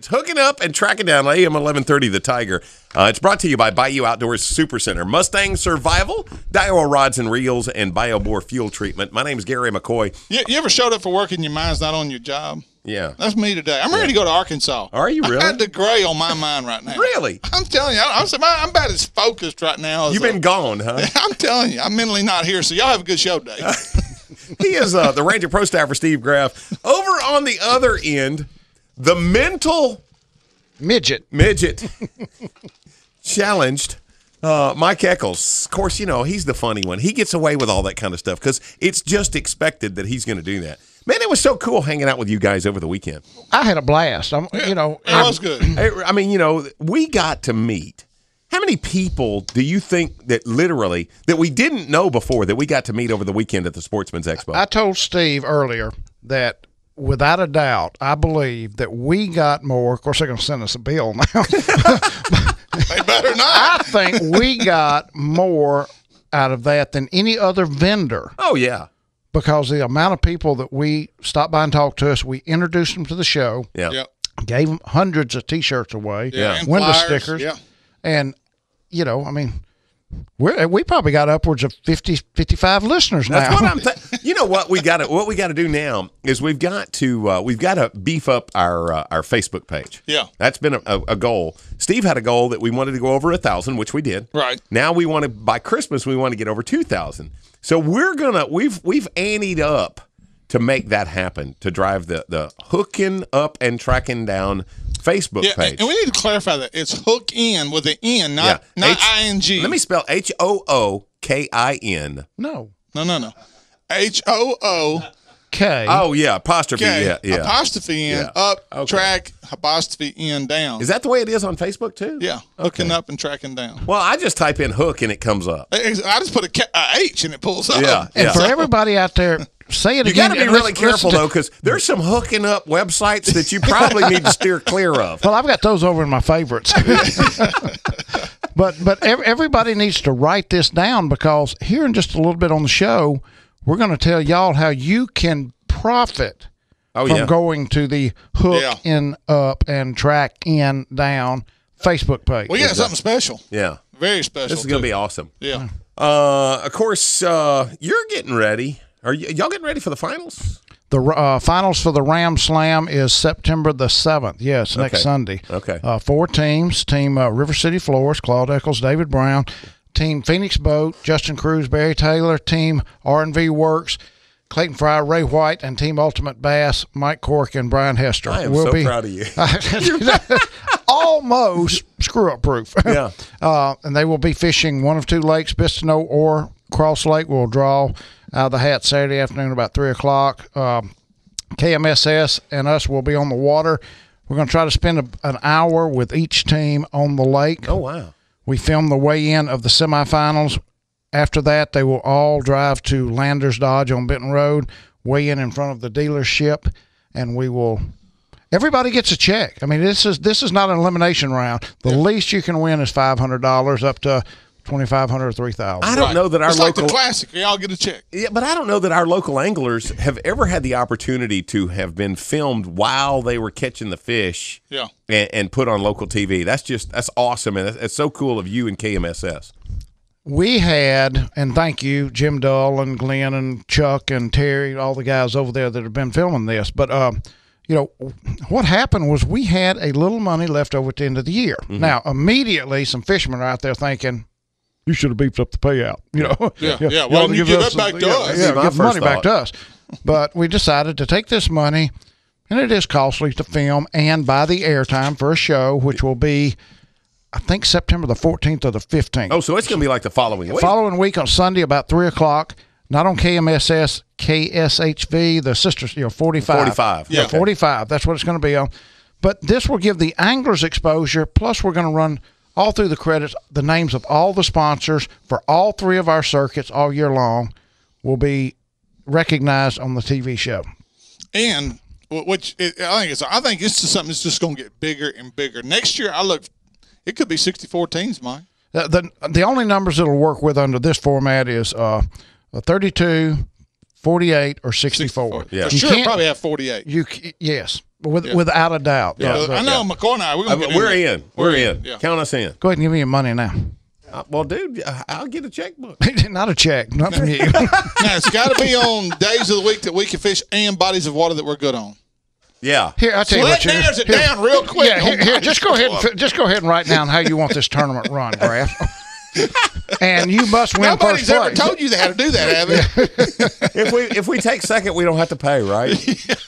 It's hooking up and tracking down AM 1130 The Tiger. It's brought to you by Bayou Outdoors Supercenter, Mustang Survival, Daiwa Rods and Reels, and BioBore Fuel Treatment. My name is Gary McCoy. You ever showed up for work and your mind's not on your job? Yeah. That's me today. I'm ready to go to Arkansas. Are you really? I got the gray on my mind right now. Really? I'm telling you, I'm about as focused right now. You've been gone, huh? I'm telling you, I'm mentally not here, so y'all have a good show today. He is the Ranger Pro Staffer, Steve Graff. Over on the other end, the mental midget challenged Mike Eccles. Of course, he's the funny one. He gets away with all that kind of stuff because it's just expected that he's going to do that. Man, it was so cool hanging out with you guys over the weekend. I had a blast. It was good. I mean, we got to meet. How many people do you think that we didn't know before that we got to meet over the weekend at the Sportsman's Expo? I told Steve earlier that without a doubt, I believe that we got more. Of course, they're going to send us a bill now. They better not. I think we got more out of that than any other vendor. Oh, yeah. Because the amount of people that we stopped by and talked to us, we introduced them to the show. Yeah. Yep. Gave them hundreds of T-shirts away. Yeah. And window flyers, stickers. Yeah. And, I mean, we probably got upwards of 50, 55 listeners now. That's what I'm you know what we got to do now is we've got to beef up our Facebook page. Yeah. That's been a goal. Steve had a goal that we wanted to go over 1,000, which we did. Right. Now by Christmas we want to get over 2,000. So we've anteed up to make that happen, to drive the hooking up and tracking down Facebook page. And we need to clarify that it's hook in with an N, not ING. Let me spell HOOKIN. No. HOO. K. Oh yeah, apostrophe. K, Yeah. apostrophe in, Yeah. up, Okay. track, apostrophe in, down. Is that the way it is on Facebook too? Yeah, hooking up and tracking down. Well, I just type in hook and it comes up. I just put a H and it pulls up. Yeah. And for everybody out there, say it You again. got to be really careful though, because there's some hooking up websites that you probably need to steer clear of. Well, I've got those over in my favorites. But everybody needs to write this down, because here in just a little bit on the show, we're going to tell y'all how you can profit from going to the hook in up and track in down Facebook page. We got something special. Yeah. Very special. This is going to be awesome. Yeah. Of course, you're getting ready. Are y'all getting ready for the finals? The finals for the Ram Slam is September the 7th. Yes, next Sunday. Okay. 4 teams. Team River City Floors, Claude Eccles, David Brown. Team Phoenix Boat, Justin Cruz, Barry Taylor. Team R&V Works, Clayton Fry, Ray White. And Team Ultimate Bass, Mike Cork and Brian Hester. I am so proud of you. Almost screw-up proof. Yeah. And they will be fishing one of 2 lakes, Bistineau or Cross Lake. Will draw out of the hat Saturday afternoon about 3 o'clock. KMSS and us will be on the water. We're going to try to spend an hour with each team on the lake. Oh, wow. We film the weigh-in of the semifinals. After that, they will all drive to Landers Dodge on Benton Road, weigh in front of the dealership, and we will – everybody gets a check. I mean, this is not an elimination round. The least you can win is $500 up to $2,500 or $3,000. I don't know that our it's local like the classic. We all get a check. Yeah, but I don't know that our local anglers have ever had the opportunity to have been filmed while they were catching the fish. Yeah. And put on local TV. That's awesome, and it's so cool of you and KMSS. We had, and thank you, Jim Dull and Glenn and Chuck and Terry, all the guys over there that have been filming this. But, what happened was we had a little money left over at the end of the year. Mm-hmm. Now, immediately, some fishermen are out there thinking, you should have beefed up the payout. Yeah. Why don't you give that back to us? Yeah, give the money back to us. But we decided to take this money, and it is costly to film and buy the airtime for a show, which will be, I think, September the 14th or the 15th. Oh, so it's going to be like the following week. Following week on Sunday about 3 o'clock, not on KMSS, KSHV, the sisters, 45. 45. Yeah, okay. 45. That's what it's going to be on. But this will give the anglers exposure, plus we're going to run all through the credits, the names of all the sponsors for all 3 of our circuits all year long will be recognized on the TV show. And I think it's just something that's just going to get bigger and bigger. Next year, it could be 64 teams, Mike. The only numbers it'll work with under this format is 32, 48, or 64. Yeah. Sure, probably have 48. Yes. Without a doubt. I know McCoy and I. We're in. We're in. Yeah. Count us in. Go ahead and give me your money now. Well, dude, I'll get a checkbook. Not a check, not from you. Now it's got to be on days of the week that we can fish and bodies of water that we're good on. Yeah. Here, I'll tell you what. Narrows it down real quick. Yeah, here, just go ahead and write down how you want this tournament run, Graf. And you must win Nobody's first ever place. told you how to do that, have they? If we take second, we don't have to pay, right?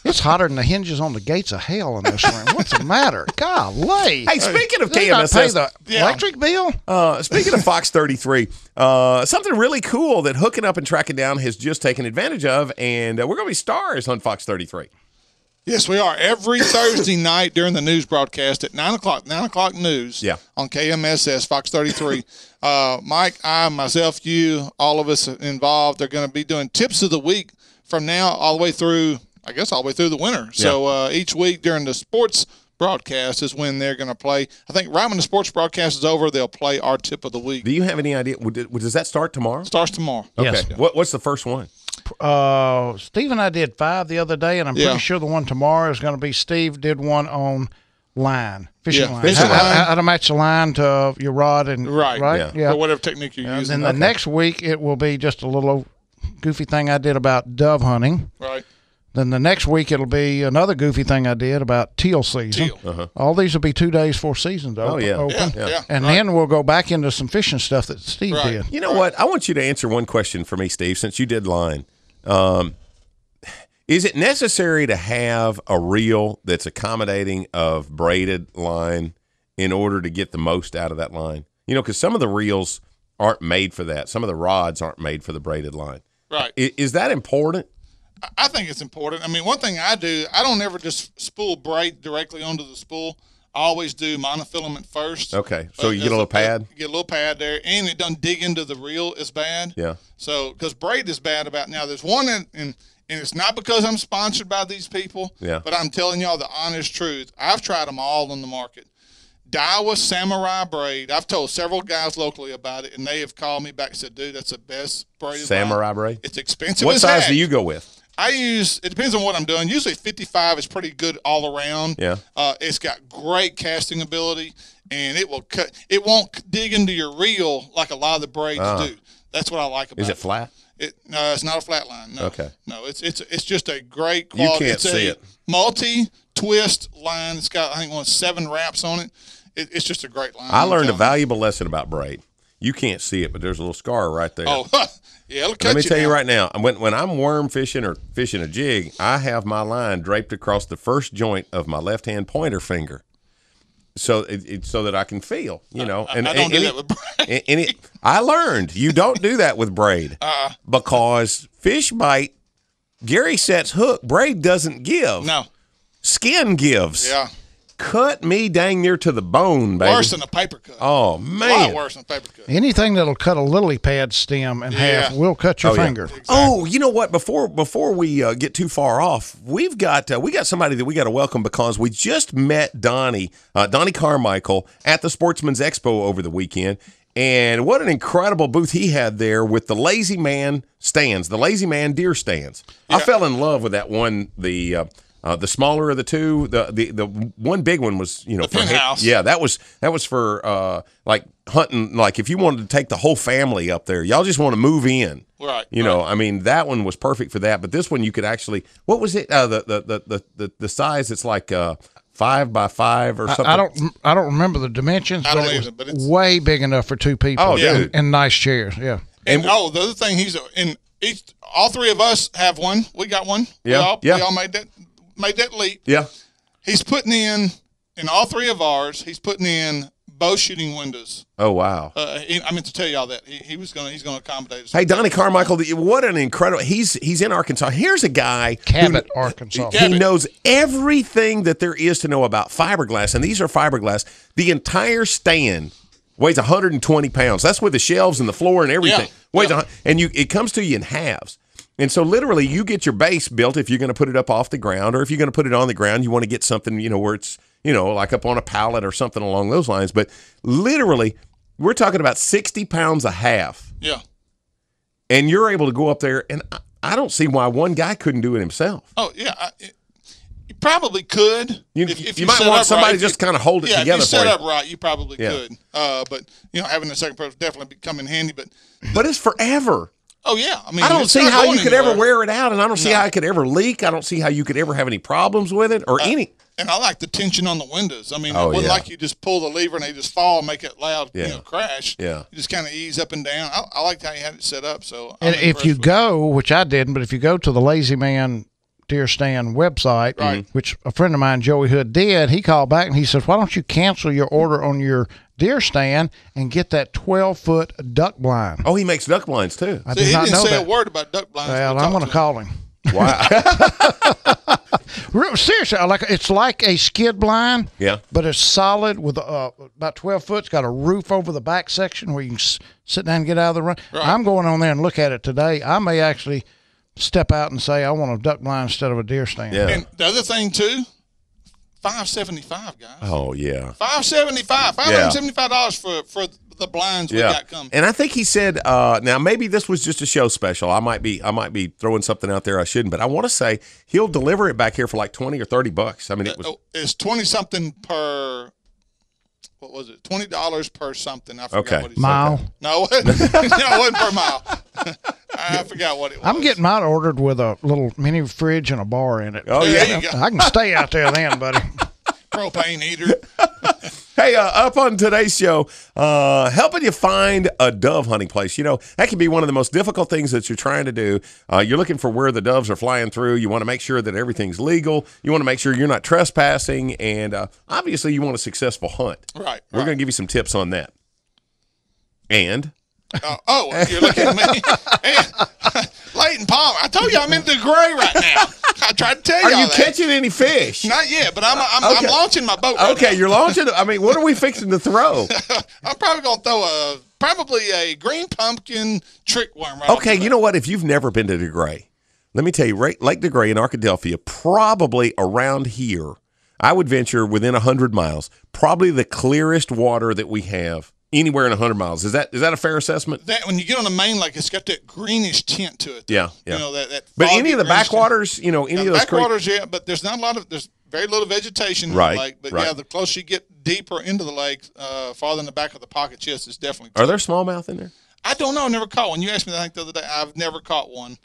It's hotter than the hinges on the gates of hell in this room. What's the matter? Golly. Hey, speaking of Did they not pay KMSS, the electric bill? speaking of Fox 33, something really cool that Hooking Up and Tracking Down has just taken advantage of, and we're going to be stars on Fox 33. Yes, we are. Every Thursday night during the news broadcast at 9 o'clock news on KMSS, Fox 33. Mike, I, myself, you, all of us involved are going to be doing tips of the week from now all the way through, I guess, all the way through the winter. Yeah. So each week during the sports broadcast is when they're going to play. I think right when the sports broadcast is over, they'll play our tip of the week. Do you have any idea? Does that start tomorrow? Starts tomorrow. Okay. Yes. What's the first one? Steve and I did 5 the other day, and I'm pretty sure the one tomorrow is going to be Steve did one on fishing line. How to match the line to your rod and right? Yeah. Or whatever technique you're using. And then the next week it will be just a little goofy thing I did about dove hunting. Right. Then the next week it'll be another goofy thing I did about teal season. All these will be 2 days before season's open. Yeah. And then we'll go back into some fishing stuff that Steve did. You know what? I want you to answer one question for me, Steve, since you did line. Is it necessary to have a reel that's accommodating of braided line in order to get the most out of that line? You know, because some of the reels aren't made for that. Some of the rods aren't made for the braided line. Right. Is that important? I think it's important. I mean, one thing I do, I don't ever just spool braid directly onto the spool. I always do monofilament first. Okay, so you get a little pad? Get a little pad there, and it doesn't dig into the reel as bad. Yeah. So, because braid is bad about now. There's one, and it's not because I'm sponsored by these people, but I'm telling y'all the honest truth. I've tried them all on the market. Daiwa Samurai braid. I've told several guys locally about it, and they have called me back and said, dude, that's the best braid. Samurai braid? It's expensive What as size heck. do you go with? I use, it depends on what I'm doing. Usually 55 is pretty good all around. Yeah. It's got great casting ability, and it won't dig into your reel like a lot of the braids do. That's what I like about it. Is it flat? No, it's not a flat line. No. Okay. No, it's just a great quality. You can't see it. Multi-twist line. It's got, I think, 7 wraps on it. It's just a great line. I learned a valuable lesson about braid. You can't see it, but there's a little scar right there. Oh, yeah, it'll cut Let me tell you down. right now, when I'm worm fishing or fishing a jig, I have my line draped across the first joint of my left-hand pointer finger, so so that I can feel, you know. I don't do that with braid. I learned you don't do that with braid because fish bite. Gary sets hook. Braid doesn't give. No. Skin gives. Yeah. Cut me dang near to the bone, baby. Worse than a paper cut. Oh, A man. lot worse than a paper cut. Anything that'll cut a lily pad stem in half will cut your finger. Exactly. Oh, you know what? Before we get too far off, we got somebody that we got to welcome because we just met Donnie Carmichael at the Sportsman's Expo over the weekend, and what an incredible booth he had there with the Lazy Man stands, the Lazy Man deer stands. Yeah. I fell in love with that one. The smaller of the two, the one big one was, you know, the penthouse. Yeah, that was for like hunting. Like if you wanted to take the whole family up there, y'all just want to move in, right? You know, I mean that one was perfect for that. But this one you could actually, what was it? The size? It's like 5 by 5 or something. I don't remember the dimensions. I don't but either, it but was it's way big enough for 2 people. Oh, dude. And nice chairs. Yeah. And the other thing, all 3 of us have one. We got one. Yeah. We all made that leap. Yeah. He's putting in all 3 of ours, he's putting in bow shooting windows. Oh wow. I meant to tell y'all that he's going to accommodate us. Hey, Donnie Carmichael, what an incredible! He's in Arkansas. Here's a guy, Cabot, Arkansas. He knows everything that there is to know about fiberglass, and these are fiberglass. The entire stand weighs 120 pounds. That's with the shelves and the floor and everything. And it comes to you in halves. And so literally you get your base built if you're going to put it up off the ground, or if you're going to put it on the ground, you want to get something, you know, where it's, you know, like up on a pallet or something along those lines. But literally we're talking about 60 pounds a half. Yeah. And you're able to go up there, and I don't see why one guy couldn't do it himself. Oh, yeah. probably could. You might want somebody right. just kind of hold it together. If you set for up right, you probably could. But having a second person definitely come in handy. But it's forever. Oh yeah, I mean, I don't see how you could ever wear it out, and I don't see how it could ever leak. I don't see how you could ever have any problems with it or any. And I like the tension on the windows. I mean, it wasn't like you just pull the lever and they just fall and make it loud, crash. Yeah. You just kind of ease up and down. I like how you had it set up. So, and if you go, which I didn't, but if you go to the Lazy Man Deer Stand website, right. which a friend of mine, Joey Hood, did, he called back and he says, why don't you cancel your order on your deer stand and get that 12-foot duck blind? Oh, he makes duck blinds too. I did not know that. He didn't say a word about duck blinds. Well, I'm going to call him. Wow. Seriously, it's like a skid blind. Yeah. But it's solid with about 12 foot. It's got a roof over the back section where you can sit down and get out of the run. Right. I'm going on there and look at it today. I may actually step out and say I want a duck blind instead of a deer stand. Yeah. And the other thing too, $575, guys. Oh yeah. $575 for the blinds we got coming. And I think he said, now maybe this was just a show special. I might be throwing something out there I shouldn't, but I want to say he'll deliver it back here for like $20 or $30. I mean, it's 20 something per. What was it? $20 per something. I forgot what he mile. said. No, it wasn't per mile. I forgot what it was. I'm getting mine ordered with a little mini fridge and a bar in it. Oh yeah, I can stay out there then, buddy. Propane heater. Hey, up on today's show, helping you find a dove hunting place. That can be one of the most difficult things that you're trying to do. You're looking for where the doves are flying through. You want to make sure that everything's legal. You want to make sure you're not trespassing. And obviously, you want a successful hunt. Right. We're going to give you some tips on that. And? You're looking at me. Leighton Palmer. I told you I'm in the gray right now. I tried to tell you. Are you catching any fish? Not yet, but I'm launching my boat. Okay, you're launching. I mean, what are we fixing to throw? I'm probably going to throw probably a green pumpkin trick worm. Right. Okay, you know what? If you've never been to DeGray, let me tell you, Lake DeGray in Arkadelphia, probably around here, I would venture within 100 miles, probably the clearest water that we have anywhere in 100 miles. Is that a fair assessment? That when you get on the main lake, it's got that greenish tint to it. Yeah. That but any of the backwaters, any of those backwaters, but there's not a lot of there's very little vegetation in the lake. But the closer you get deeper into the lake, farther in the back of the pocket, yes, it's definitely. Are there smallmouth in there? I don't know. I never caught one. You asked me that the other day. I've never caught one.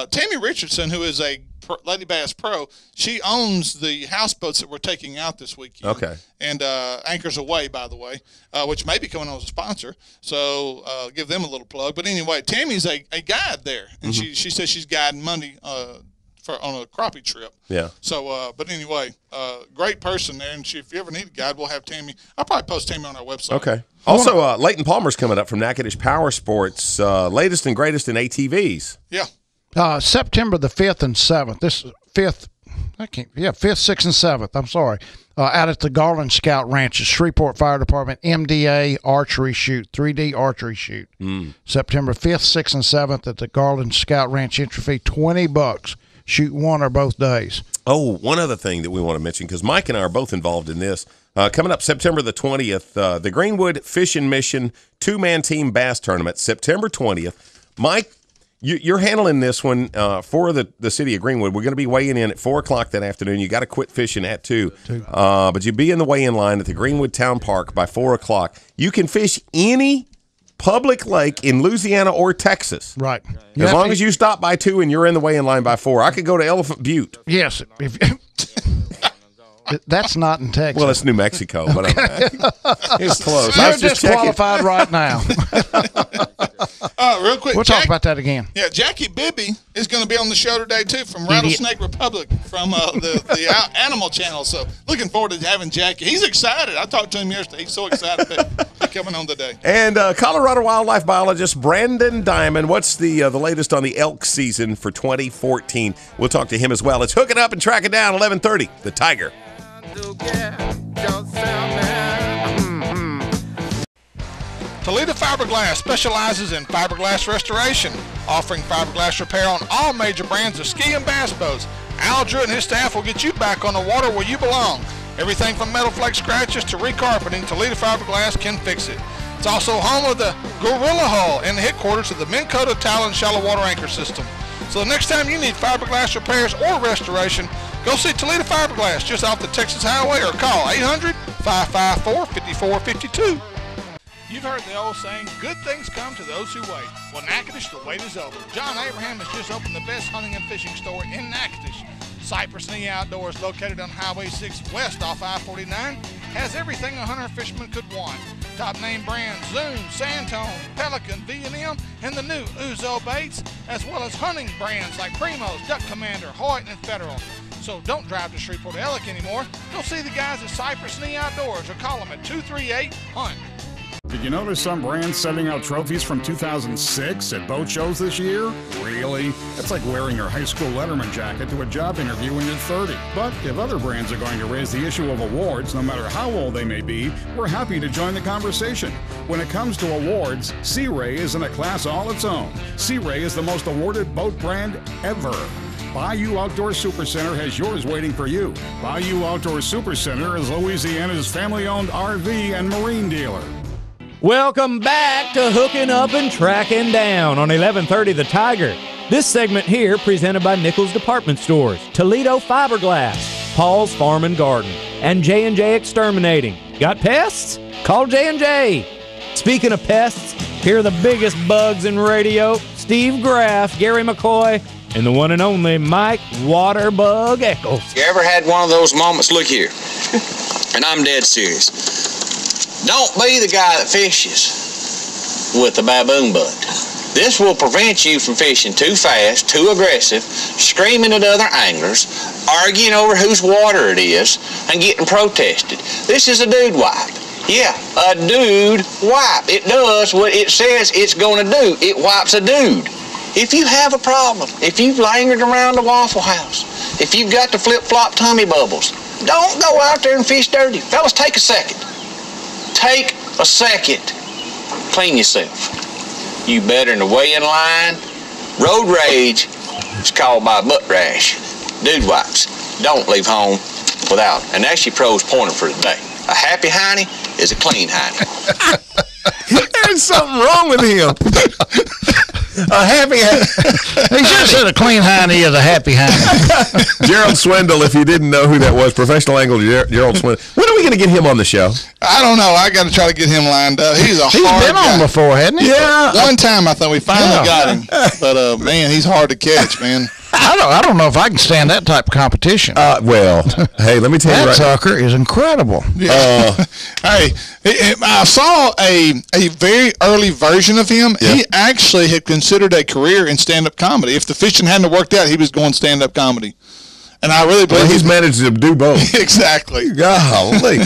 Tammy Richardson, who is a Lady Bass Pro, she owns the houseboats that we're taking out this weekend. Okay. And Anchors Away, by the way, which may be coming on as a sponsor. So give them a little plug. But anyway, Tammy's a guide there, and she says she's guiding Monday on a crappie trip. Yeah. So, but anyway, great person there, and if you ever need a guide, we'll have Tammy. I'll probably post Tammy on our website. Okay. Also, Leighton Palmer's coming up from Natchitoches Power Sports, latest and greatest in ATVs. Yeah. September the 5th and 7th. This 5th, 5th, 6th, and 7th. I'm sorry. Out at the Garland Scout Ranch, Shreveport Fire Department, MDA archery shoot, 3D archery shoot. September 5th, 6th, and 7th at the Garland Scout Ranch. Entry fee $20. Shoot one or both days. Oh, one other thing that we want to mention, because Mike and I are both involved in this. Coming up September the 20th, the Greenwood Fishing Mission two-man team bass tournament, September 20th. Mike, you're handling this one for the city of Greenwood. We're going to be weighing in at 4 o'clock that afternoon. You got to quit fishing at 2. But you'll be in the weigh-in line at the Greenwood Town Park by 4 o'clock. You can fish any public lake in Louisiana or Texas. Right. As long as you stop by 2 and you're in the weigh-in line by 4. I could go to Elephant Butte. Yes. That's not in Texas. Well, it's New Mexico, but it's close. You're disqualified right now. Real quick, we'll talk about that again. Yeah, Jackie Bibby is going to be on the show today too from Rattlesnake Republic from the Animal Channel. So looking forward to having Jackie. He's excited. I talked to him yesterday. He's so excited that he's coming on today. And Colorado wildlife biologist Brandon Diamond. What's the latest on the elk season for 2014? We'll talk to him as well. It's Hooking Up and Tracking Down 11:30. The Tiger. Toledo Fiberglass specializes in fiberglass restoration, offering fiberglass repair on all major brands of ski and bass boats. Al Drew and his staff will get you back on the water where you belong. Everything from metal flake scratches to recarpeting, Toledo Fiberglass can fix it. It's also home of the Gorilla Hull and the headquarters of the Minn Kota Talon Shallow Water Anchor System. So the next time you need fiberglass repairs or restoration, Go see Toledo Fiberglass just off the Texas Highway or call 800-554-5452. You've heard the old saying, good things come to those who wait. Well, Natchitoches, the wait is over. John Abraham has just opened the best hunting and fishing store in Natchitoches. Cypress Knee Outdoors, located on Highway 6 west off I-49, has everything a hunter or fisherman could want. Top name brands Zoom, Santone, Pelican, V&M, and the new Uzo baits, as well as hunting brands like Primos, Duck Commander, Hoyt, and Federal. So don't drive to Shreveport Ellick anymore. Go see the guys at Cypress Knee Outdoors or call them at 238-HUNT. Did you notice some brands sending out trophies from 2006 at boat shows this year? Really? That's like wearing your high school Letterman jacket to a job interview when you're 30. But if other brands are going to raise the issue of awards, no matter how old they may be, we're happy to join the conversation. When it comes to awards, Sea Ray is in a class all its own. Sea Ray is the most awarded boat brand ever. Bayou Outdoor Supercenter has yours waiting for you. Bayou Outdoor Supercenter is Louisiana's family-owned RV and marine dealer. Welcome back to Hooking Up and Tracking Down on 1130 The Tiger. This segment here presented by Nichols Department Stores, Toledo Fiberglass, Paul's Farm and Garden, and J&J Exterminating. Got pests? Call J&J. Speaking of pests, here are the biggest bugs in radio. Steve Graff, Gary McCoy, and the one and only Mike Waterbug Eccles. You ever had one of those moments? Look here, and I'm dead serious. Don't be the guy that fishes with the baboon butt. This will prevent you from fishing too fast, too aggressive, screaming at other anglers, arguing over whose water it is, and getting protested. This is a dude wipe. Yeah, a dude wipe. It does what it says it's going to do. It wipes a dude. If you have a problem, if you've lingered around the Waffle House, if you've got the flip-flop tummy bubbles, don't go out there and fish dirty. Fellas, take a second. Take a second. Clean yourself. You better than the weigh-in line. Road rage is called by butt rash. Dude wipes. Don't leave home without. And that's your pros pointer for the day. A happy hiney is a clean hiney. There's something wrong with him. A happy He just said a clean hiney is a happy hiney. Gerald Swindle, if you didn't know who that was, professional angler Gerald Swindle. When are we going to get him on the show? I don't know. I got to try to get him lined up. He's hard been guy. on before, hasn't he? Yeah. One time I thought we finally got him. But, man, he's hard to catch, man. I don't know if I can stand that type of competition. Well, hey, let me tell you that sucker is incredible. Yeah. Hey, I saw a very early version of him. Yeah. He actually had considered a career in stand-up comedy. If the fishing hadn't worked out, he was going stand-up comedy. And I really believe he's managed to do both. Exactly. Golly.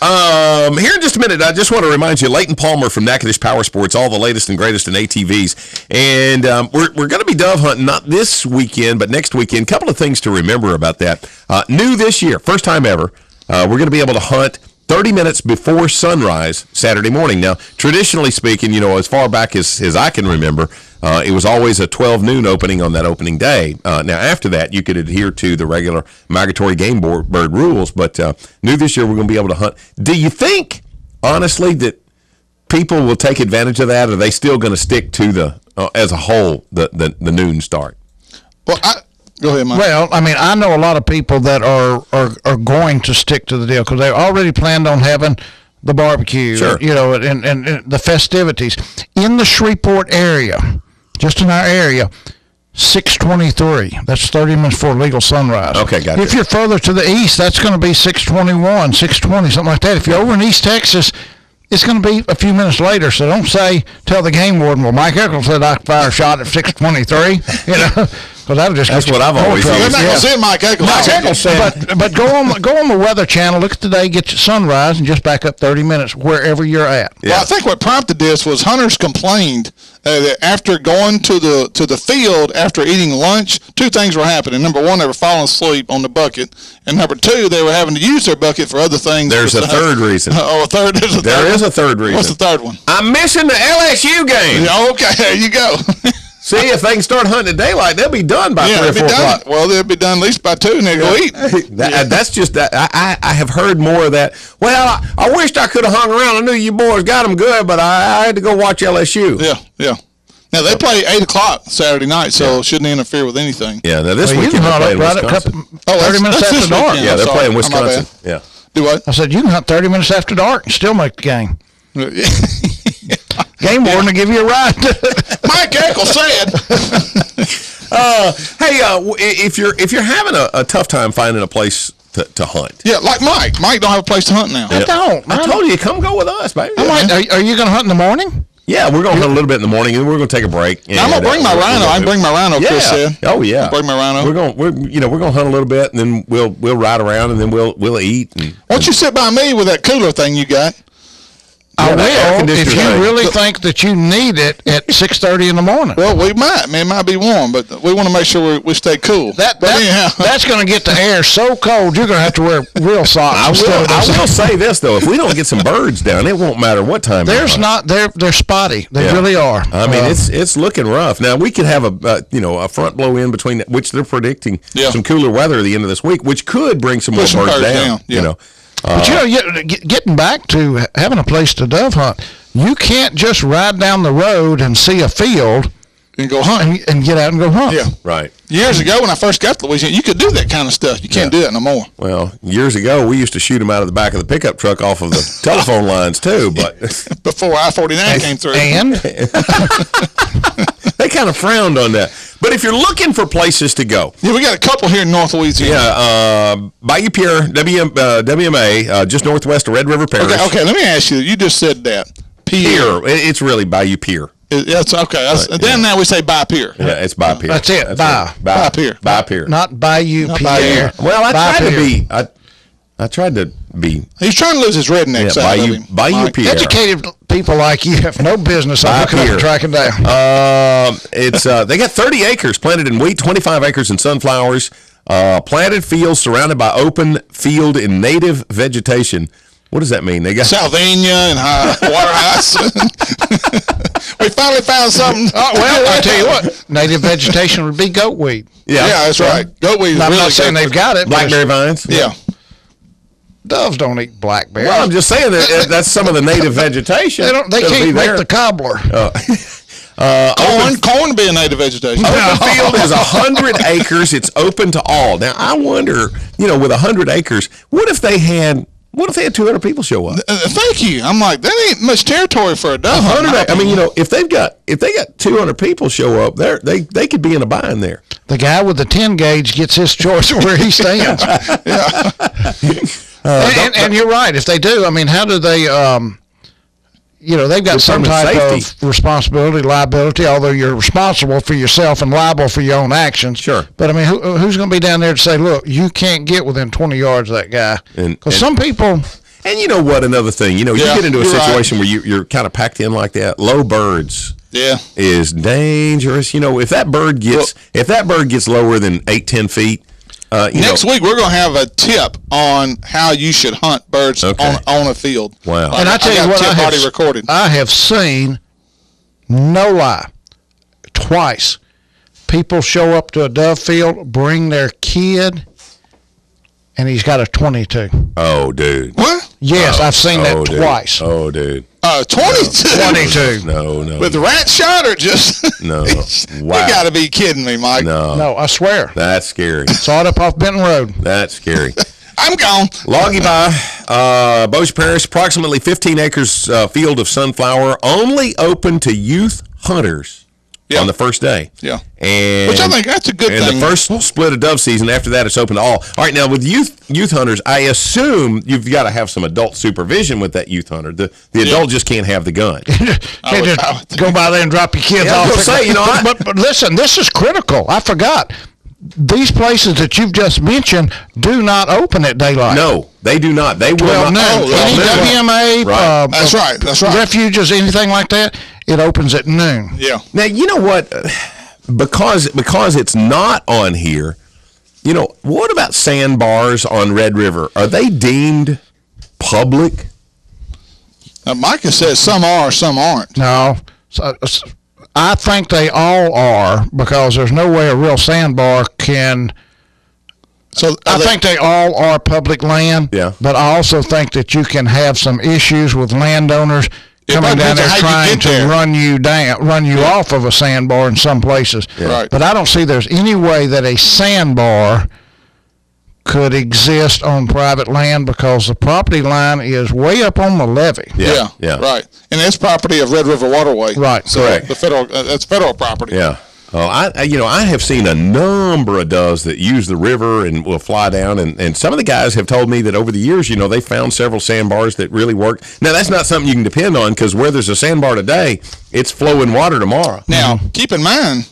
Here in just a minute, I just want to remind you, Leighton Palmer from Natchitoches Power Sports, all the latest and greatest in ATVs. And we're going to be dove hunting, not this weekend, but next weekend. A couple of things to remember about that. New this year, first time ever, we're going to be able to hunt 30 minutes before sunrise Saturday morning. Now, traditionally speaking, as far back as I can remember, it was always a 12 noon opening on that opening day. Now, after that, you could adhere to the regular migratory game bird rules, but new this year, we're going to be able to hunt. Do you think, honestly, that people will take advantage of that, or are they still going to stick to as a whole, the noon start? Well, go ahead, Mike. Well, I mean, I know a lot of people that are going to stick to the deal because they already planned on having the barbecue, sure. And the festivities. In the Shreveport area, just in our area, 6:23. That's 30 minutes before legal sunrise. Okay, gotcha. If you're further to the east, that's going to be 6:21, 6:20, something like that. If you're over in East Texas, it's going to be a few minutes later. So don't tell the game warden, well, Mike Eccles said I could fire a shot at 6:23, because that'll just that's what I've always said. used. They're not going to see Mike Eccles. Mike Eccles said, but go on the Weather Channel, look at the day, get your sunrise, and just back up 30 minutes wherever you're at. Yeah. Well, I think what prompted this was hunters complained that after going to the field after eating lunch, two things were happening. Number one, they were falling asleep on the bucket, and number two, they were having to use their bucket for other things. There's a third reason. Oh, a third. There is a third reason. What's the third one? I'm missing the LSU game. Okay, there you go. See, if they can start hunting at daylight, they'll be done by 3 or 4 o'clock. Well, they'll be done at least by 2, and they'll go eat. That's just that. I have heard more of that. Well, I wished I could have hung around. I knew you boys got them good, but I had to go watch LSU. Yeah. Now they play 8 o'clock Saturday night, so it shouldn't interfere with anything. Yeah, now this weekend you can they're hunt playing right Wisconsin. 30 minutes that's after this dark. weekend. Yeah, they're Sorry. playing My bad. Wisconsin. Yeah. Do what? I said you can hunt 30 minutes after dark and still make the game. Game warden to give you a ride. Mike Eckel said. Hey, if you're having a tough time finding a place to hunt, Yeah, like Mike. Mike don't have a place to hunt now. I don't. I told you, come go with us, baby. Are you going to hunt in the morning? Yeah, we're going to hunt a little bit in the morning, and we're going to take a break. Now, I'm gonna bring my rhino. I can bring my rhino. Chris said. Oh yeah. Bring my rhino. We're going to hunt a little bit, and then we'll ride around, and then we'll eat. Why don't you sit by me with that cooler thing you got? I will if you thing. really think that you need it at 6:30 in the morning. Well, we might. Man, it might be warm, but we want to make sure we stay cool. That's going to get the air so cold you're going to have to wear real socks. I will say this though: if we don't get some birds down, it won't matter what time. They're spotty. They really are. I mean, it's looking rough. Now we could have a front blow in between, which they're predicting some cooler weather at the end of this week, which could bring some more birds down. Yeah. You know. But getting back to having a place to dove hunt, you can't just ride down the road and see a field and go hunt and get out and go hunt. Yeah, right. Years ago, when I first got to Louisiana, you could do that kind of stuff. You can't do it no more. Well, years ago, we used to shoot them out of the back of the pickup truck off of the telephone lines too. But before I-49 came through, and they kind of frowned on that. But if you're looking for places to go, we got a couple here in North Louisiana. Yeah, Bayou Pierre, WMA, just northwest of Red River Parish. Okay. Let me ask you. You just said that Pierre. It's really Bayou Pierre. That's okay. Then now we say Bayou Pierre. Yeah, it's Bayou Pierre. That's it. Bayou Pierre. Bayou Pierre. Not Bayou Pierre. Well, I tried to be. He's trying to lose his redneck side of him. Bayou Pierre. Educated people like you have no business on looking up and tracking down. It's they got 30 acres planted in wheat, 25 acres in sunflowers, planted fields surrounded by open field and native vegetation. What does that mean? They got Salvinia and Waterhouse. We finally found something. Well, I tell you what, native vegetation would be goatweed. Yeah, that's right. Goatweed is I'm really not saying they've got it. Blackberry vines. Yeah. Doves don't eat blackberries. Well, I'm just saying that's some of the native vegetation. They can't make the cobbler. Corn be a native vegetation. Open field is 100 acres. It's open to all. Now, I wonder, with 100 acres, what if they had 200 people show up? Thank you. I'm like, that ain't much territory for a dove. 100. I mean, if they got 200 people show up, they could be in a bind there. The guy with the 10 gauge gets his choice of where he stands. And you're right. If they do, I mean, how do they? They've got some type of responsibility, liability. Although you're responsible for yourself and liable for your own actions. Sure. But I mean, who's going to be down there to say, look, you can't get within 20 yards of that guy? Because some people. And you know what? Another thing, you get into a situation where you're kind of packed in like that. Low birds. Yeah. Is dangerous. If that bird gets lower than 8-10 feet. Next week we're going to have a tip on how you should hunt birds on a field. Wow! And I tell you what, I have seen, no lie, twice, people show up to a dove field, bring their kid, and he's got a 22. Oh, dude! What? Yes, I've seen that twice. Oh, dude! 22. No. With the rat shot or just no? Wow! You got to be kidding me, Mike. No, I swear. That's scary. Saw it up off Benton Road. That's scary. I'm gone. Loggy by Bossier Parish, approximately 15 acres field of sunflower, only open to youth hunters on the first day. Yeah. Which I think that's a good thing. And the first split of dove season, after that it's open to all. All right, now with youth hunters, I assume you've got to have some adult supervision with that youth hunter. The adult just can't have the gun. Can't just go by there and drop your kids off. But listen, this is critical. I forgot. These places that you've just mentioned do not open at daylight. No, they do not. They will not. Any WMA, that's right. Refuges, anything like that, it opens at noon. Yeah. Now, you know what? Because it's not on here, what about sandbars on Red River? Are they deemed public? Micah says some are, some aren't. No. I think they all are, because there's no way a real sandbar can. So I think they all are public land. Yeah. But I also think that you can have some issues with landowners coming down there trying to run you off of a sandbar in some places. Yeah. Right. But I don't see there's any way that a sandbar could exist on private land because the property line is way up on the levee. Yeah. Right. And that's property of Red River Waterway. Right. So correct. The federal that's federal property. Yeah. Oh, I have seen a number of doves that use the river and will fly down, and some of the guys have told me that over the years, they found several sandbars that really work. Now, that's not something you can depend on because where there's a sandbar today, it's flowing water tomorrow. Now, keep in mind,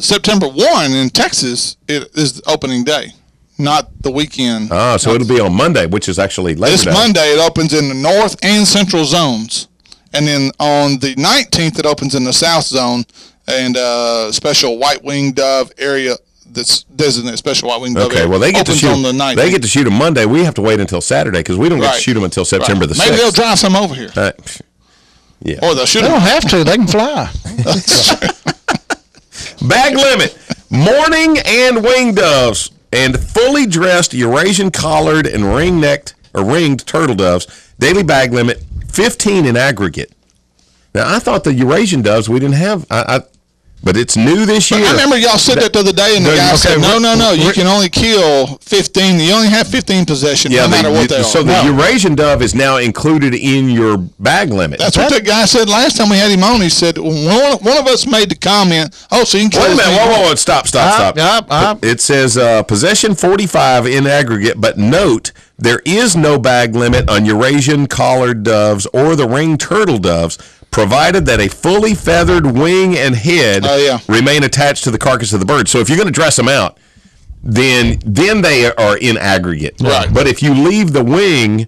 September 1 in Texas it is the opening day, not the weekend. So it'll be on Monday, which is actually Labor Day. This Monday it opens in the north and central zones, and then on the 19th it opens in the south zone. And special white-winged dove area that's designated special white-winged dove area. Okay, well, they get to shoot on the 19th. They get to shoot them Monday. We have to wait until Saturday because we don't get to shoot them until September the 6th. Maybe they'll drive some over here. Yeah. Or they'll shoot them. They don't have to. They can fly. Bag limit. Mourning and winged doves and fully dressed Eurasian collared and ringed turtle doves. Daily bag limit, 15 in aggregate. Now, I thought the Eurasian doves we didn't have, but it's new this year. I remember y'all said that the other day, and the guy said, no, you can only kill 15. You only have 15 possessions, no matter what they are. So the Eurasian dove is now included in your bag limit. That's what the guy said last time we had him on. He said, one of us made the comment, so you can kill Wait a minute, whoa, stop. It says possession 45 in aggregate, but note, there is no bag limit on Eurasian collared doves or the ringed turtle doves, provided that a fully feathered wing and head remain attached to the carcass of the bird. So if you're going to dress them out, then they are in aggregate. Right. But if you leave the wing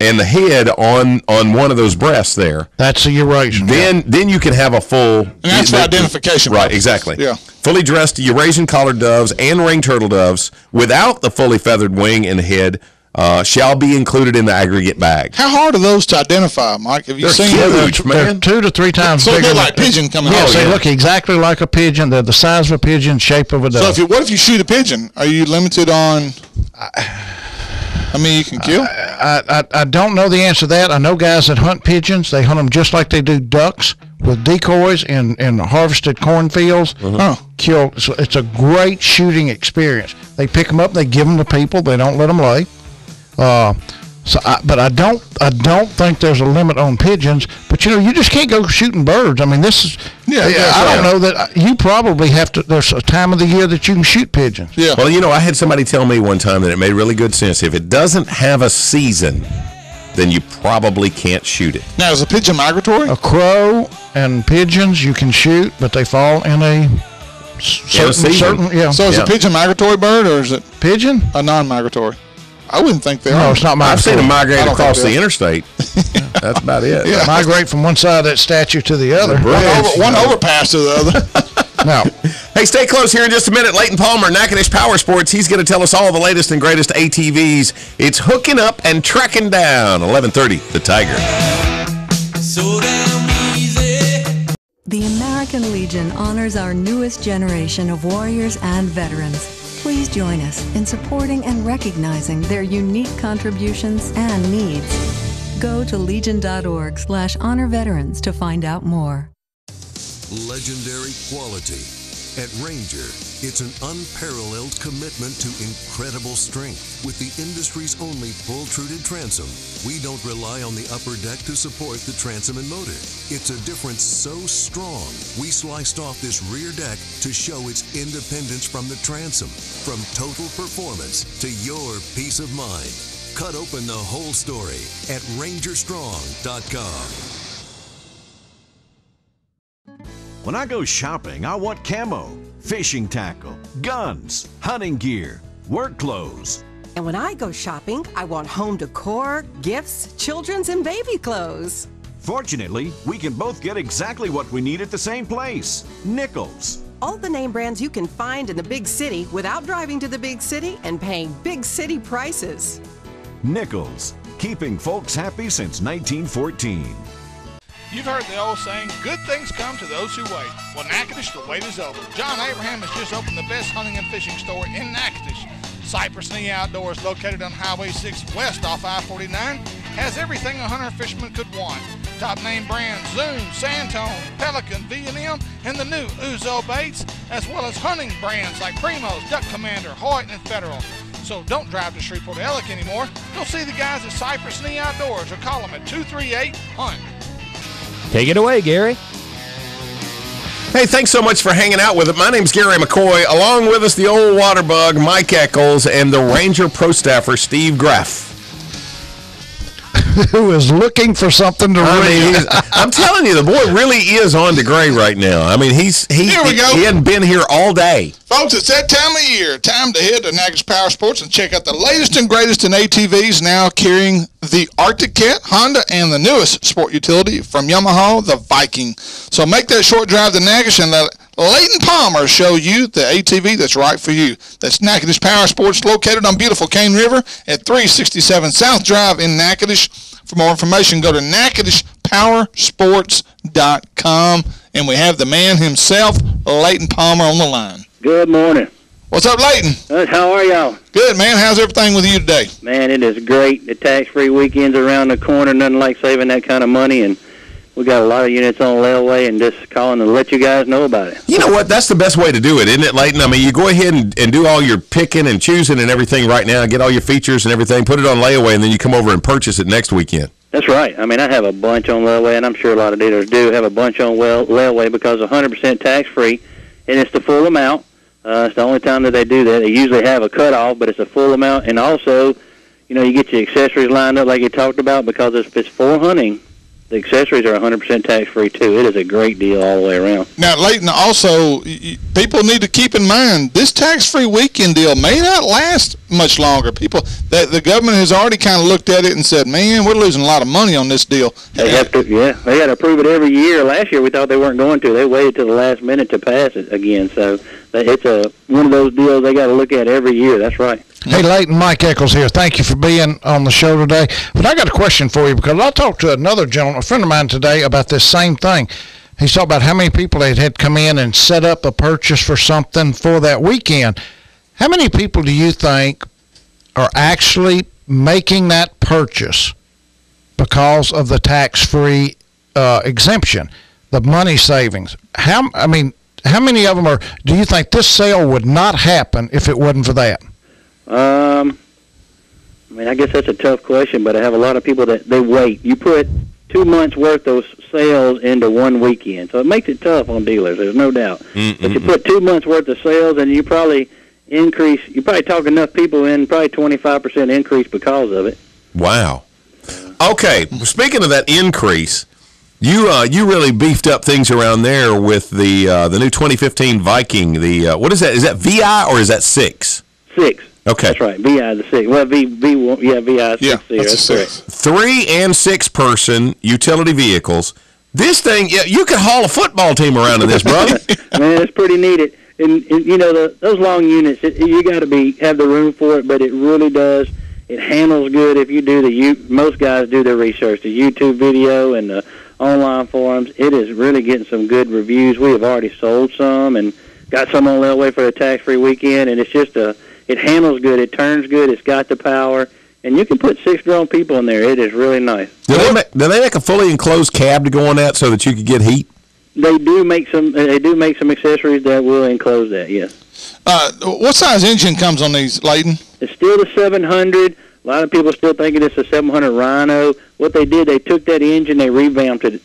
and the head on one of those breasts there, that's a Eurasian. Then you can have a full. And that's for identification. Right, exactly. Yeah. Fully dressed Eurasian collared doves and ringed turtle doves without the fully feathered wing and head shall be included in the aggregate bag. How hard are those to identify, Mike? Have you seen huge, man. They're 2 to 3 times bigger. So they're like pigeon coming out. Yes, they look exactly like a pigeon. They're the size of a pigeon, shape of a dove. So what if you shoot a pigeon? Are you limited on how many you can kill? I don't know the answer to that. I know guys that hunt pigeons. They hunt them just like they do ducks with decoys in harvested cornfields. Kill. So it's a great shooting experience. They pick them up. They give them to people. They don't let them lay. But I don't think there's a limit on pigeons. But you just can't go shooting birds. I mean, this is. I don't know that you probably have to. There's a time of the year that you can shoot pigeons. Yeah. Well, I had somebody tell me one time that it made really good sense. If it doesn't have a season, then you probably can't shoot it. Now, is a pigeon migratory? A crow and pigeons you can shoot, but they fall in a certain. Yeah. So is a pigeon migratory bird, or is it pigeon a non-migratory? I wouldn't think they are. No, it's not migratory. I've seen them migrate across the interstate. That's about it. Yeah. Migrate from one side of that statue to the other. One overpass to the other. Now, hey, stay close here in just a minute. Leighton Palmer, Natchitoches Power Sports. He's going to tell us all the latest and greatest ATVs. It's hooking up and tracking down. 11:30, The Tiger. So damn easy. The American Legion honors our newest generation of warriors and veterans. Please join us in supporting and recognizing their unique contributions and needs. Go to legion.org/honor-veterans to find out more. Legendary quality. At Ranger, it's an unparalleled commitment to incredible strength. With the industry's only pull-truted transom, we don't rely on the upper deck to support the transom and motor. It's a difference so strong, we sliced off this rear deck to show its independence from the transom. From total performance to your peace of mind. Cut open the whole story at rangerstrong.com. When I go shopping, I want camo, fishing tackle, guns, hunting gear, work clothes. And when I go shopping, I want home decor, gifts, children's and baby clothes. Fortunately, we can both get exactly what we need at the same place, Nichols. All the name brands you can find in the big city without driving to the big city and paying big city prices. Nichols, keeping folks happy since 1914. You've heard the old saying, good things come to those who wait. Well, Natchitoches, the wait is over. John Abraham has just opened the best hunting and fishing store in Natchitoches. Cypress Knee Outdoors, located on Highway 6 west off I-49. has everything a hunter fisherman could want. Top name brands Zoom, Santone, Pelican, V&M, and the new Uzo baits, as well as hunting brands like Primos, Duck Commander, Hoyt, and Federal. So don't drive to Shreveport Ellick anymore. Go see the guys at Cypress Knee Outdoors or call them at 238-HUNT. Take it away, Gary. Hey, thanks so much for hanging out with it. My name's Gary McCoy. Along with us, the old water bug, Mike Eccles, and the Ranger Pro Staffer, Steve Graff. Who is looking for something to read. I'm telling you, the boy really is on to Gray right now. I mean, he hadn't been here all day. Folks, it's that time of year. Time to head to Natchitoches Power Sports and check out the latest and greatest in ATVs, now carrying the Arctic Cat, Honda, and the newest sport utility from Yamaha, the Viking. So make that short drive to Natchitoches and let Leighton Palmer show you the ATV that's right for you. That's Natchitoches Power Sports, located on beautiful Cane River at 367 South Drive in Natchitoches. For more information, go to NatchitochesPowersports.com. And we have the man himself, Leighton Palmer, on the line. Good morning. What's up, Leighton? How are y'all? Good, man. How's everything with you today? Man, it is great. The tax-free weekend's around the corner. Nothing like saving that kind of money. And we got a lot of units on layaway, and just calling to let you guys know about it. You know what? That's the best way to do it, isn't it, Leighton? I mean, you go ahead and do all your picking and choosing and everything right now, get all your features and everything, put it on layaway, and then you come over and purchase it next weekend. That's right. I mean, I have a bunch on layaway, and I'm sure a lot of dealers do have a bunch on layaway because 100% tax-free, and it's the full amount. It's the only time that they do that. They usually have a cutoff, but it's a full amount. And also, you know, you get your accessories lined up like you talked about, because if it's for hunting, the accessories are 100% tax-free, too. It is a great deal all the way around. Now, Leighton, also, people need to keep in mind, this tax-free weekend deal may not last much longer. The government has already kind of looked at it and said, man, we're losing a lot of money on this deal. They have to, they got to approve it every year. Last year, we thought they weren't going to. They waited till the last minute to pass it again. So it's one of those deals they got to look at every year. That's right. Hey, Leighton, Mike Eccles here. Thank you for being on the show today. But I got a question for you, because I talked to another gentleman, a friend of mine today, about this same thing. He's talking about how many people had come in and set up a purchase for something for that weekend. How many people do you think are actually making that purchase because of the tax-free exemption, the money savings? How many of them do you think this sale would not happen if it wasn't for that? I mean, I guess that's a tough question, but I have a lot of people that they wait. You put 2 months' worth of sales into one weekend, so it makes it tough on dealers, there's no doubt. But you put 2 months' worth of sales, and you probably talk enough people in, probably 25% increase because of it. Wow. Okay, speaking of that increase, you really beefed up things around there with the new 2015 Viking. What is that? Is that VI or is that 6? 6. Okay. That's right. VI the 6. Well, VI 6. That's correct. 3 and 6 person utility vehicles. This thing, you could haul a football team around in this, brother. Man, it's pretty neat. And you know, those long units, you got to have the room for it, but it really does. It handles good if you do most guys do their research, the YouTube video and the online forums. It is really getting some good reviews. We have already sold some and got some on layaway for the tax-free weekend, and it's just it handles good, it turns good, it's got the power, and you can put 6 grown people in there. It is really nice. Do they make a fully enclosed cab to go on that so that you could get heat? They do make some accessories that will enclose that, yes. What size engine comes on these, Leighton? It's still the 700. A lot of people still thinking it's a 700 Rhino. What they did, they took that engine, they revamped it.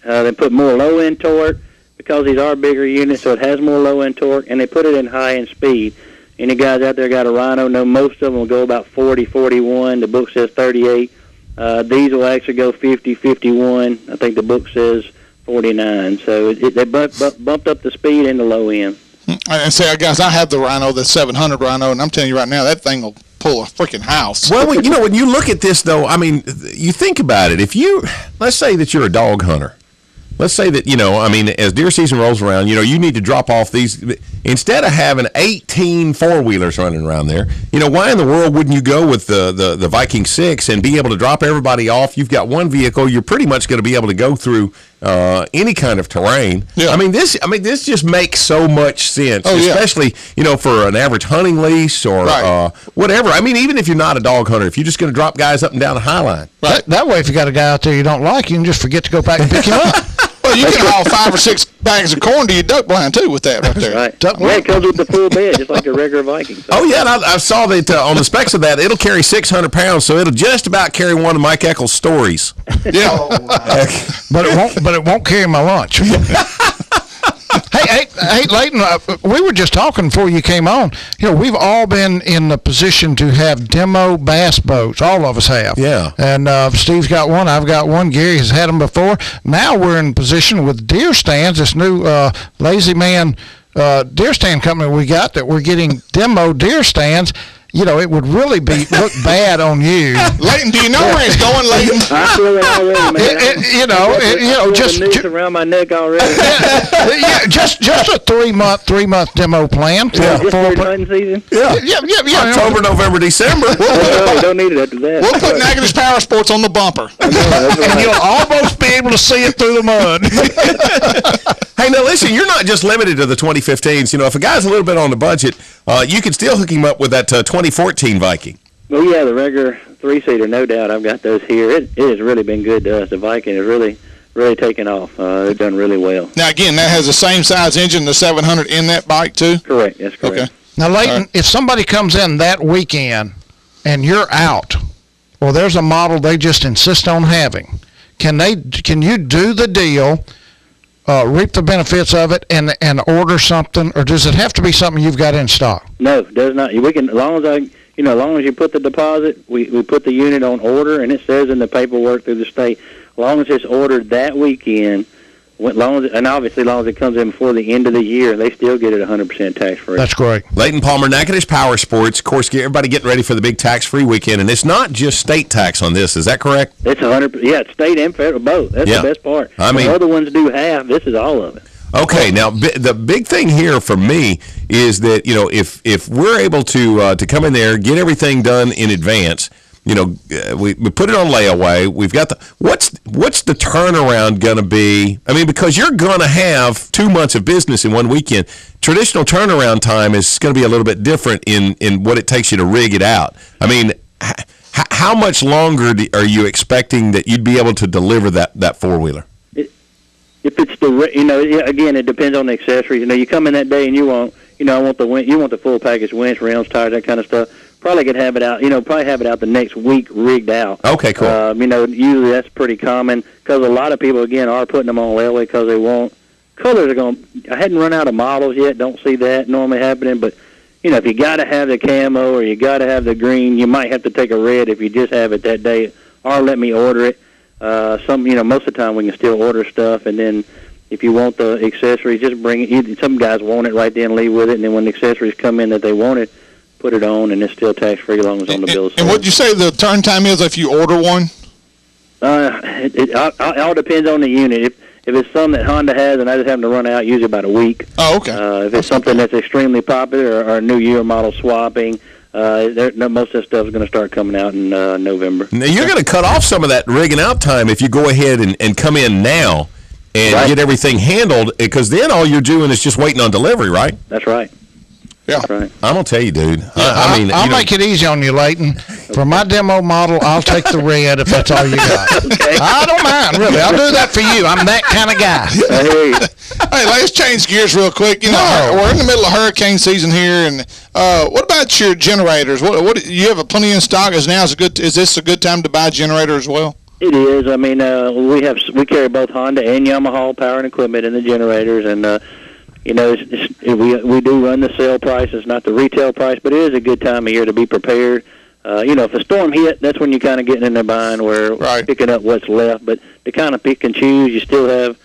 They put more low-end torque because these are bigger units, so it has more low-end torque, and they put it in high-end speed. Any guys out there got a Rhino know most of them will go about 40, 41. The book says 38. These will actually go 50, 51. I think the book says 49. So they bumped up the speed in the low end. And say, guys, I have the Rhino, the 700 Rhino, and I'm telling you right now, that thing will pull a freaking house. Well, when you look at this, though, I mean, you think about it. Let's say that you're a dog hunter. Let's say that, as deer season rolls around, you need to drop off these. Instead of having 18 four-wheelers running around there, why in the world wouldn't you go with the Viking 6 and be able to drop everybody off? You've got one vehicle. You're pretty much going to be able to go through any kind of terrain. Yeah. I mean this just makes so much sense, especially for an average hunting lease or whatever. I mean, even if you're not a dog hunter, if you're just going to drop guys up and down the High Line, that way, if you got a guy out there you don't like, you can just forget to go back and pick him up. Well, you can haul 5 or 6 bags of corn to your duck blind too with that right there. Right. Yeah, it comes with the full bed, just like a regular Viking. So. Oh yeah, and I saw that on the specs of that, it'll carry 600 pounds, so it'll just about carry one of Mike Eccles' stories. Yeah, but it won't carry my lunch. Hey, Leighton, we were just talking before you came on. We've all been in the position to have demo bass boats. All of us have. Yeah. And Steve's got one. I've got one. Gary has had them before. Now we're in position with deer stands, this new Lazy Man deer stand company we got, that we're getting demo deer stands. It would really look bad on you. Leighton, do you know where it's going, Leighton? I feel it already, man. Just around my neck already. just a 3-month demo plan for hunting season. Yeah. October, November, December. Don't need it after that. We'll put Nathan's Power Sports on the bumper, and you'll almost be able to see it through the mud. Hey, now listen, you're not just limited to the 2015s. If a guy's a little bit on the budget, you can still hook him up with that 2014 Viking. Oh yeah, the regular 3-seater, no doubt. I've got those here. It has really been good to us. The Viking has really taken off. They've done really well. Now again, that has the same size engine, the 700 in that bike too. Correct. That's correct. Okay. Now, Leighton, if somebody comes in that weekend and you're out, or there's a model they just insist on having, can you do the deal? Reap the benefits of it and order something, or does it have to be something you've got in stock? No, it does not. We can, as long as you put the deposit, we put the unit on order, and it says in the paperwork through the state, as long as it's ordered that weekend, and obviously as long as it comes in before the end of the year, they still get it 100% tax-free. That's great. Leighton Palmer, Natchitoches Power Sports. Of course, everybody getting ready for the big tax-free weekend, and it's not just state tax on this. Is that correct? It's 100%. Yeah, it's state and federal, both. That's the best part. I mean, the other ones do half. This is all of it. Okay, now the big thing here for me is that if we're able to come in there, get everything done in advance. We put it on layaway. We've got what's the turnaround going to be? I mean, because you're going to have 2 months of business in one weekend. Traditional turnaround time is going to be a little bit different in what it takes you to rig it out. I mean, how much longer are you expecting that you'd be able to deliver that 4-wheeler? If it's again, it depends on the accessories. You come in that day and you want the full package, winch, rims, tires, that kind of stuff. Probably could have it out. Probably have it out the next week, rigged out. Okay, cool. Usually that's pretty common because a lot of people again are putting them on layaway because they want colors are going. I hadn't run out of models yet. Don't see that normally happening, but if you got to have the camo or you got to have the green, you might have to take a red if you just have it that day, or let me order it. Most of the time we can still order stuff, and then if you want the accessories, just bring it. Some guys want it right then, leave with it, and then when the accessories come in that they want it, put it on, and it's still tax-free as long as it's on the bill of sale. And what did you say the turn time is if you order one? It all depends on the unit. If it's something that Honda has and I just happen to run out, usually about a week. Oh, okay. If it's something that's extremely popular or a new year model swapping, most of that stuff is going to start coming out in November. Now, you're going to cut off some of that rigging out time if you go ahead and come in now and get everything handled, because then all you're doing is just waiting on delivery, right? That's right. Yeah. That's right. I'm going to tell you, dude. I'll make it easy on you, Leighton. For my demo model, I'll take the red if that's all you got. Okay. I don't mind, really. I'll do that for you. I'm that kind of guy. Hey, let's change gears real quick. We're in the middle of hurricane season here, and what about your generators? What you have plenty in stock? Is this a good time to buy a generator as well? It is. I mean, we carry both Honda and Yamaha power and equipment in the generators, and we do run the sale price. It's not the retail price, but it is a good time of year to be prepared. If a storm hit, that's when you kind of getting in there buying where picking up what's left. But to kind of pick and choose, you still have,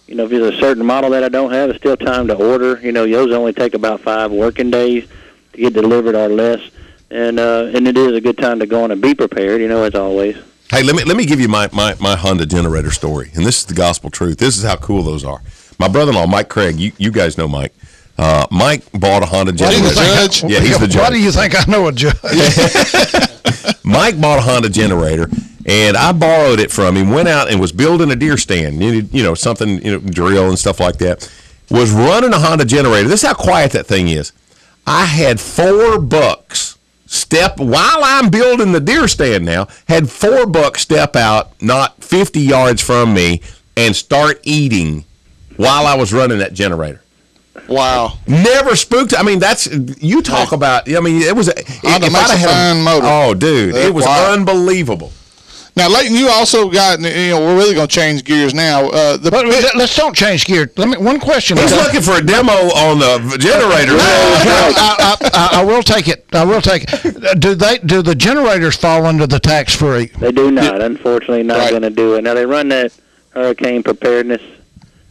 if there's a certain model that I don't have, it's still time to order. Those only take about 5 working days to get delivered or less. And it is a good time to go on and be prepared, as always. Hey, let me give you my Honda generator story, and this is the gospel truth. This is how cool those are. My brother-in-law, Mike Craig, you guys know Mike. Mike bought a Honda generator. He's the judge? Yeah, he's the judge. Why do you think I know a judge? Mike bought a Honda generator, And I borrowed it from him, went out and was building a deer stand, something, drill and stuff like that. Was running a Honda generator. This is how quiet that thing is. I had 4 bucks while I'm building the deer stand now, had 4 bucks step out not 50 yards from me and start eating while I was running that generator. Wow. Never spooked. I mean, you talk about, it was, if I'd have had a motor. Oh, dude, it was unbelievable. Now, Leighton, you also got, we're really going to change gears now. Let's don't change gears. One question. He's looking for a demo on the generator. I will take it. Do the generators fall under the tax-free? They do not. Unfortunately, not going to do it. Now, they run that hurricane preparedness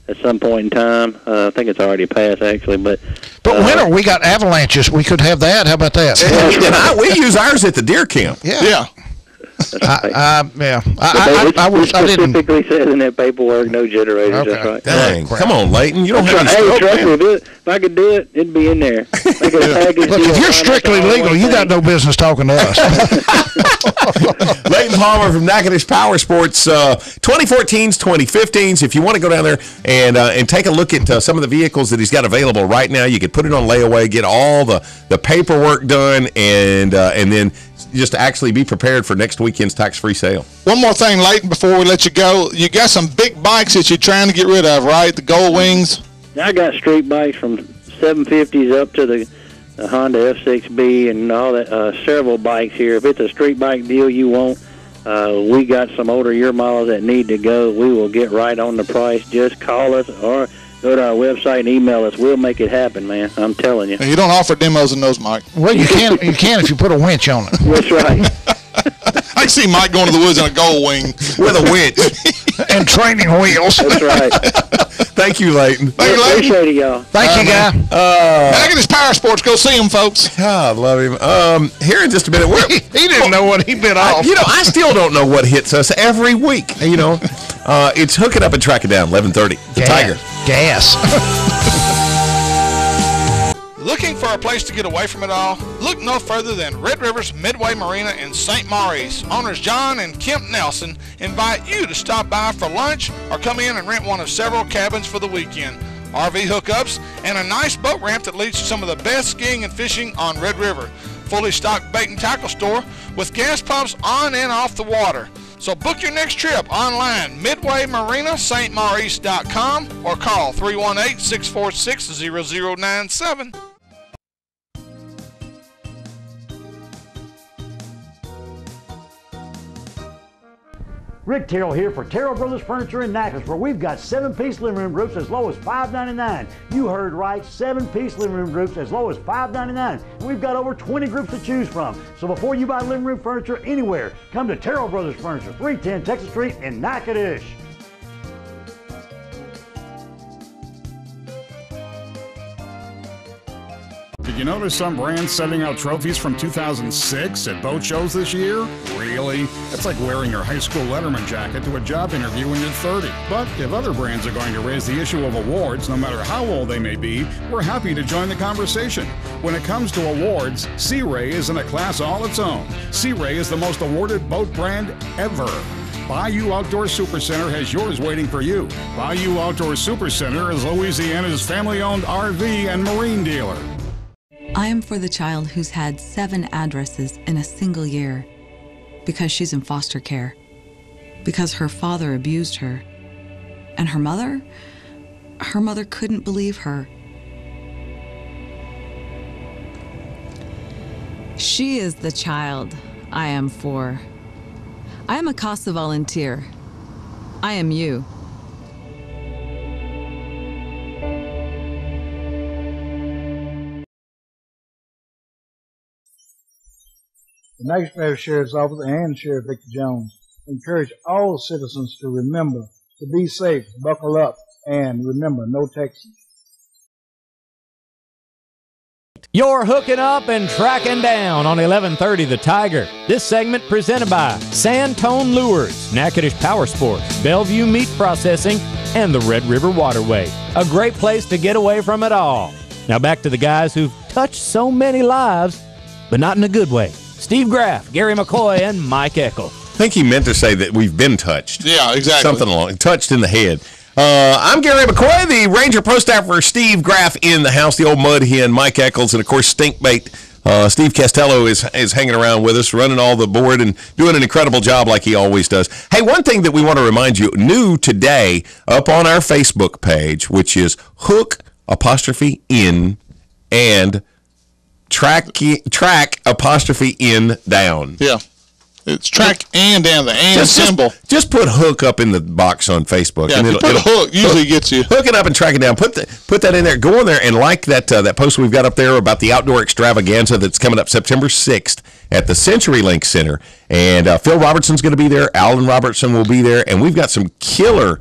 at some point in time. I think it's already passed, actually. But winter, we got avalanches. We could have that. How about that? We use ours at the deer camp. Yeah. I specifically says in that paperwork, no generators. Okay. That's right. Dang, come on, Leighton. You don't have any stroke, trust me, if I could do it, it'd be in there. Look, if you're strictly legal, you got no business talking to us. Leighton Palmer from Natchitoches Power Sports, 2014s, 2015s. If you want to go down there and take a look at some of the vehicles that he's got available right now, you could put it on layaway, get all the paperwork done, and then just actually be prepared for next weekend's tax-free sale. One more thing, Leighton, before we let you go. You got some big bikes that you're trying to get rid of, right? The Gold Wings? I got street bikes from 750s up to the Honda F6B and all that, several bikes here. If it's a street bike deal you want, we got some older year models that need to go. We will get right on the price. Just call us or go to our website and email us. We'll make it happen, man. I'm telling you. You don't offer demos in those, Mike. Well, you can if you put a winch on it. That's right. I see Mike going to the woods in a Gold Wing with a winch and training wheels. That's right. Thank you, Leighton. Appreciate it, y'all. Thank you, guy. Natchitoches Power Sports. Go see him, folks. God, love him. Here in just a minute. He didn't know what he bit off. I still don't know what hits us every week. It's Hooking Up and Tracking Down, 11:30. The Tiger. Gas. Looking for a place to get away from it all? Look no further than Red River's Midway Marina in St. Maurice. Owners John and Kemp Nelson invite you to stop by for lunch or come in and rent one of several cabins for the weekend. RV hookups and a nice boat ramp that leads to some of the best skiing and fishing on Red River. Fully stocked bait and tackle store with gas pumps on and off the water. So book your next trip online, MidwayMarinaStMaurice.com or call 318-646-0097. Rick Terrell here for Terrell Brothers Furniture in Natchitoches, where we've got 7-piece living room groups as low as $5.99. You heard right, 7-piece living room groups as low as $5.99. And we've got over 20 groups to choose from. So before you buy living room furniture anywhere, come to Terrell Brothers Furniture, 310 Texas Street in Natchitoches. Did you notice some brands sending out trophies from 2006 at boat shows this year? Really? It's like wearing your high school letterman jacket to a job interview when you're 30. But if other brands are going to raise the issue of awards, no matter how old they may be, we're happy to join the conversation. When it comes to awards, Sea Ray is in a class all its own. Sea Ray is the most awarded boat brand ever. Bayou Outdoor Supercenter has yours waiting for you. Bayou Outdoor Supercenter is Louisiana's family-owned RV and marine dealer. I am for the child who's had 7 addresses in a single year because she's in foster care, because her father abused her, and her mother couldn't believe her. She is the child I am for. I am a CASA volunteer. I am you. The Natchitoches Sheriff's Office and Sheriff Victor Jones encourage all citizens to remember to be safe, buckle up, and remember, no texting. You're hooking up and tracking down on 1130 The Tiger. This segment presented by Santone Lures, Natchitoches Power Sports, Bellevue Meat Processing, and the Red River Waterway. A great place to get away from it all. Now back to the guys who've touched so many lives, but not in a good way. Steve Graff, Gary McCoy, and Mike Eckel. think he meant to say that we've been touched. Yeah, exactly. Something along touched in the head. I'm Gary McCoy, the Ranger Pro Staffer Steve Graff in the house, the old mud hen, Mike Eccles, and of course Stinkbait. Steve Costello is hanging around with us, running all the board and doing an incredible job like he always does. Hey, one thing that we want to remind you, new today up on our Facebook page, which is hook_in and track_in down. Yeah. It's track and down, the and symbol. Just put hook up in the box on Facebook. Yeah, and if you put hook, usually gets you. Hook it up and track it down. Put that in there. Go in there and like that post we've got up there about the outdoor extravaganza that's coming up September 6th at the CenturyLink Center. And Phil Robertson's going to be there. Alan Robertson will be there. And we've got some killer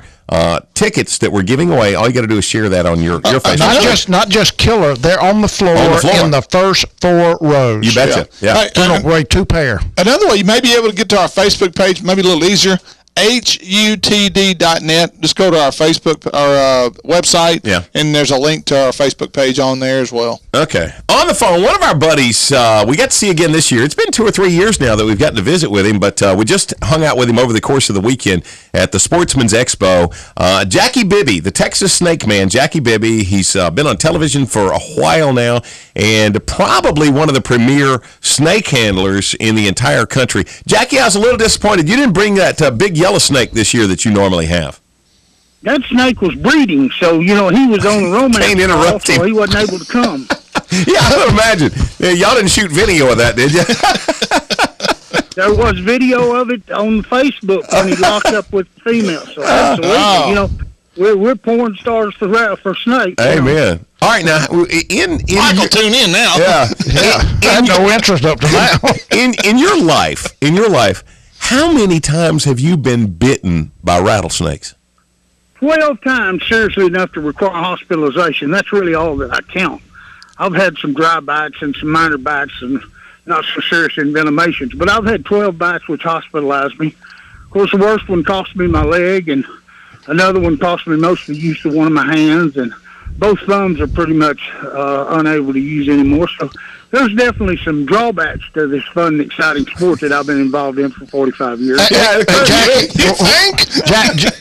tickets that we're giving away. All you got to do is share that on your Facebook. Not just killer. They're on the floor in the first 4 rows. You betcha. Yeah. Don't weigh 2 pair. Another way you may be able to get to our Facebook page, maybe a little easier, hutd.net. Just go to our Facebook, our website, and there's a link to our Facebook page on there as well. Okay. On the phone, one of our buddies we got to see again this year. It's been 2 or 3 years now that we've gotten to visit with him, but we just hung out with him over the course of the weekend at the Sportsman's Expo. Jackie Bibby, the Texas Snake Man, Jackie Bibby. He's been on television for a while now and probably one of the premier snake handlers in the entire country. Jackie, I was a little disappointed. You didn't bring that big yellow snake this year that you normally have. That snake was breeding, so, he was on a romance call, so he wasn't able to come. Yeah, I would imagine. Yeah, y'all didn't shoot video of that, did you? There was video of it on Facebook when he locked up with the female, so absolutely, we're porn stars for snakes. Amen. All right, now, Michael, tune in now. Yeah. I had no interest up to now. in your life, how many times have you been bitten by rattlesnakes? 12 times, seriously enough to require hospitalization. That's really all that I count. I've had some dry bites and some minor bites and not so serious envenomations, but I've had 12 bites which hospitalized me. Of course, the worst one cost me my leg, and another one cost me most of the use of one of my hands, and both thumbs are pretty much unable to use anymore. So there's definitely some drawbacks to this fun and exciting sport that I've been involved in for 45 years.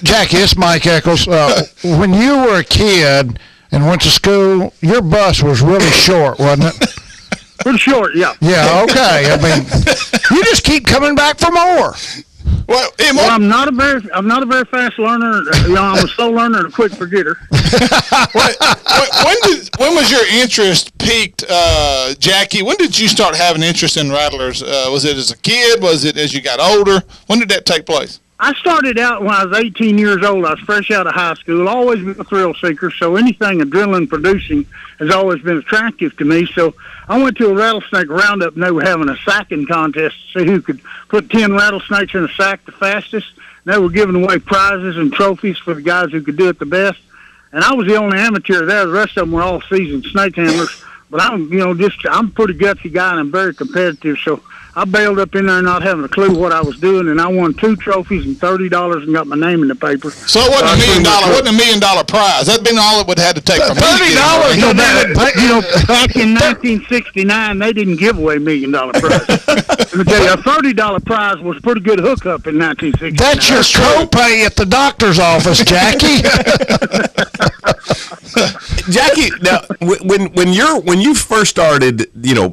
Jackie, it's Mike Eccles. When you were a kid and went to school, your bus was really short, wasn't it? Pretty short, yeah. Yeah, okay. I mean, you just keep coming back for more. Well, I'm not a very fast learner. I'm a slow learner and a quick forgetter. When was your interest peaked, Jackie? When did you start having interest in rattlers? Was it as a kid? Was it as you got older? When did that take place? I started out when I was 18 years old. I was fresh out of high school. Always been a thrill seeker, so anything adrenaline producing has always been attractive to me. So I went to a rattlesnake roundup, and they were having a sacking contest to see who could put 10 rattlesnakes in a sack the fastest. And they were giving away prizes and trophies for the guys who could do it the best. And I was the only amateur there. The rest of them were all seasoned snake handlers. But I'm a pretty gutsy guy, and I'm very competitive. So I bailed up in there not having a clue what I was doing, and I won 2 trophies and $30 and got my name in the paper. So it wasn't $1 million prize. That'd been all it would have had to take from $30. Back in 1969, they didn't give away $1 million prize. Let me tell you, a $30 prize was a pretty good hookup in 1969. That's your copay at the doctor's office, Jackie. Jackie, now when you first started,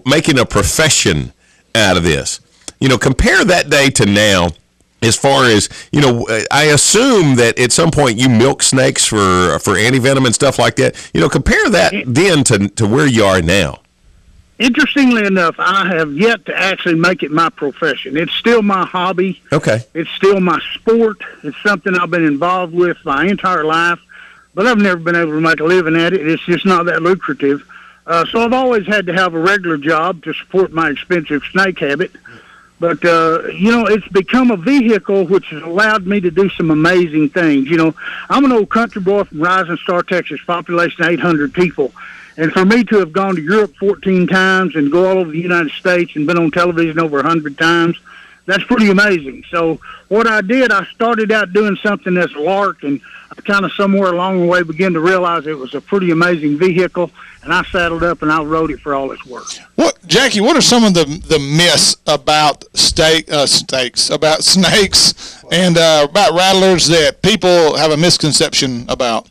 making a profession out of this, compare that day to now, as far as, I assume that at some point you milk snakes for antivenom and stuff like that. Compare that then to where you are now. Interestingly enough, I have yet to actually make it my profession. It's still my hobby. Okay. It's still my sport. It's something I've been involved with my entire life, but I've never been able to make a living at it. It's just not that lucrative. So I've always had to have a regular job to support my expensive snake habit. But, it's become a vehicle which has allowed me to do some amazing things. I'm an old country boy from Rising Star, Texas, population 800 people. And for me to have gone to Europe 14 times and go all over the United States and been on television over 100 times, that's pretty amazing. So what I did, I started out doing something that's lark, and I kind of somewhere along the way began to realize it was a pretty amazing vehicle, and I saddled up and I rode it for all it's worth. Jackie, what are some of the myths about about snakes and about rattlers that people have a misconception about?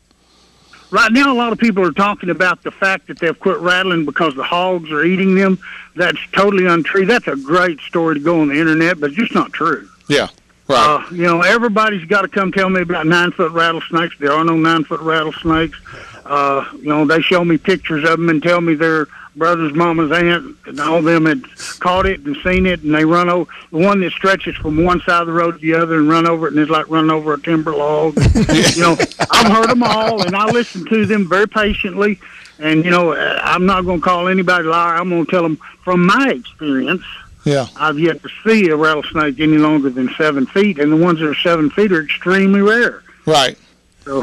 Right now, a lot of people are talking about the fact that they've quit rattling because the hogs are eating them. That's totally untrue. That's a great story to go on the internet, but it's just not true. Yeah, right. Everybody's got to come tell me about 9-foot rattlesnakes. There are no 9-foot rattlesnakes. They show me pictures of them and tell me their brother's mama's aunt and all of them had caught it and seen it, and they run over the one that stretches from one side of the road to the other and run over it, and it's like running over a timber log. I've heard them all, and I listen to them very patiently. And I'm not going to call anybody a liar. I'm going to tell them from my experience. Yeah, I've yet to see a rattlesnake any longer than 7 feet, and the ones that are 7 feet are extremely rare. Right. So,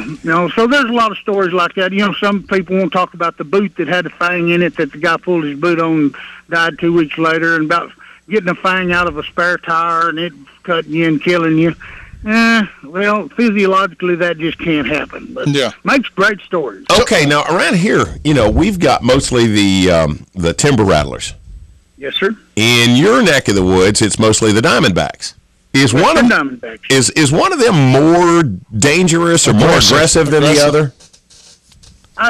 so there's a lot of stories like that. Some people won't talk about the boot that had a fang in it that the guy pulled his boot on and died 2 weeks later, and about getting a fang out of a spare tire and it cutting you and killing you. Well, physiologically that just can't happen. But makes great stories. Okay, now around here, we've got mostly the timber rattlers. Yes, sir. In your neck of the woods, it's mostly the diamondbacks. Is one of them more dangerous or more aggressive than the other?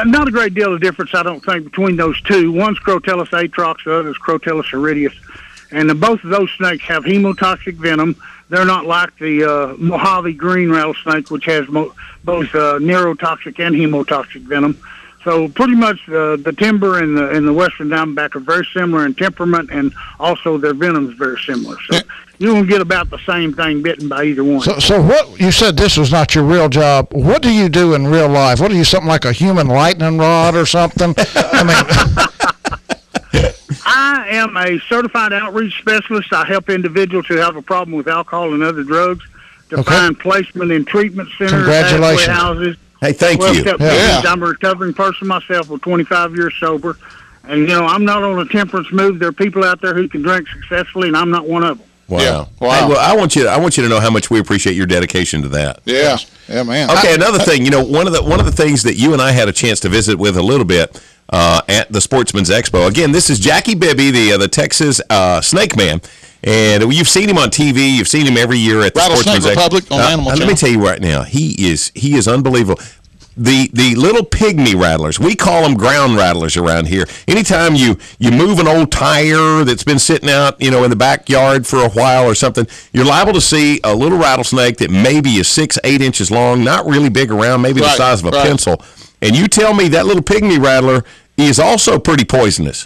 Not a great deal of difference, I don't think, between those two. One's Crotellus atrox, the other's Crotellus iridius. And both of those snakes have hemotoxic venom. They're not like the Mojave green rattlesnake, which has both neurotoxic and hemotoxic venom. So pretty much the timber and the western diamondback are very similar in temperament, and also their venom is very similar. So you don't get about the same thing bitten by either one. So what you said, this was not your real job. What do you do in real life? What are you, something like a human lightning rod or something? I am a certified outreach specialist. I help individuals who have a problem with alcohol and other drugs to find placement in treatment centers, congratulations, halfway houses. Hey, thank you. I'm a recovering person myself with 25 years sober. And, I'm not on a temperance move. There are people out there who can drink successfully, and I'm not one of them. Wow. Yeah. Wow. Hey, well, I want you to know how much we appreciate your dedication to that. Yeah. Yeah, man. Okay, another thing, one of the things that you and I had a chance to visit with a little bit at the Sportsman's Expo. Again, this is Jackie Bibby, the Texas Snake Man. And you've seen him on TV. You've seen him every year at the Sportsman's Republic on Animal Channel. Let me tell you right now, he is unbelievable. The little pygmy rattlers, we call them ground rattlers around here. Anytime you move an old tire that's been sitting out, in the backyard for a while or something, you're liable to see a little rattlesnake that maybe is 6-8 inches long, not really big around, maybe the size of a pencil. And you tell me that little pygmy rattler is also pretty poisonous.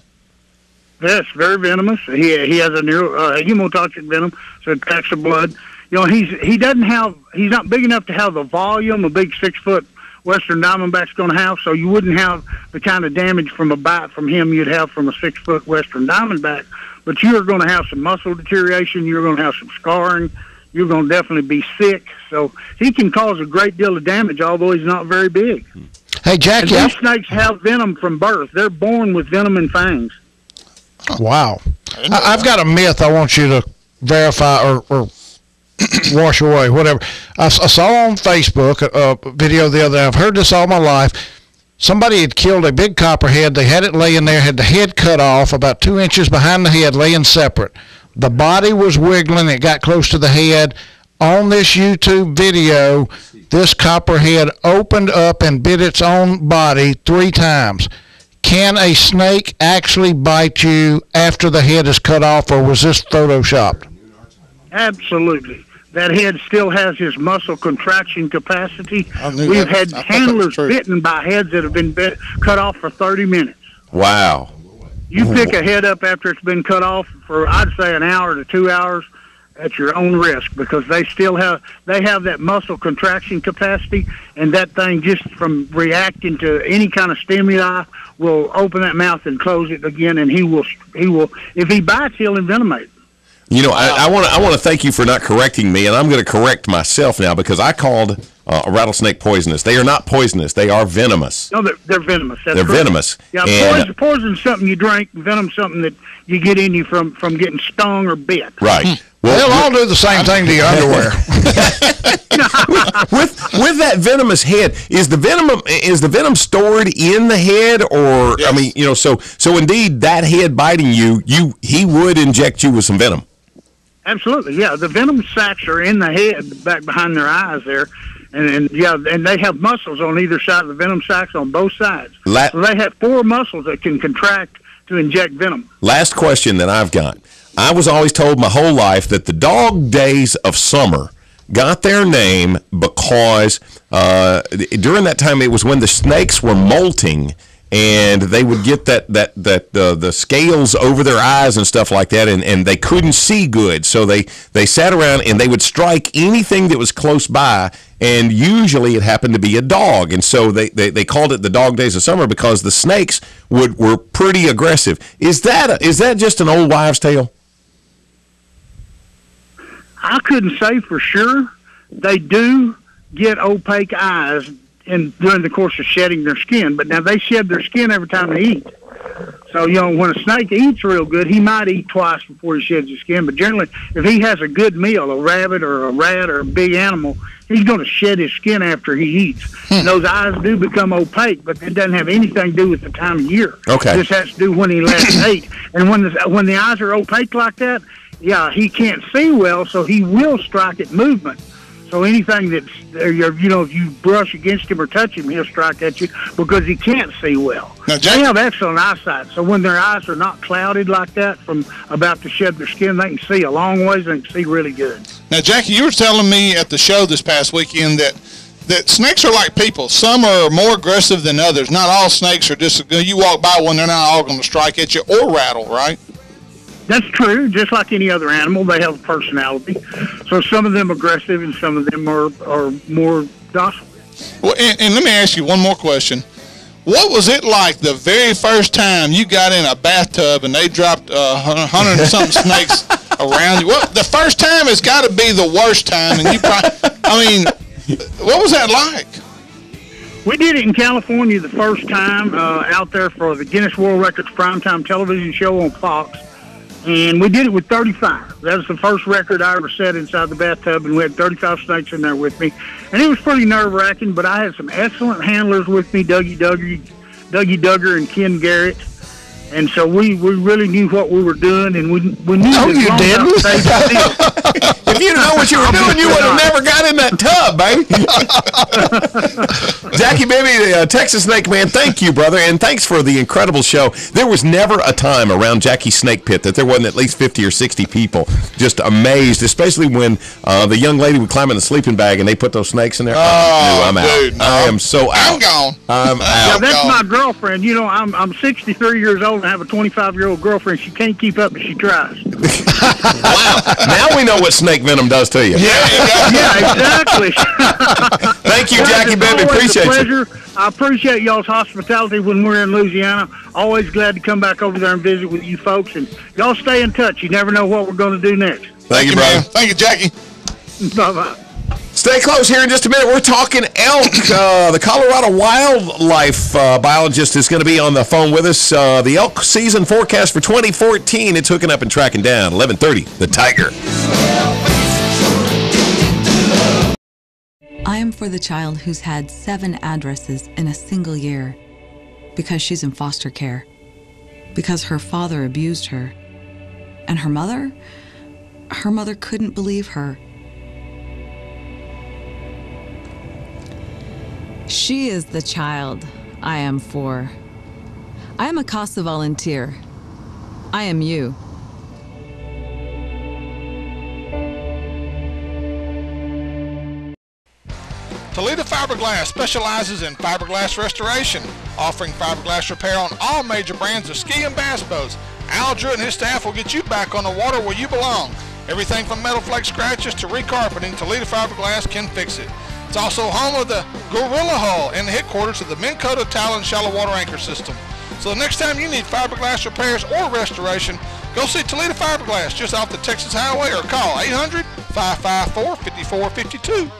Yes, very venomous. He has a hemotoxic venom, so it attacks the blood. He's not big enough to have the volume a big 6-foot western diamondback's going to have, so you wouldn't have the kind of damage from a bite from him you'd have from a 6-foot western diamondback. But you're going to have some muscle deterioration. You're going to have some scarring. You're going to definitely be sick. So he can cause a great deal of damage, although he's not very big. Hey, Jackie. And these snakes have venom from birth. They're born with venom and fangs. Wow. I've got a myth I want you to verify or wash away, whatever. I saw on Facebook a video the other day. I've heard this all my life. Somebody had killed a big copperhead. They had it laying there, had the head cut off, about 2 inches behind the head, laying separate. The body was wiggling. It got close to the head. On this YouTube video, this copperhead opened up and bit its own body 3 times. Can a snake actually bite you after the head is cut off, or was this photoshopped? Absolutely. That head still has his muscle contraction capacity. We've had handlers bitten by heads that have been cut off for 30 minutes. Wow. You pick a head up after it's been cut off for, I'd say, an hour to 2 hours at your own risk, because they have that muscle contraction capacity, and that thing, just from reacting to any kind of stimuli, will open that mouth and close it again, and he will if he bites, he'll envenomate. I want to thank you for not correcting me, and I'm going to correct myself now, because I called rattlesnake poisonous. They are not poisonous. They are venomous. No, they're venomous. That's they're correct. venomous. Yeah, and, poison's something you drink. Venom's something that you get in you from getting stung or bit. Right. Well, they'll all do the same thing to your underwear. with that venomous head, is the venom stored in the head, or yes. I mean, you know, so indeed that head biting he would inject you with some venom. Absolutely, yeah. The venom sacs are in the head, back behind their eyes there, and they have muscles on either side of the venom sacs on both sides. So they have 4 muscles that can contract to inject venom. Last question that I've got. I was always told my whole life that the dog days of summer got their name because during that time it was when the snakes were molting, and they would get the scales over their eyes and stuff like that, and they couldn't see good, so they sat around and they would strike anything that was close by, and usually it happened to be a dog, and so they called it the dog days of summer because the snakes were pretty aggressive. Is that just an old wives' tale? I couldn't say for sure. They do get opaque eyes during the course of shedding their skin, but now they shed their skin every time they eat. So, you know, when a snake eats real good, he might eat twice before he sheds his skin, but generally, if he has a good meal, a rabbit or a rat or a big animal, he's going to shed his skin after he eats. And those eyes do become opaque, but it doesn't have anything to do with the time of year. Okay. It just has to do when he last ate. And when the eyes are opaque like that, yeah, he can't see well, so he will strike at movement. So anything that's, you know, if you brush against him or touch him, he'll strike at you because he can't see well. Now, they have excellent eyesight, so when their eyes are not clouded like that from about to shed their skin, they can see a long ways and they can see really good. Now, Jackie, you were telling me at the show this past weekend that snakes are like people. Some are more aggressive than others. Not all snakes are just, you walk by one, they're not all going to strike at you or rattle, right? That's true. Just like any other animal, they have a personality. So some of them are aggressive and some of them are more docile. Well, and let me ask you one more question. What was it like the very first time you got in a bathtub and they dropped 100 and something snakes around you? Well, the first time has got to be the worst time. And what was that like? We did it in California the first time out there for the Guinness World Records primetime television show on Fox. And we did it with 35. That was the first record I ever set inside the bathtub, and we had 35 snakes in there with me. And it was pretty nerve-wracking, but I had some excellent handlers with me, Dougie Duggar and Ken Garrett. And so we really knew what we were doing, and we knew no, you didn't. If you didn't know what you were doing, you would have never got in that tub, baby. Jackie, baby, Texas Snake Man, thank you, brother, and thanks for the incredible show. There was never a time around Jackie's Snake Pit that there wasn't at least 50 or 60 people just amazed, especially when the young lady would climb in the sleeping bag and they put those snakes in there. I'm dude, out. No. I am so out. I'm gone. I'm out. Yeah, that's my girlfriend. You know, I'm 63 years old and I have a 25-year-old girlfriend. She can't keep up, but she tries. Wow. Now we know what snake venom does to you. Yeah, exactly. Thank you, Jackie, baby. Appreciate you. I appreciate y'all's hospitality when we're in Louisiana. Always glad to come back over there and visit with you folks. And y'all stay in touch. You never know what we're going to do next. Thank you, brother. Thank you, Jackie. Bye-bye. Stay close here in just a minute. We're talking elk. The Colorado wildlife biologist is going to be on the phone with us. The elk season forecast for 2014. It's hooking up and tracking down. 11:30, The Tiger. I am for the child who's had 7 addresses in a single year because she's in foster care, because her father abused her, and her mother couldn't believe her. She is the child I am for. I am a CASA volunteer. I am you. Toledo Fiberglass specializes in fiberglass restoration, offering fiberglass repair on all major brands of ski and bass boats. Al Drew and his staff will get you back on the water where you belong. Everything from metal flake scratches to recarpeting, Toledo Fiberglass can fix it. It's also home of the Gorilla Hull and the headquarters of the Minn Kota Talon Shallow Water Anchor System. So the next time you need fiberglass repairs or restoration, go see Toledo Fiberglass just off the Texas Highway or call 800-554-5452.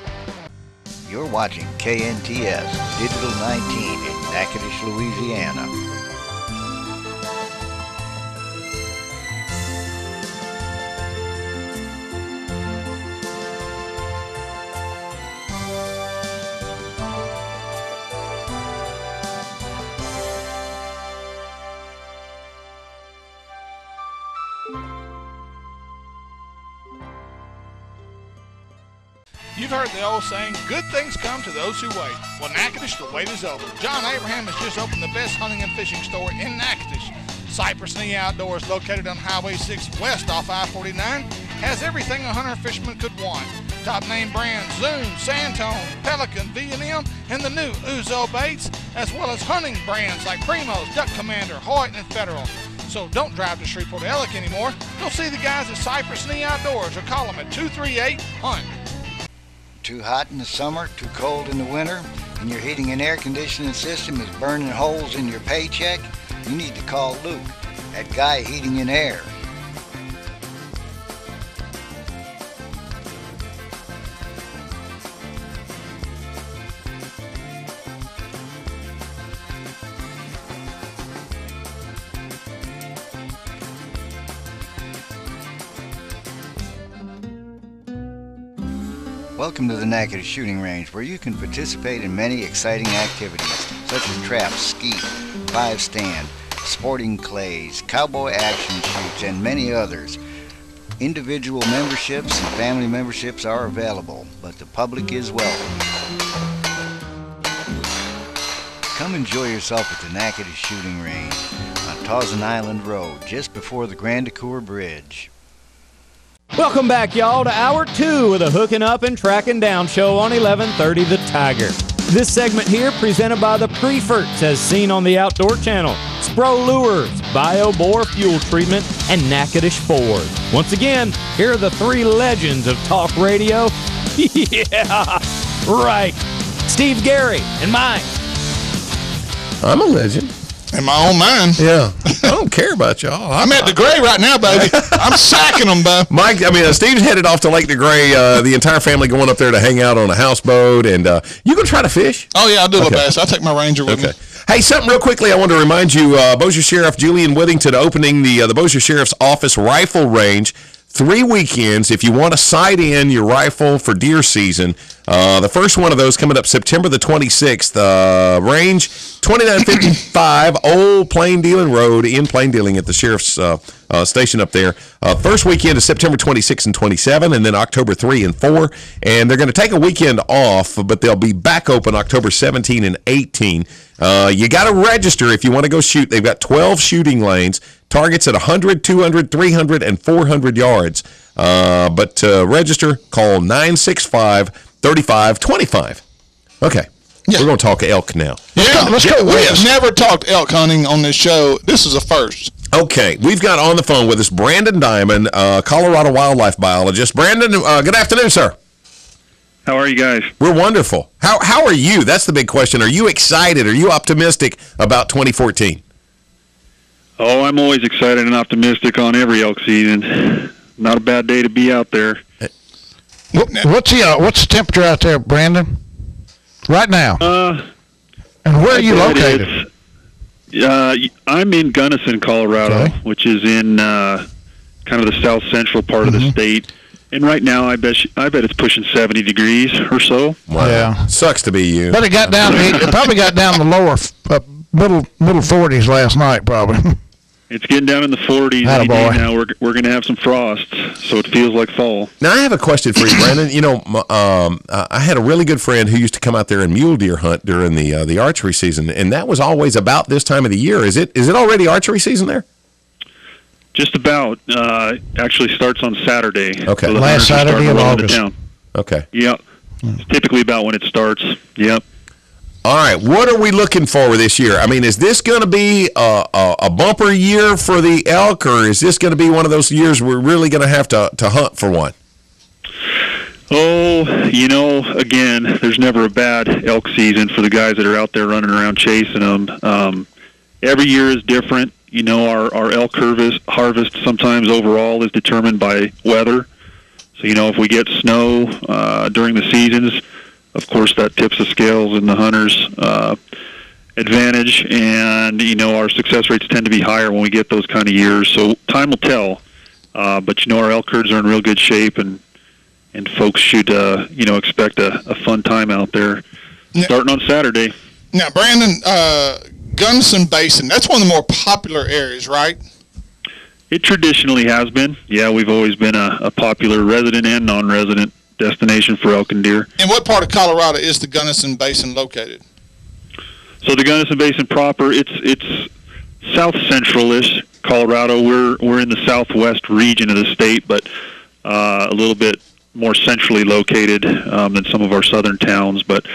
You're watching KNTS Digital 19 in Natchitoches, Louisiana. You've heard the old saying, good things come to those who wait. Well, Natchitoches, the wait is over. John Abraham has just opened the best hunting and fishing store in Natchitoches. Cypress Knee Outdoors, located on Highway 6 west off I-49, has everything a hunter and fisherman could want. Top name brands, Zoom, Santone, Pelican, V&M, and the new Uzo baits, as well as hunting brands like Primos, Duck Commander, Hoyt, and Federal. So don't drive to Shreveport Ellick anymore. Go see the guys at Cypress Knee Outdoors or call them at 238-HUNT. Too hot in the summer, too cold in the winter, and your heating and air conditioning system is burning holes in your paycheck? You need to call Luke at Guy Heating and Air. Welcome to the Natchitoches Shooting Range, where you can participate in many exciting activities, such as trap, skeet, 5-stand, sporting clays, cowboy action shoots, and many others. Individual memberships and family memberships are available, but the public is welcome. Come enjoy yourself at the Natchitoches Shooting Range on Tawson Island Road, just before the Grand Ecore Bridge. Welcome back, y'all, to Hour 2 of the Hooking Up and Tracking Down show on 1130 The Tiger. This segment here presented by the Preferts, as seen on the Outdoor Channel, Spro Lures, BioBore Fuel Treatment, and Natchitoches Ford. Once again, here are the three legends of talk radio. Yeah, right. Steve Gary and Mike. I'm a legend. In my own mind. Yeah. I don't care about y'all. I'm at DeGray right now, baby. I'm sacking them, bud. Mike, Steve's headed off to Lake DeGray, the entire family going up there to hang out on a houseboat. And you going to try to fish? Oh, yeah, I'll do my best. I'll take my Ranger with me. Hey, something real quickly I want to remind you, Bossier Sheriff Julian Whittington opening the Bossier Sheriff's Office rifle range. 3 weekends if you want to sight in your rifle for deer season. The first one of those coming up September the 26th. Range 2955 Old Plain Dealing Road in Plain Dealing at the Sheriff's station up there. First weekend is September 26 and 27, and then October 3 and 4. And they're going to take a weekend off, but they'll be back open October 17 and 18. You got to register if you want to go shoot. They've got 12 shooting lanes. Targets at 100, 200, 300, and 400 yards. But to register, call 965-3525. Okay. Yeah. We're going to talk elk now. Let's go. We have never talked elk hunting on this show. This is a first. Okay. We've got on the phone with us Brandon Diamond, Colorado wildlife biologist. Brandon, good afternoon, sir. How are you guys? We're wonderful. How are you? That's the big question. Are you excited? Are you optimistic about 2014? Oh, I'm always excited and optimistic on every elk season. Not a bad day to be out there. What's the temperature out there, Brandon? Right now. And where are you located? I'm in Gunnison, Colorado, which is in kind of the south central part of the state. And right now, I bet it's pushing 70 degrees or so. Wow. Yeah, sucks to be you. But it got down. It probably got down the lower middle 40s last night, probably. It's getting down in the 40s. Any day now we're going to have some frost, so it feels like fall. Now, I have a question for you, Brandon. I had a really good friend who used to come out there and mule deer hunt during the archery season, and that was always about this time of the year. Is it already archery season there? Just about. Actually starts on Saturday. Okay. So last Saturday of August. Okay. Yep. It's typically about when it starts. Yep. All right, what are we looking for this year? I mean, is this going to be a bumper year for the elk, or is this going to be one of those years we're really going to have to hunt for one? Oh, again, there's never a bad elk season for the guys that are out there running around chasing them. Every year is different. Our elk harvest sometimes overall is determined by weather. So, if we get snow during the seasons, of course, that tips the scales in the hunters' advantage, and our success rates tend to be higher when we get those kind of years. So time will tell, but our elk herds are in real good shape, and folks should expect a fun time out there starting on Saturday. Now, Brandon, Gunnison Basin, that's one of the more popular areas, right? It traditionally has been. Yeah, we've always been a popular resident and non-resident destination for elk and deer. In what part of Colorado is the Gunnison Basin located? So the Gunnison Basin proper, it's south central-ish Colorado. We're in the southwest region of the state, but a little bit more centrally located than some of our southern towns. But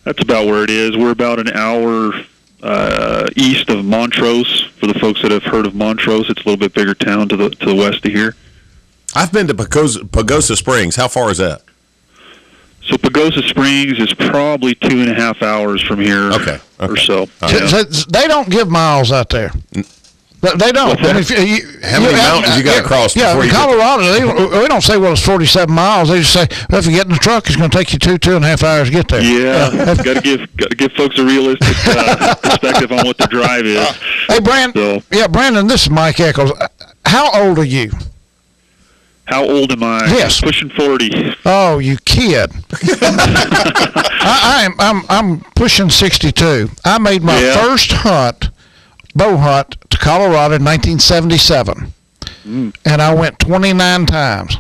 that's about where it is. We're about an hour east of Montrose. For the folks that have heard of Montrose, it's a little bit bigger town to the west of here. I've been to Pagosa Springs. How far is that? So Pagosa Springs is probably 2.5 hours from here, or so. So they don't give miles out there. They don't. How many mountains you got to cross? Yeah, in Colorado, we don't say, well, it's 47 miles. They just say, well, if you get in the truck, it's going to take you 2.5 hours to get there. Yeah, got to give folks a realistic perspective on what the drive is. Hey, Brandon, this is Mike Eccles. How old are you? How old am I? Yes. Pushing 40. Oh, you kid. I'm pushing 62. I made my first bow hunt to Colorado in 1977. And I went 29 times.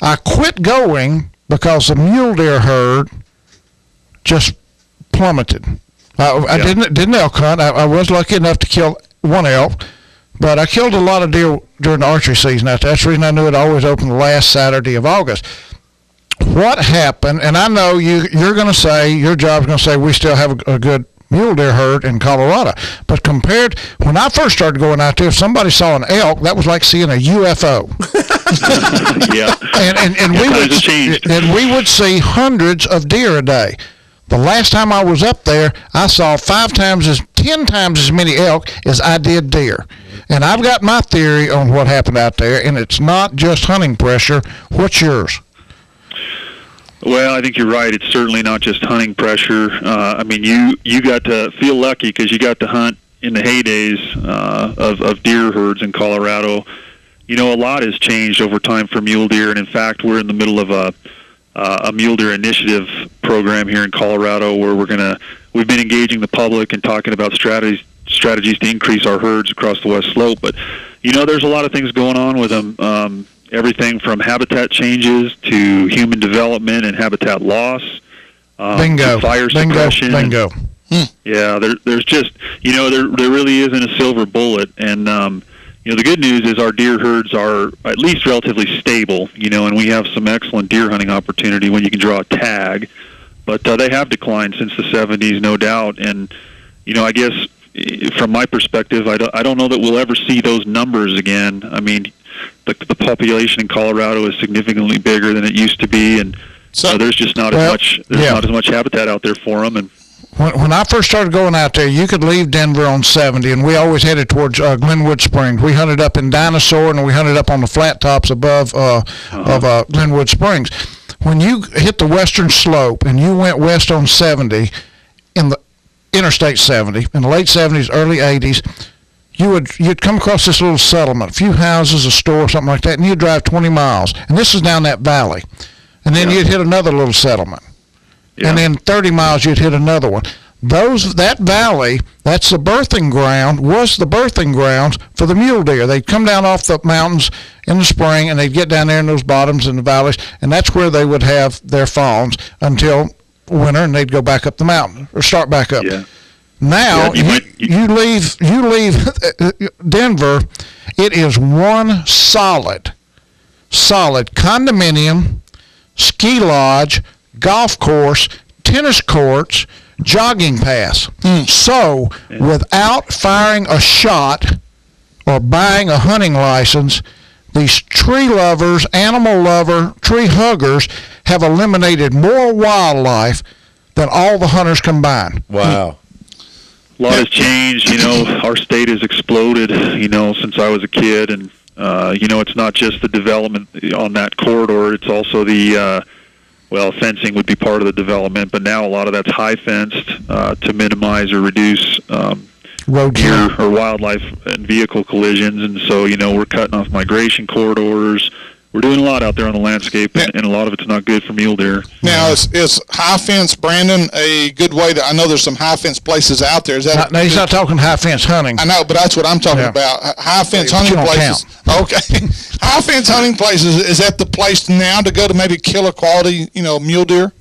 I quit going because the mule deer herd just plummeted. I didn't elk hunt. I was lucky enough to kill one elk. But I killed a lot of deer during the archery season out there. That's the reason I knew it always opened the last Saturday of August. What happened, and I know you're going to say, your job's going to say, we still have a good mule deer herd in Colorado. But compared, when I first started going out there, if somebody saw an elk, that was like seeing a UFO. Yeah. And we would see hundreds of deer a day. The last time I was up there, I saw 10 times as many elk as I did deer. And I've got my theory on what happened out there, and it's not just hunting pressure. What's yours? Well, I think you're right. It's certainly not just hunting pressure. I mean, you got to feel lucky because you got to hunt in the heydays of deer herds in Colorado. A lot has changed over time for mule deer, and in fact, we're in the middle of a mule deer initiative program here in Colorado where we've been engaging the public and talking about strategies to increase our herds across the West Slope. But, there's a lot of things going on with them. Everything from habitat changes to human development and habitat loss. Bingo. Fire suppression. Bingo. Yeah, there's just, there really isn't a silver bullet. And, the good news is our deer herds are at least relatively stable, and we have some excellent deer hunting opportunity when you can draw a tag. But they have declined since the 70s, no doubt. And, I guess from my perspective, I don't know that we'll ever see those numbers again. I mean, the population in Colorado is significantly bigger than it used to be, and so there's just not as much habitat out there for them. And when I first started going out there, you could leave Denver on 70, and we always headed towards Glenwood Springs. We hunted up in Dinosaur, and we hunted up on the flat tops above of Glenwood Springs. When you hit the western slope and you went west on 70 in the Interstate 70 in the late 70s, early 80s, you'd come across this little settlement, a few houses, a store, something like that, and you'd drive 20 miles. And this is down that valley. And then you'd hit another little settlement. And then 30 miles, you'd hit another one. That valley, was the birthing grounds for the mule deer. They'd come down off the mountains in the spring, and they'd get down there in those bottoms and the valleys, and that's where they would have their fawns until winter, and they'd go back up the mountain or start back up. Yeah. Now you leave Denver. It is one solid condominium, ski lodge, golf course, tennis courts, jogging paths. So without firing a shot or buying a hunting license, these tree lovers, animal lover, tree huggers have eliminated more wildlife than all the hunters combined. Wow. A lot has changed. Our state has exploded, since I was a kid. And, it's not just the development on that corridor. It's also the well, fencing would be part of the development, but now a lot of that's high fenced to minimize or reduce road deer or wildlife and vehicle collisions. And so, we're cutting off migration corridors. We're doing a lot out there on the landscape, and a lot of it's not good for mule deer. Now, is high fence, Brandon, a good way to? I know there's some high fence places out there. Is that? No, he's not talking high fence hunting. I know, but that's what I'm talking about. High fence hunting places. Okay, high fence hunting places. Is that the place now to go to maybe kill a quality, mule deer?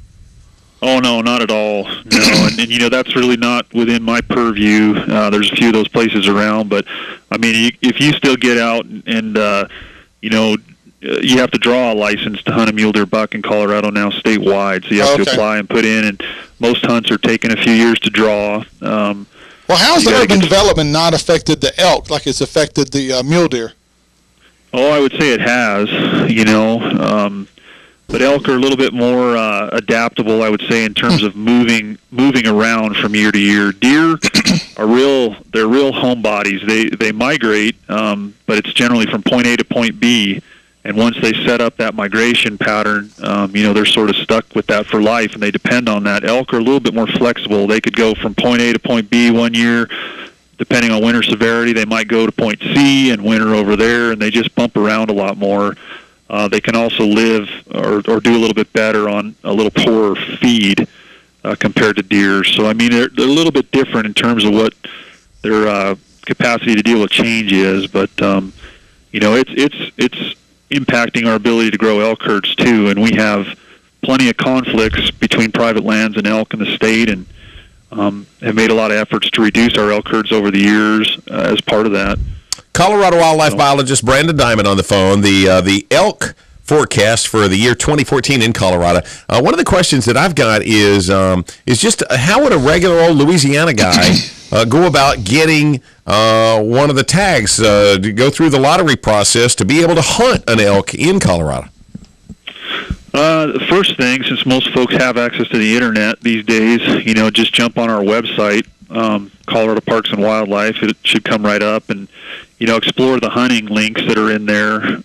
Oh no, not at all. No, and that's really not within my purview. There's a few of those places around, but I mean, if you still get out and you have to draw a license to hunt a mule deer buck in Colorado now statewide, so you have to apply and put in, and most hunts are taking a few years to draw. Well, how's the urban development not affected the elk like it's affected the mule deer? Oh, I would say it has, but elk are a little bit more adaptable, I would say, in terms of moving around from year to year. Deer are they're real homebodies. They migrate, but it's generally from point A to point B. And once they set up that migration pattern, they're sort of stuck with that for life, and they depend on that. Elk are a little bit more flexible. They could go from point A to point B one year. Depending on winter severity, they might go to point C and winter over there, and they just bump around a lot more. They can also live or do a little bit better on a little poorer feed compared to deer. So, I mean, they're a little bit different in terms of what their capacity to deal with change is, but, it's impacting our ability to grow elk herds too, and we have plenty of conflicts between private lands and elk in the state, and have made a lot of efforts to reduce our elk herds over the years as part of that. Colorado wildlife biologist Brandon Diamond on the phone. The elk forecast for the year 2014 in Colorado. One of the questions that I've got is just how would a regular old Louisiana guy go about getting one of the tags to go through the lottery process to be able to hunt an elk in Colorado? The first thing, since most folks have access to the internet these days, just jump on our website, Colorado Parks and Wildlife. It should come right up, and explore the hunting links that are in there.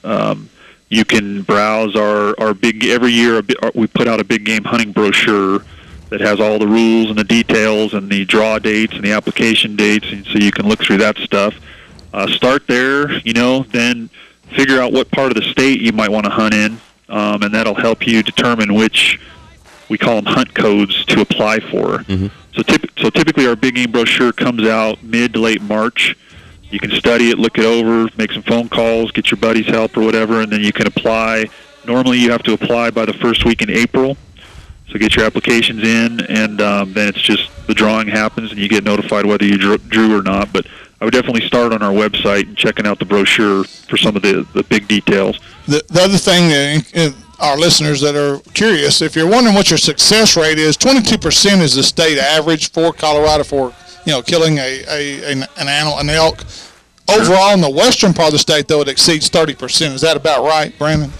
You can browse our big, every year we put out a big game hunting brochure that has all the rules and the details and the draw dates and the application dates, and so you can look through that stuff. Start there, then figure out what part of the state you might want to hunt in, and that'll help you determine which, we call them hunt codes, to apply for. Mm-hmm. So typically our big game brochure comes out mid to late March. You can study it, look it over, make some phone calls, get your buddy's help or whatever, and then you can apply. Normally you have to apply by the first week in April. So get your applications in, and then it's just the drawing happens, and you get notified whether you drew or not. But I would definitely start on our website and checking out the brochure for some of the big details. The other thing, our listeners that are curious, if you're wondering what your success rate is, 22% is the state average for Colorado for killing an animal, an elk. Overall, in the western part of the state, though, it exceeds 30%. Is that about right, Brandon?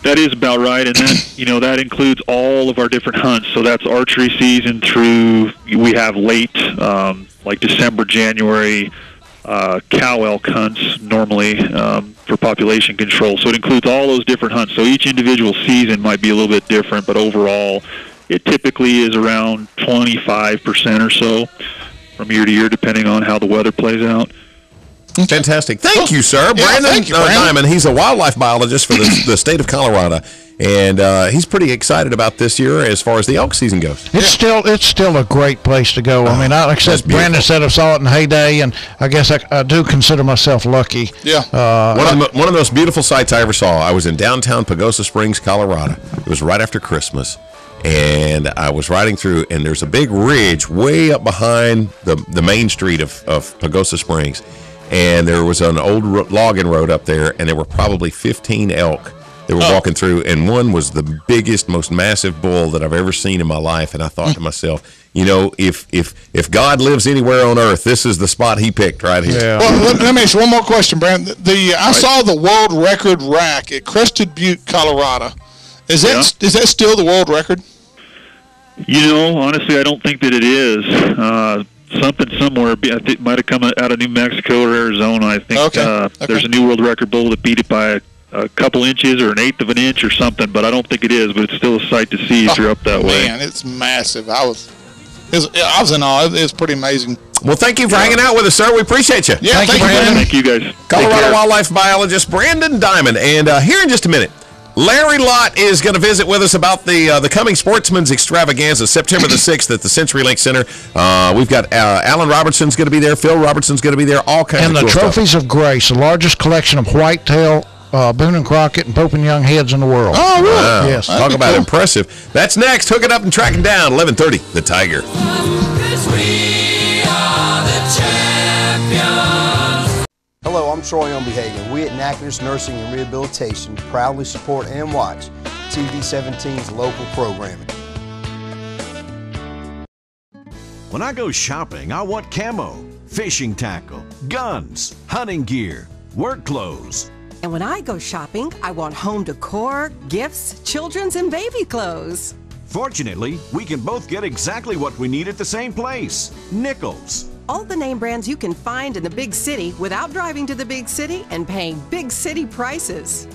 That is about right, and that that includes all of our different hunts. So that's archery season through, we have late, like December, January, cow elk hunts normally for population control. So it includes all those different hunts. So each individual season might be a little bit different, but overall, it typically is around 25% or so from year to year, depending on how the weather plays out. Fantastic. Thank you, sir. Brandon Diamond, he's a wildlife biologist for the state of Colorado, and he's pretty excited about this year as far as the elk season goes. It's still a great place to go. I mean, like I said, Brandon said I saw it in heyday, and I guess I do consider myself lucky. Yeah. One of the most beautiful sights I ever saw, I was in downtown Pagosa Springs, Colorado. It was right after Christmas. And I was riding through, and there's a big ridge way up behind the main street of Pagosa Springs. And there was an old logging road up there, and there were probably 15 elk that were walking through. And one was the biggest, most massive bull that I've ever seen in my life. And I thought to myself, if God lives anywhere on earth, this is the spot he picked right here. Yeah. Well, let me ask you one more question, Brandon. I saw the world record rack at Crested Butte, Colorado. Is that still the world record? Honestly, I don't think that it is. Something somewhere, I think it might have come out of New Mexico or Arizona. I think there's a new world record bull that beat it by a couple inches or an eighth of an inch or something, but I don't think it is. But it's still a sight to see if you're up that way. Man, it's massive. I was in awe. It's pretty amazing. Well, thank you for hanging out with us, sir. We appreciate you. Yeah, thank you, Brandon. Thank you, guys. Colorado wildlife biologist Brandon Diamond. And here in just a minute, Larry Lott is going to visit with us about the coming Sportsman's Extravaganza, September the 6th at the CenturyLink Center. We've got Alan Robertson's going to be there. Phil Robertson's going to be there. All kinds of cool stuff. And the Trophies of Grace, the largest collection of whitetail, Boone and Crockett, and Pope and Young heads in the world. Oh, really? Wow. Yes. Talk about impressive. That's next. Hook it up and track it down. 11:30. The Tiger. Hello, I'm Troy Umbehagen. We at Natchitoches Nursing and Rehabilitation proudly support and watch TV17's local programming. When I go shopping, I want camo, fishing tackle, guns, hunting gear, work clothes. And when I go shopping, I want home decor, gifts, children's and baby clothes. Fortunately, we can both get exactly what we need at the same place, Nichols. All the name brands you can find in the big city without driving to the big city and paying big city prices.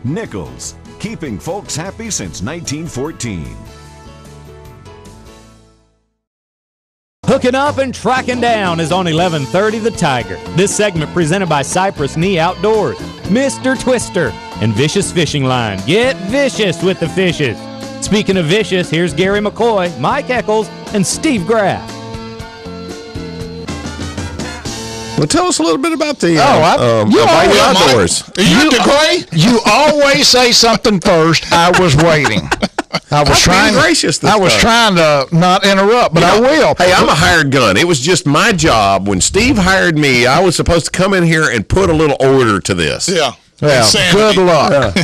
Nichols, keeping folks happy since 1914. Hooking up and tracking down is on 11:30 The Tiger. This segment presented by Cypress Knee Outdoors, Mr. Twister, and Vicious Fishing Line. Get vicious with the fishes. Speaking of vicious, here's Gary McCoy, Mike Eccles, and Steve Graff. Well, tell us a little bit about the Bayou Outdoors. You always say something first. I was waiting. I was trying to not interrupt, but I will. Hey, I'm a hired gun. It was just my job. When Steve hired me, I was supposed to come in here and put a little order to this. Yeah. Well, good luck.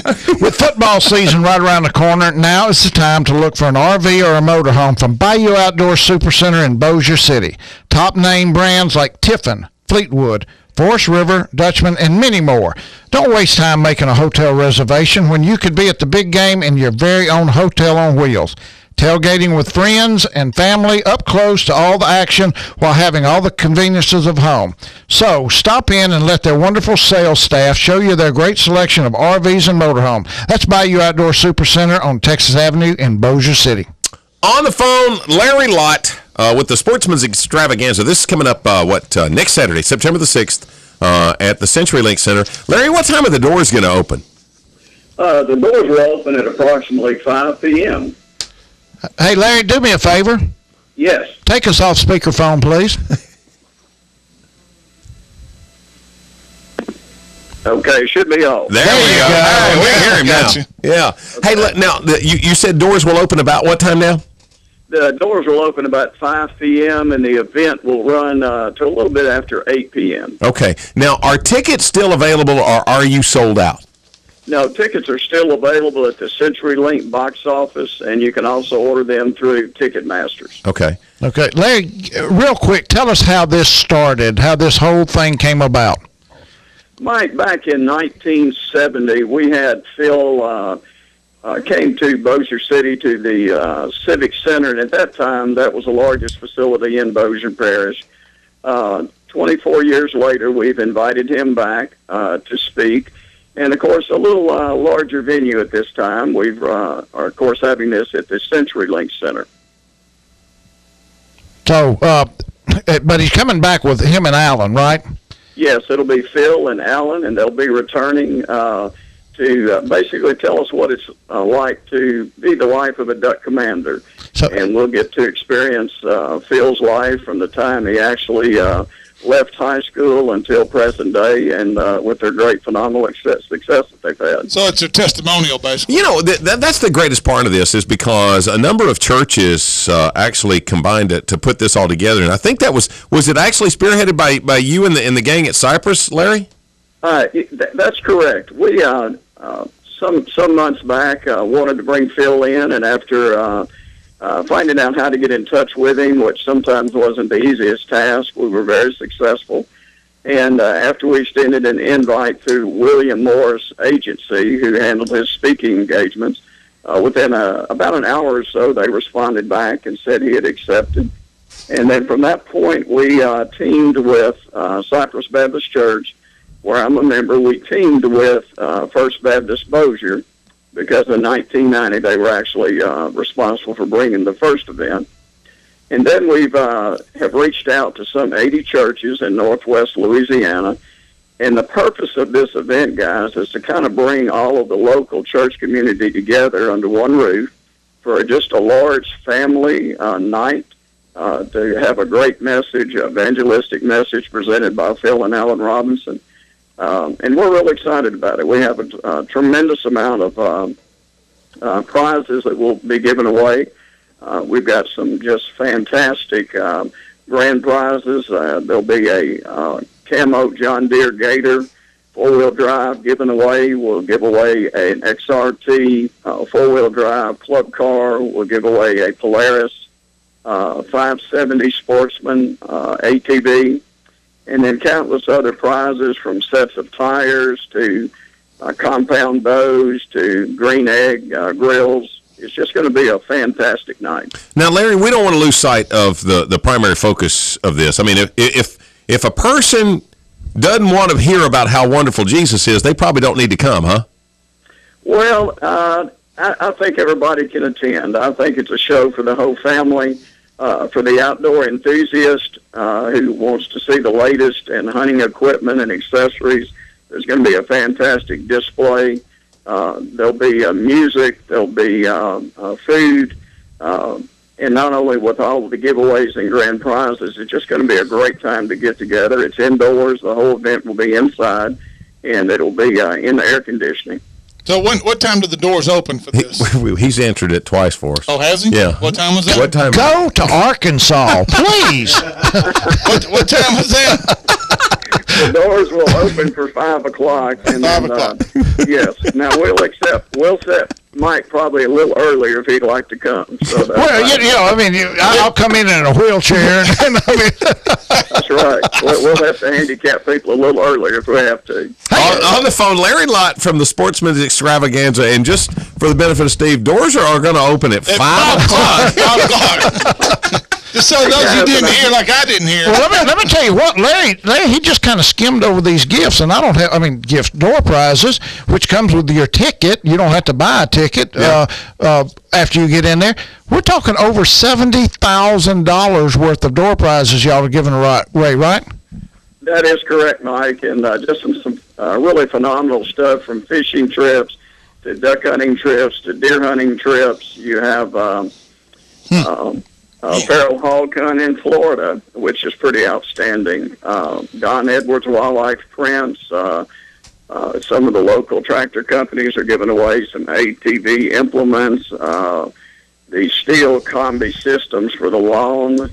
With football season right around the corner, now is the time to look for an RV or a motorhome from Bayou Outdoor Supercenter in Bossier City. Top name brands like Tiffin, Fleetwood, Forest River, Dutchman, and many more. Don't waste time making a hotel reservation when you could be at the big game in your very own hotel on wheels. Tailgating with friends and family up close to all the action while having all the conveniences of home. So stop in and let their wonderful sales staff show you their great selection of RVs and motorhome. That's Bayou Outdoor Supercenter on Texas Avenue in Bossier City. On the phone, Larry Lott with the Sportsman's Extravaganza. This is coming up, next Saturday, September the 6th, at the CenturyLink Center. Larry, what time are the doors going to open? The doors will open at approximately 5 p.m. Hey, Larry, do me a favor. Yes. Take us off speakerphone, please. Okay, should be off. There we go. Right, we hear him now. Yeah. Okay. Hey, now, you said doors will open about what time now? The doors will open about 5 p.m., and the event will run to a little bit after 8 p.m. Okay. Now, are tickets still available, or are you sold out? No, tickets are still available at the CenturyLink box office, and you can also order them through Ticketmasters. Okay. Okay. Larry, real quick, tell us how this started, how this whole thing came about. Mike, back in 1970, we had Phil came to Bossier City to the Civic Center, and at that time, that was the largest facility in Bossier Parish. 24 years later, we've invited him back to speak. And, of course, a little larger venue at this time. We've are, of course, having this at the CenturyLink Center. So, but he's coming back with him and Alan, right? Yes, it'll be Phil and Alan, and they'll be returning to basically tell us what it's like to be the wife of a duck commander. And we'll get to experience Phil's life from the time he actually left high school until present day, and with their great, phenomenal success that they've had. So it's a testimonial, basically. You know, that's the greatest part of this, is because a number of churches actually combined to put this all together, and I think that was it actually spearheaded by you and the gang at Cypress, Larry? That's correct. We some months back wanted to bring Phil in, and after finding out how to get in touch with him, which sometimes wasn't the easiest task, we were very successful. And after we extended an invite through William Morris Agency, who handled his speaking engagements, within about an hour or so, they responded back and said he had accepted. And then from that point, we teamed with Cypress Baptist Church where I'm a member. We teamed with First Baptist Bossier because in 1990 they were actually responsible for bringing the first event. And then we've have reached out to some 80 churches in Northwest Louisiana. And the purpose of this event, guys, is to kind of bring all of the local church community together under one roof for just a large family night to have a great message, evangelistic message presented by Phil and Alan Robinson. And we're really excited about it. We have a tremendous amount of prizes that will be given away. We've got some just fantastic grand prizes. There'll be a camo John Deere Gator 4-wheel drive given away. We'll give away an XRT 4-wheel drive club car. We'll give away a Polaris 570 Sportsman ATV, and then countless other prizes from sets of tires to compound bows to green egg grills. It's just going to be a fantastic night. Now, Larry, we don't want to lose sight of the primary focus of this. I mean, if a person doesn't want to hear about how wonderful Jesus is, they probably don't need to come, huh? Well, I think everybody can attend. I think it's a show for the whole family, for the outdoor enthusiast who wants to see the latest in hunting equipment and accessories. There's going to be a fantastic display. There'll be music, there'll be food, and not only with all of the giveaways and grand prizes, it's just going to be a great time to get together. It's indoors. The whole event will be inside, and it'll be in the air conditioning. So what time do the doors open for this? He's answered it twice for us. Oh, has he? Yeah. What time was that? What time? Go to Arkansas, please. what time was that? The doors will open for 5 o'clock. And 5 o'clock. Yes. Now we'll set Mike probably a little earlier if he'd like to come. So I'll come in a wheelchair. That's right. We'll have to handicap people a little earlier if we have to. On the phone, Larry Lott from the Sportsman's Extravaganza, and just for the benefit of Steve, doors are going to open at 5 o'clock. 5 o'clock. Just so those you didn't hear, like I didn't hear. Well, let me tell you what, Larry, he just kind of skimmed over these gifts, and gifts, door prizes, which comes with your ticket. You don't have to buy a ticket after you get in there. We're talking over $70,000 worth of door prizes y'all are giving away, right? That is correct, Mike, and just some really phenomenal stuff from fishing trips to duck hunting trips to deer hunting trips. You have Feral Hog Hunt in Florida, which is pretty outstanding. Don Edwards Wildlife Prints. Some of the local tractor companies are giving away some ATV implements. The steel combi systems for the lawn.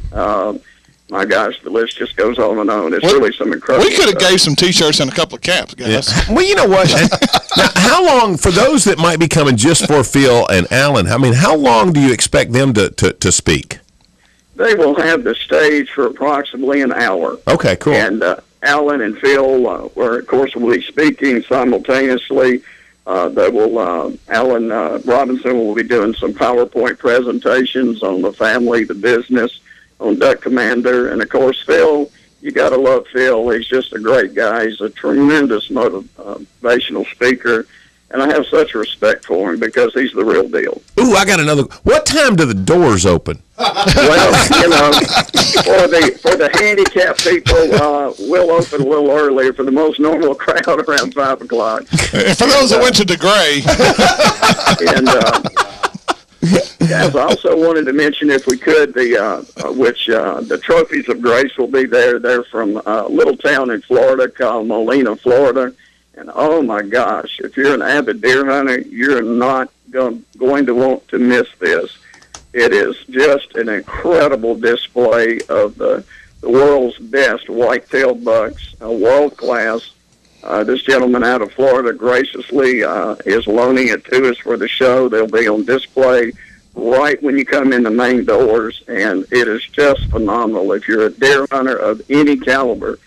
My gosh, the list just goes on and on. It's really some incredible We could have stuff. gave some T-shirts and a couple of caps, guys. Yeah. Well, you know what? Now, how long, for those that might be coming just for Phil and Alan, how long do you expect them to speak? They will have the stage for approximately an hour. Okay, cool. And Alan and Phil, of course, will be speaking simultaneously. Alan Robinson will be doing some PowerPoint presentations on the family, the business, on Duck Commander. And, of course, Phil, you got to love Phil. He's just a great guy. He's a tremendous motivational speaker. And I have such respect for him because he's the real deal. Ooh, I got another. What time do the doors open? Well, for the handicapped people, we'll open a little earlier. For the most normal crowd, around 5 o'clock. For those that went to DeGray. And guys, I also wanted to mention, if we could, the Trophies of Grace will be there. They're from a little town in Florida called Molina, Florida. And oh my gosh, if you're an avid deer hunter, you're not going to want to miss this. It is just an incredible display of the world's best white-tailed bucks, world class. This gentleman out of Florida graciously is loaning it to us for the show. They'll be on display right when you come in the main doors, and it is just phenomenal. If you're a deer hunter of any caliber,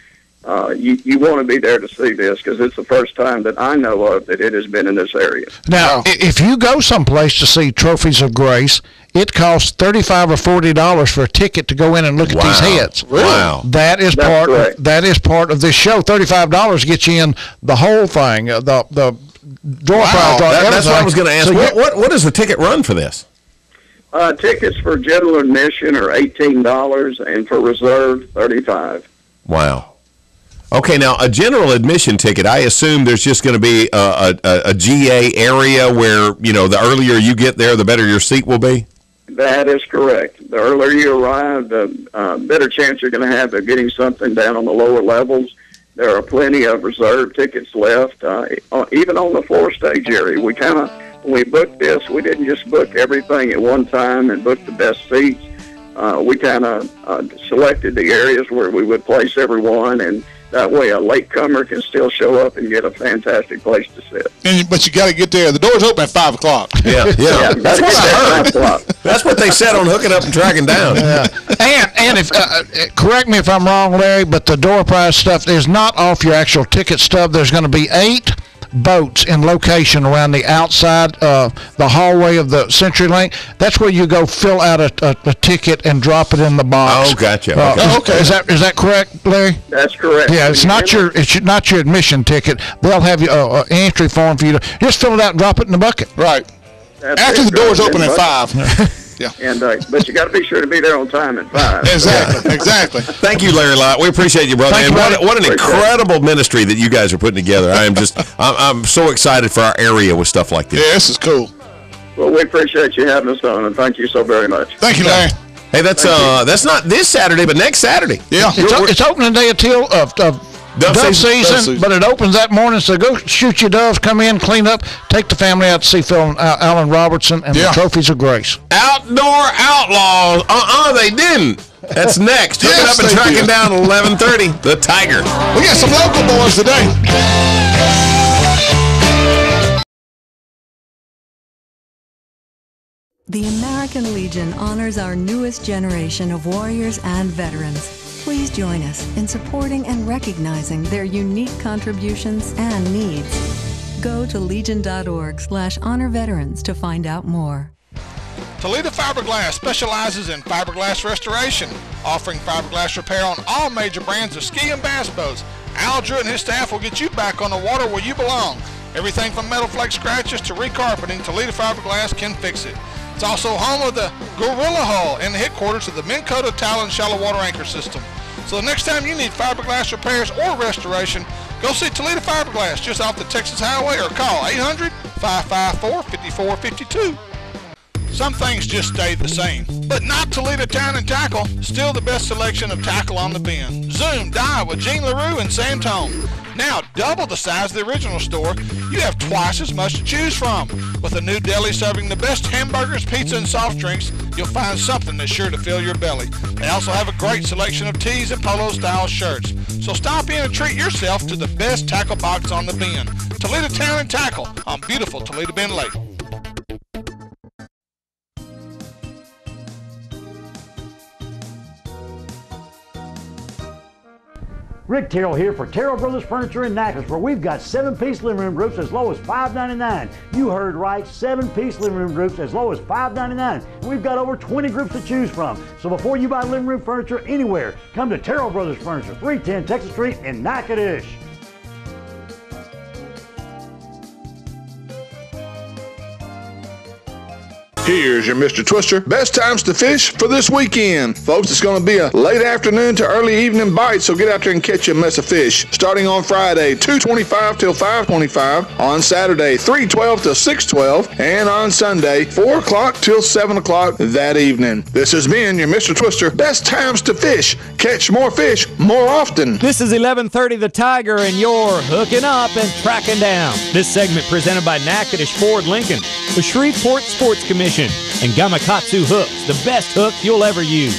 you want to be there to see this because it's the first time that I know of that it has been in this area. Now, if you go someplace to see Trophies of Grace, it costs $35 or $40 for a ticket to go in and look at these heads. Really? Wow. That is part of this show. $35 gets you in the whole thing. The door prize. That's what I was going to ask. So what does the ticket run for this? Tickets for general admission are $18 and for reserve $35. Wow. Okay, now a general admission ticket, I assume there's just going to be a GA area where, the earlier you get there, the better your seat will be? That is correct. The earlier you arrive, the better chance you're going to have of getting something down on the lower levels. There are plenty of reserve tickets left, even on the floor stage area. When we booked this, we didn't just book everything at one time and book the best seats. We kind of selected the areas where we would place everyone, and that way a latecomer can still show up and get a fantastic place to sit. But you got to get there. The doors open at 5 o'clock. Yeah. That's what I heard. That's what they said on Hooking Up and Tracking Down. Yeah. And if correct me if I'm wrong, Larry, but the door prize stuff is not off your actual ticket stub. There's going to be 8 boats in location around the outside, the hallway of the CenturyLink. That's where you go fill out a ticket and drop it in the box. Oh, gotcha. Okay. Is that correct, Larry? That's correct. Yeah, it's not your admission ticket. They'll have you an entry form for you to just fill it out and drop it in the bucket. Right. After the doors open at 5. Yeah. And but you got to be sure to be there on time at 5. Exactly. Thank you, Larry Lott. We appreciate you, brother. And what an incredible ministry that you guys are putting together. I'm so excited for our area with stuff like this. Yeah, this is cool. Well, we appreciate you having us on, and thank you so very much. Thank you, Larry. Hey, that's not this Saturday, but next Saturday. Yeah, it's opening day of dove season, but it opens that morning, so go shoot your doves, come in, clean up, take the family out to see Phil and Alan Robertson and the Trophies of Grace. Outdoor Outlaws. They didn't. That's next. Hooking Up and Tracking Down, 11:30. The Tiger. We got some local boys today. The American Legion honors our newest generation of warriors and veterans. Please join us in supporting and recognizing their unique contributions and needs. Go to legion.org/honor veterans to find out more. Toledo Fiberglass specializes in fiberglass restoration, offering fiberglass repair on all major brands of ski and bass boats. Al Drew and his staff will get you back on the water where you belong. Everything from metal flake scratches to recarpeting, Toledo Fiberglass can fix it. It's also home of the Gorilla Hull and the headquarters of the Minn Kota Talon Shallow Water Anchor System. So the next time you need fiberglass repairs or restoration, go see Toledo Fiberglass just off the Texas Highway or call 800-554-5452. Some things just stay the same, but not Toledo Town and Tackle. Still the best selection of tackle on the bend. Zoom Dive with Gene LaRue and Sam Tone. Now double the size of the original store, you have twice as much to choose from. With a new deli serving the best hamburgers, pizza, and soft drinks, you'll find something that's sure to fill your belly. They also have a great selection of tees and polo-style shirts. So stop in and treat yourself to the best tackle box on the bend. Toledo Town and Tackle on beautiful Toledo Bend Lake. Rick Terrell here for Terrell Brothers Furniture in Natchez, where we've got 7-piece living room groups as low as $5.99. You heard right, 7-piece living room groups as low as $5.99. We've got over 20 groups to choose from. So before you buy living room furniture anywhere, come to Terrell Brothers Furniture, 310 Texas Street in Natchitoches. Here's your Mr. Twister. Best times to fish for this weekend. Folks, it's going to be a late afternoon to early evening bite, so get out there and catch a mess of fish. Starting on Friday, 2:25 till 5:25. On Saturday, 3:12 till 6:12. And on Sunday, 4 o'clock till 7 o'clock that evening. This has been your Mr. Twister. Best times to fish. Catch more fish more often. This is 11:30 The Tiger, and you're hooking up and tracking down. This segment presented by Natchitoches Ford Lincoln, the Shreveport Sports Commission, and Gamakatsu Hooks, the best hook you'll ever use.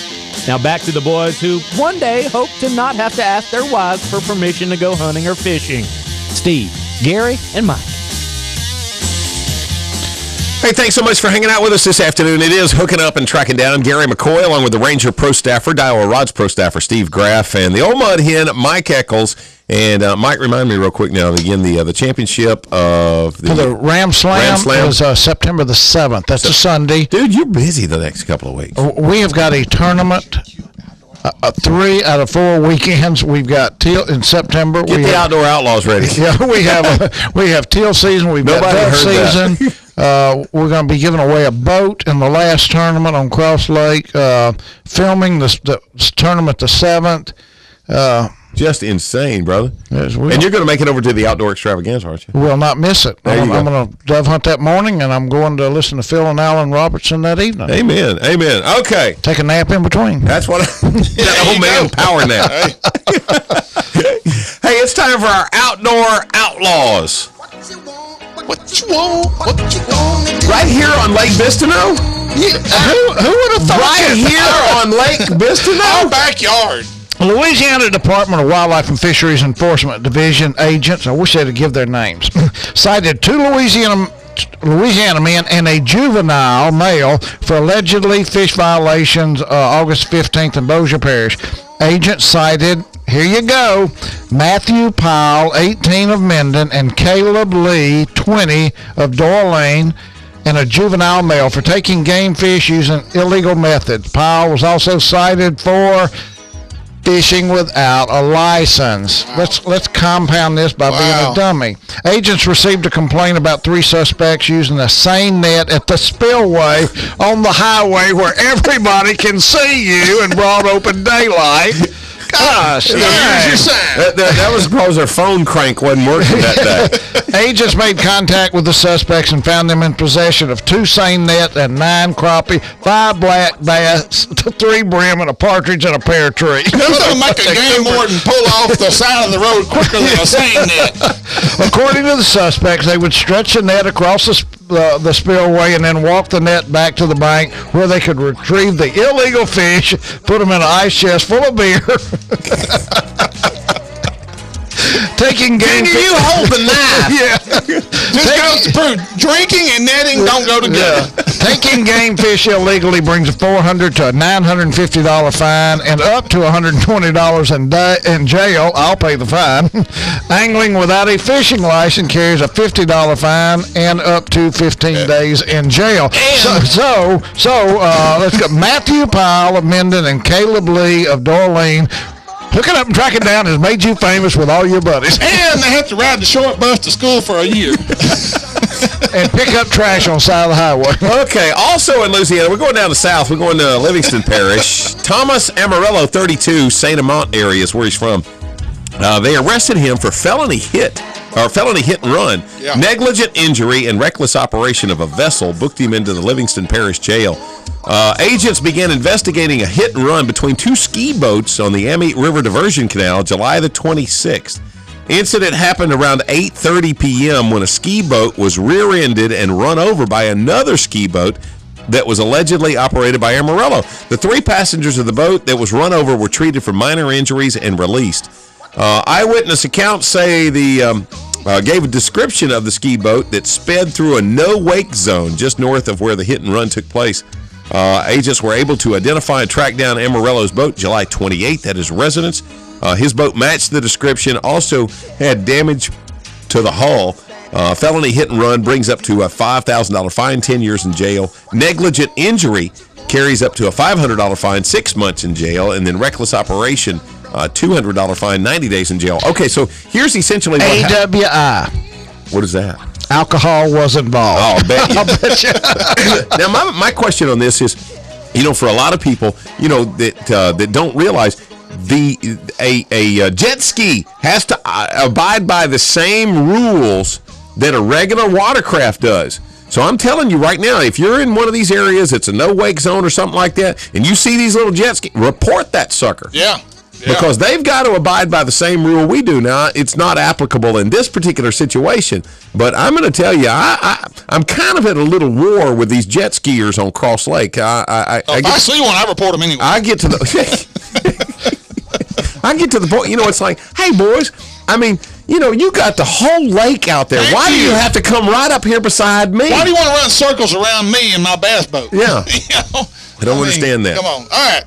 Now back to the boys who one day hope to not have to ask their wives for permission to go hunting or fishing. Steve, Gary, and Mike. Hey, thanks so much for hanging out with us this afternoon. It is Hooking Up and Tracking Down. Gary McCoy, along with the Ranger Pro Staffer, Daiwa Rods Pro Staffer, Steve Graff, and the Old Mud Hen, Mike Eccles. And Mike, remind me real quick now, again, the championship of the Ram Slam is September the 7th. That's a Sunday. Dude, you're busy the next couple of weeks. We have got a tournament. 3 out of 4 weekends. We've got teal in September. Get the Outdoor Outlaws ready. Yeah, we have teal season. We've got dove season. We're going to be giving away a boat in the last tournament on Cross Lake. Filming the tournament the 7th. Just insane, brother. Yes, and you're going to make it over to the Outdoor Extravaganza, aren't you? We'll not miss it. I'm going to dove hunt that morning, and I'm going to listen to Phil and Alan Robertson that evening. Amen. Okay. Take a nap in between. That's what that old man power nap. Hey, it's time for our Outdoor Outlaws. What you want? Right here on Lake Bistineau? Yeah. Who would have thought right here on Lake Bistineau? Our backyard. Louisiana Department of Wildlife and Fisheries Enforcement Division agents, I wish they'd give their names, cited 2 Louisiana men and a juvenile male for allegedly fish violations August 15th in Bossier Parish. Agents cited, here you go, Matthew Powell, 18 of Minden, and Caleb Lee, 20 of Doyle Lane, and a juvenile male for taking game fish using illegal methods. Powell was also cited for fishing without a license. Let's compound this by being a dummy. Agents received a complaint about 3 suspects using the same net at the spillway on the highway where everybody can see you in broad open daylight. Gosh, that was because their phone crank wasn't working that day. Agents made contact with the suspects and found them in possession of 2 seine nets and 9 crappie, 5 black bass, 3 brim, and a partridge and a pear tree. That's going to make a game warden pull off the side of the road quicker than a seine net. According to the suspects, they would stretch the net across the spillway and then walk the net back to the bank where they could retrieve the illegal fish, put them in an ice chest full of beer. Taking game fish. You hold the knife. Yeah. Just goes to prove drinking and netting don't go together. Yeah. Taking game fish illegally brings a $400 to a $950 fine and up to $120 in jail. I'll pay the fine. Angling without a fishing license carries a $50 fine and up to 15 days in jail. So let's go. Matthew Powell of Minden and Caleb Lee of Doyle Lane. Hooking Up and Tracking Down has made you famous with all your buddies. And they have to ride the short bus to school for a year. And pick up trash on the side of the highway. Okay, also in Louisiana, we're going down to south. We're going to Livingston Parish. Thomas Amarillo, 32, St. Amant area is where he's from. They arrested him for felony hit and run, negligent injury, and reckless operation of a vessel. Booked him into the Livingston Parish Jail. Agents began investigating a hit and run between 2 ski boats on the Amite River Diversion Canal July the 26th. Incident happened around 8:30 p.m. when a ski boat was rear-ended and run over by another ski boat that was allegedly operated by Amarillo. The 3 passengers of the boat that was run over were treated for minor injuries and released. Eyewitness accounts say gave a description of the ski boat that sped through a no-wake zone just north of where the hit and run took place. Agents were able to identify and track down Amarillo's boat July 28th at his residence. His boat matched the description, also had damage to the hull. Felony hit and run brings up to a $5,000 fine, 10 years in jail. Negligent injury carries up to a $500 fine, 6 months in jail. And then reckless operation, $200 fine, 90 days in jail. Okay, so here's essentially what AWI. What is that? Alcohol was involved. Oh, I'll bet you. Now, my question on this is, for a lot of people, that don't realize a jet ski has to abide by the same rules that a regular watercraft does. So I'm telling you right now, if you're in one of these areas, it's a no-wake zone or something like that, and you see these little jet skis, report that sucker. Yeah. Because they've got to abide by the same rule we do. Now, it's not applicable in this particular situation, but I'm going to tell you, I'm kind of at a little war with these jet skiers on Cross Lake. If I see one, I report them anyway. I get to the point, it's like, hey, boys, you got the whole lake out there. Why do you have to come right up here beside me? Why do you want to run circles around me in my bass boat? Yeah. I don't understand that. Come on. All right.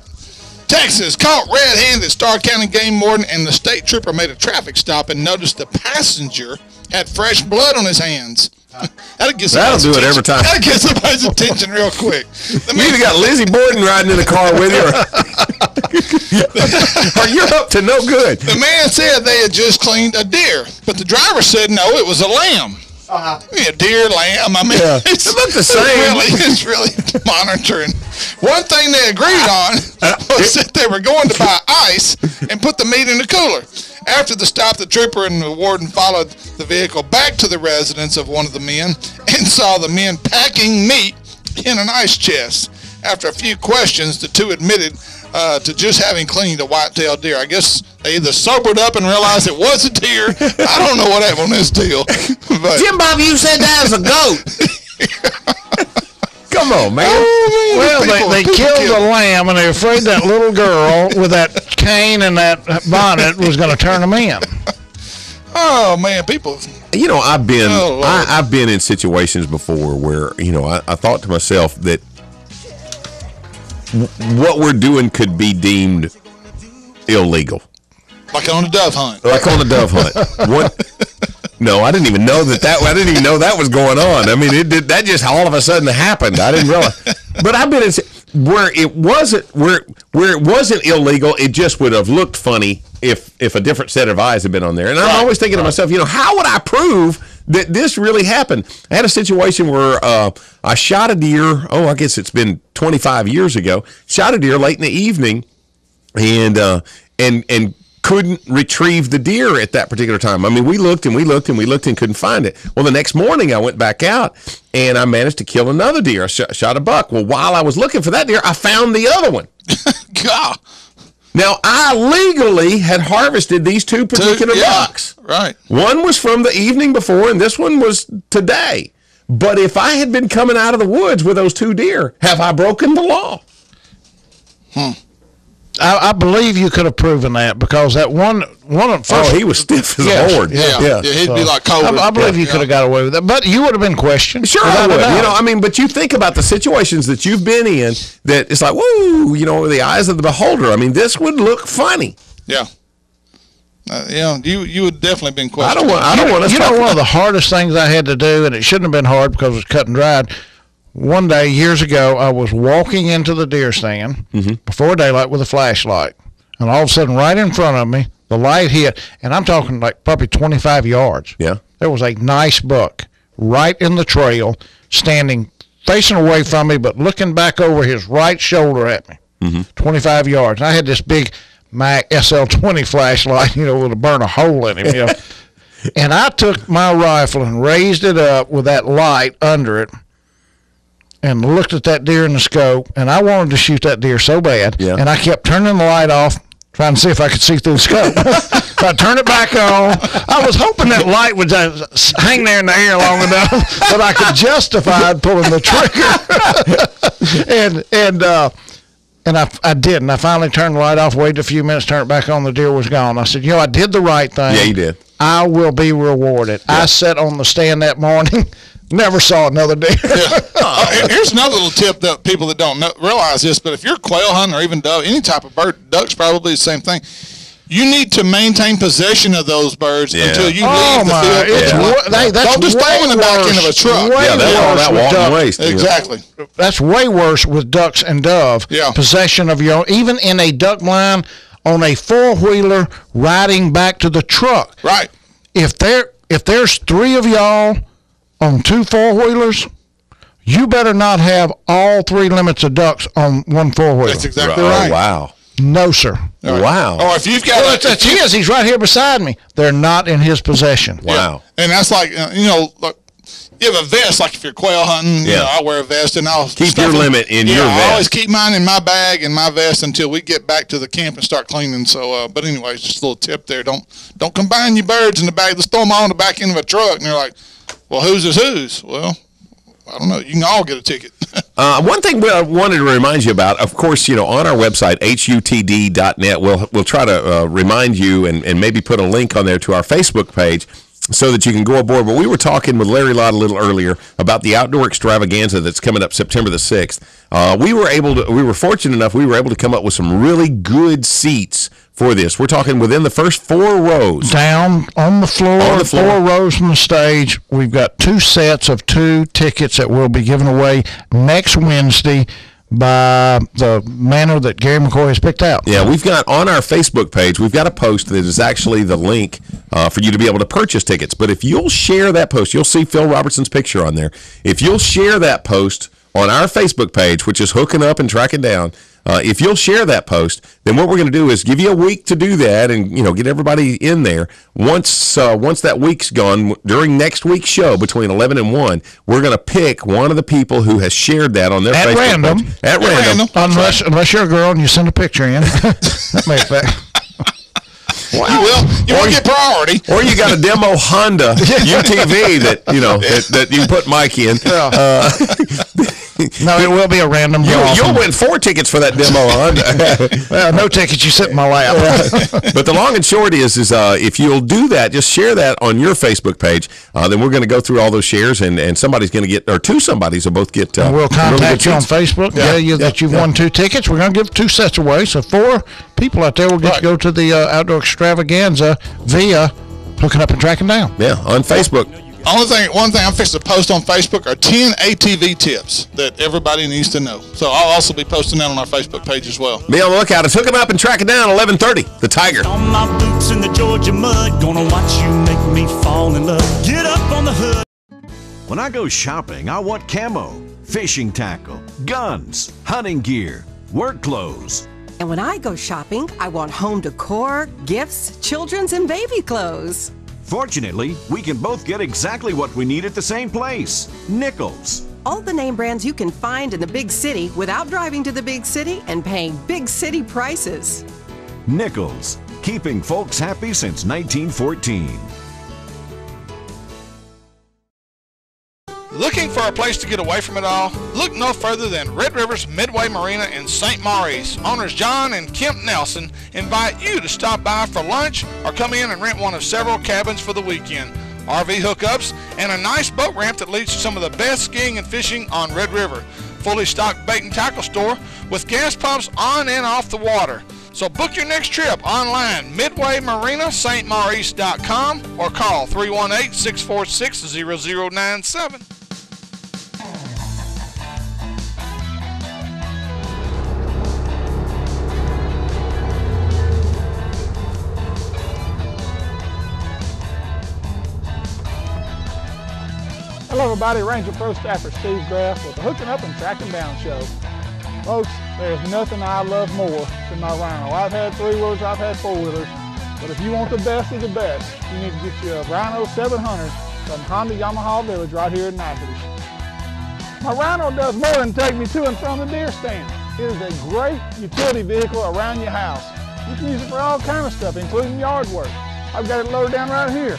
Texas caught red-handed. Starr County game warden and the state trooper made a traffic stop and noticed the passenger had fresh blood on his hands. That'll do it every time. That'll get somebody's attention real quick. You either got Lizzie Borden riding in the car with you, or you're up to no good. The man said they had just cleaned a deer, but the driver said no, it was a lamb. Yeah, deer, lamb. I mean, it looked the same. It's really monitoring. One thing they agreed on was that they were going to buy ice and put the meat in the cooler. After the stop, the trooper and the warden followed the vehicle back to the residence of one of the men and saw the men packing meat in an ice chest. After a few questions, the two admitted to just having cleaned a white-tailed deer. I guess they either sobered up and realized it was a deer. I don't know what happened on this deal. But Jim Bob, you said that was a goat. Come on, man. Well, they killed the lamb, and they're afraid that little girl with that cane and that bonnet was going to turn them in. Oh man, people. I've been in situations before where I thought to myself that what we're doing could be deemed illegal. Like on a dove hunt. No, I didn't even know I didn't even know that was going on. I mean, that just all of a sudden happened. I didn't realize. But I've been in where it wasn't illegal. It just would have looked funny if a different set of eyes had been on there. And I'm always thinking to myself, how would I prove that this really happened? I had a situation where I shot a deer. I guess it's been 25 years ago. Shot a deer late in the evening, and couldn't retrieve the deer at that particular time. I mean, we looked and couldn't find it. Well, the next morning I went back out and I managed to kill another deer. I shot a buck. Well, while I was looking for that deer, I found the other one. God. Now, I legally had harvested these two particular bucks. Right. One was from the evening before and this one was today. But if I had been coming out of the woods with those two deer, have I broken the law? I believe you could have proven that because that one first. He was stiff as a board. Yeah, he'd be like Cobra. I believe you could have got away with that, but you would have been questioned. Sure, I would. But you think about the situations that you've been in that it's like, woo, the eyes of the beholder. I mean, this would look funny. Yeah. You would definitely been questioned. I don't want to. One of the hardest things I had to do, and it shouldn't have been hard because it was cut and dried. One day, years ago, I was walking into the deer stand before daylight with a flashlight. And all of a sudden, right in front of me, the light hit. And I'm talking like probably 25 yards. Yeah. There was a nice buck right in the trail, standing, facing away from me, but looking back over his right shoulder at me, 25 yards. And I had this big Mac SL20 flashlight, with a burn a hole in him. And I took my rifle and raised it up with that light under it. And looked at that deer in the scope, and I wanted to shoot that deer so bad, and I kept turning the light off, trying to see if I could see through the scope. So I turned it back on. I was hoping that light would hang there in the air long enough that I could justify pulling the trigger. and I did, and I finally turned the light off, waited a few minutes, turned it back on, the deer was gone. I said, I did the right thing. Yeah, you did. I will be rewarded. Yeah. I sat on the stand that morning. Never saw another deer. Here's another little tip that people that don't realize this, but if you're quail hunting or even dove, any type of bird, duck's probably the same thing. You need to maintain possession of those birds until you leave the field. Don't just throw them in the back end of a truck. That's all that walking waste. Exactly. That's way worse with ducks and dove. Yeah. Possession of your own, even in a duck blind on a four-wheeler riding back to the truck. Right. If there's three of y'all on two four-wheelers, you better not have all three limits of ducks on one four-wheeler. That's exactly right. Oh, wow. No, sir. Right. Wow. Or if you've got... that's his. He's right here beside me. They're not in his possession. Wow. Yeah. And that's like, look, you have a vest, like if you're quail hunting, I wear a vest, and I'll... Keep your limit in your vest. I always keep mine in my bag and my vest until we get back to the camp and start cleaning. So, but anyways, just a little tip there. Don't combine your birds in the bag. Let's throw them all in the back end of a truck, and they're like, well, whose is whose? Well, I don't know. You can all get a ticket. One thing I wanted to remind you about, of course, on our website, hutd.net, we'll try to remind you and maybe put a link on there to our Facebook page so that you can go aboard. But we were talking with Larry Lott a little earlier about the outdoor extravaganza that's coming up September the 6th. We were fortunate enough, we were able to come up with some really good seats for this. We're talking within the first 4 rows. Down on the floor, 4 rows from the stage. We've got 2 sets of 2 tickets that will be given away next Wednesday by the manner that Gary McCoy has picked out. Yeah, we've got on our Facebook page, we've got a post that is actually the link for you to be able to purchase tickets. But if you'll share that post, you'll see Phil Robertson's picture on there. If you'll share that post on our Facebook page, which is Hooking Up and Tracking Down, if you'll share that post, then what we're going to do is give you a week to do that and, get everybody in there. Once that week's gone, during next week's show between 11 and 1, we're going to pick one of the people who has shared that on their Facebook page. At random. Unless you're a girl and you send a picture in. That may affect. Well, you won't get priority. Or you got a demo Honda UTV that you put Mike in. No, it will be a random draw. You'll win 4 tickets for that demo Honda. Well, no tickets. You sit in my lap. But the long and short is if you'll do that, just share that on your Facebook page. Then we're going to go through all those shares, and somebody's going to get, or 2 somebodies will both get. We'll contact you on Facebook. That you've won 2 tickets. We're going to give 2 sets away, so 4 people out there will get to go to the outdoor extravaganza via Hooking Up and Tracking Down. Yeah, on Facebook. One thing I'm fixing to post on Facebook are 10 ATV tips that everybody needs to know. So I'll also be posting that on our Facebook page as well. Be on the lookout. It's Hooking Up and Tracking Down, 11:30. The Tiger. On my boots in the Georgia mud, gonna watch you make me fall in love. Get up on the hood. When I go shopping, I want camo, fishing tackle, guns, hunting gear, work clothes. And when I go shopping, I want home decor, gifts, children's and baby clothes. Fortunately, we can both get exactly what we need at the same place, Nichols. All the name brands you can find in the big city without driving to the big city and paying big city prices. Nichols, keeping folks happy since 1914. Looking for a place to get away from it all? Look no further than Red River's Midway Marina in St. Maurice. Owners John and Kemp Nelson invite you to stop by for lunch or come in and rent one of several cabins for the weekend, RV hookups, and a nice boat ramp that leads to some of the best skiing and fishing on Red River. Fully stocked bait and tackle store with gas pumps on and off the water. So book your next trip online, MidwayMarinaStMaurice.com, or call 318-646-0097. Hello everybody, Ranger Pro Staffer Steve Graff with the Hooking Up and Tracking Down show. Folks, there's nothing I love more than my Rhino. I've had 3-wheelers, I've had 4-wheelers, but if you want the best of the best, you need to get you a Rhino 700 from Honda Yamaha Village right here in Natchitoches. My Rhino does more than take me to and from the deer stand. It is a great utility vehicle around your house. You can use it for all kinds of stuff, including yard work. I've got it loaded down right here.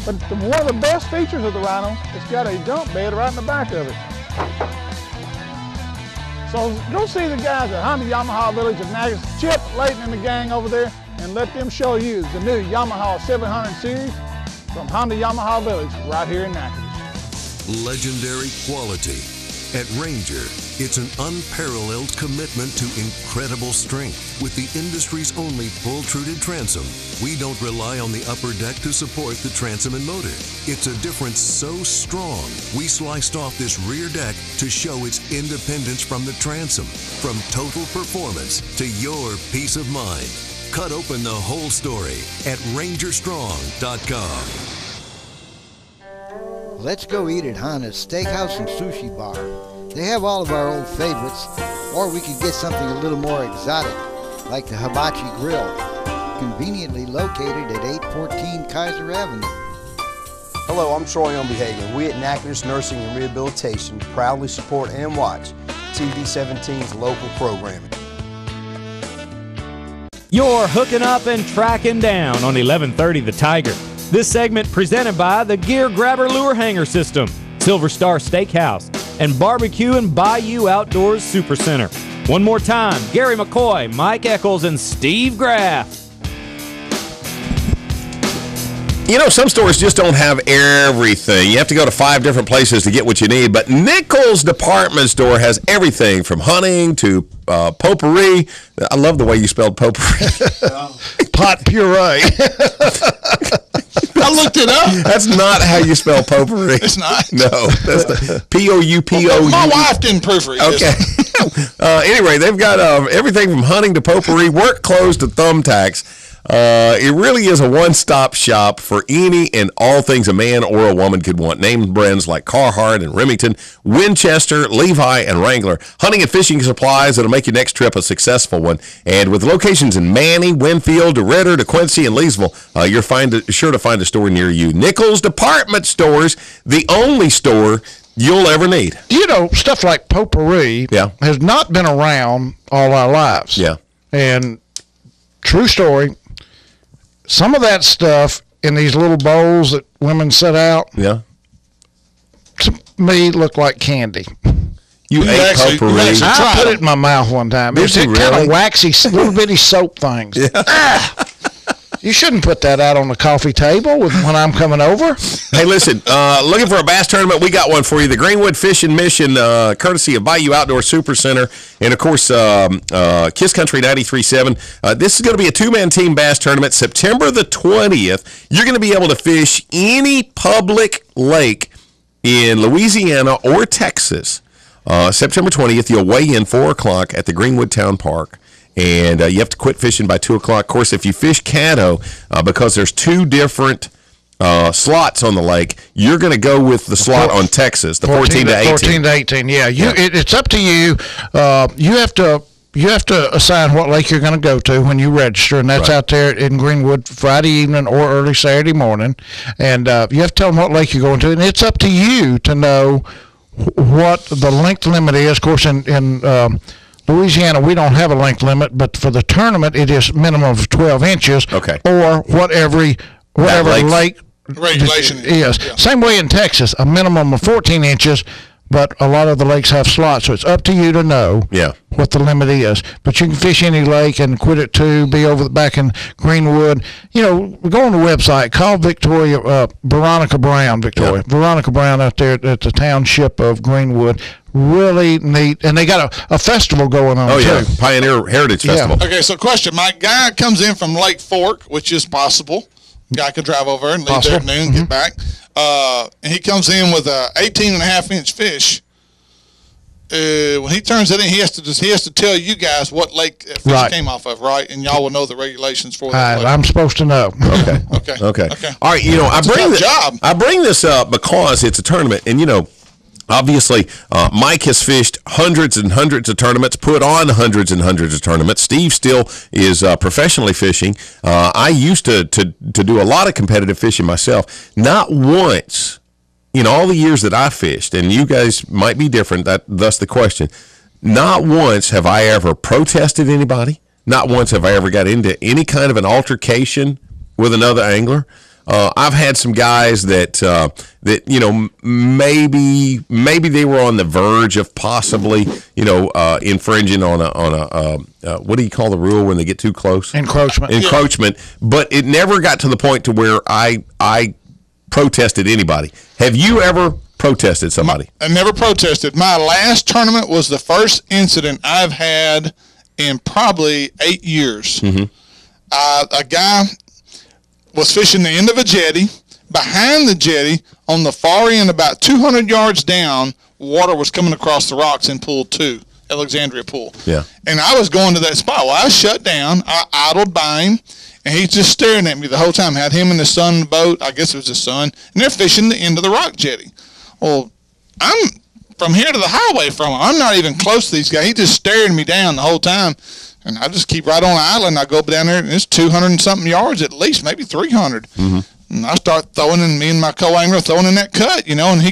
But one of the best features of the Rhino, it's got a dump bed right in the back of it. So go see the guys at Honda Yamaha Village of Natchitoches, Chip, Layton, and the gang over there, and let them show you the new Yamaha 700 series from Honda Yamaha Village right here in Natchitoches. Legendary quality. At Ranger, it's an unparalleled commitment to incredible strength. With the industry's only pull-truted transom, we don't rely on the upper deck to support the transom and motor. It's a difference so strong, we sliced off this rear deck to show its independence from the transom. From total performance to your peace of mind. Cut open the whole story at rangerstrong.com. Let's go eat at Hana's Steakhouse and Sushi Bar. They have all of our old favorites, or we could get something a little more exotic, like the Hibachi Grill, conveniently located at 814 Kaiser Avenue. Hello, I'm Troy Umbehagen. We at Natchitoches Nursing and Rehabilitation proudly support and watch TV17's local programming. You're hooking up and tracking down on 1130 The Tiger. This segment presented by the Gear Grabber Lure Hanger System, Silver Star Steakhouse, and barbecue and Bayou Outdoors Supercenter. One more time, Gary McCoy, Mike Eccles, and Steve Graff. You know, some stores just don't have everything. You have to go to 5 different places to get what you need. But Nichols Department Store has everything from hunting to potpourri. I love the way you spelled potpourri. Pot puree. I looked it up. That's not how you spell potpourri. It's not. No, that's the P-O-U-P-O-U. My wife didn't proofread. Okay. Anyway, they've got everything from hunting to potpourri, work clothes to thumbtacks. It really is a one-stop shop for any and all things a man or a woman could want. Name brands like Carhartt and Remington, Winchester, Levi, and Wrangler. Hunting and fishing supplies that'll make your next trip a successful one. And with locations in Manning, Winfield, DeRidder, DeQuincy, and Leesville, you're sure to find a store near you. Nichols Department Stores, the only store you'll ever need. You know, stuff like potpourri has not been around all our lives. Yeah. And true story, some of that stuff in these little bowls that women set out, to me, look like candy. You ate potpourri? I put it in my mouth one time. It's kind of waxy, little bitty soap things. You shouldn't put that out on the coffee table when I'm coming over. Hey, listen, looking for a bass tournament? We got one for you. The Greenwood Fishing Mission, courtesy of Bayou Outdoor Supercenter, and, of course, Kiss Country 93.7. This is going to be a 2-man team bass tournament. September the 20th, you're going to be able to fish any public lake in Louisiana or Texas. September 20th, you'll weigh in 4 o'clock at the Greenwood Town Park. And you have to quit fishing by 2 o'clock. Of course, if you fish Caddo, because there's 2 different slots on the lake, you're going to go with the slot on Texas, the 14 to 18. 14 to 18, yeah. It's up to you. You have to assign what lake you're going to go to when you register, and that's out there in Greenwood Friday evening or early Saturday morning. And you have to tell them what lake you're going to, and it's up to you to know what the length limit is. Of course, in Louisiana, we don't have a length limit, but for the tournament, it is minimum of 12 inches or whatever lake regulation is. Yeah. Same way in Texas, a minimum of 14 inches, but a lot of the lakes have slots, so it's up to you to know what the limit is. But you can fish any lake and quit at 2, be over back in Greenwood. You know, go on the website, call Veronica Brown, Veronica Brown out there at the township of Greenwood. Really neat, and they got a festival going on too. Pioneer Heritage Festival. Okay, so question: my guy comes in from Lake Fork, which is possible. Guy could drive over and leave there at noon, get back. And he comes in with a 18.5-inch fish. When he turns it in, he has to tell you guys what lake that fish came off of, right? And y'all will know the regulations for that. I'm supposed to know. Okay. All right. You know, I bring this up because it's a tournament, and you know. Obviously, Mike has fished hundreds and hundreds of tournaments, put on hundreds and hundreds of tournaments. Steve still is professionally fishing. I used to do a lot of competitive fishing myself. Not once in all the years that I fished, and you guys might be different, thus the question, not once have I ever protested anybody. Not once have I ever got into any kind of an altercation with another angler. I've had some guys that you know maybe they were on the verge of possibly infringing on a what do you call the rule when they get too close? Encroachment. But it never got to the point to where I protested anybody. Have you ever protested somebody? I never protested. My last tournament was the first incident I've had in probably 8 years. Mm-hmm. A guy was fishing the end of a jetty. Behind the jetty, on the far end, about 200 yards down, water was coming across the rocks in Pool 2, Alexandria Pool. Yeah. And I was going to that spot. Well, I shut down. I idled by him, and he's just staring at me the whole time. Had him and his son in the boat. I guess it was his son. And they're fishing the end of the rock jetty. Well, I'm from here to the highway from him. I'm not even close to these guys. He's just staring me down the whole time. And I just keep right on the island. I go down there, and it's 200 and something yards at least, maybe 300. Mm-hmm. And I start throwing in, me and my co-angler throwing in that cut, and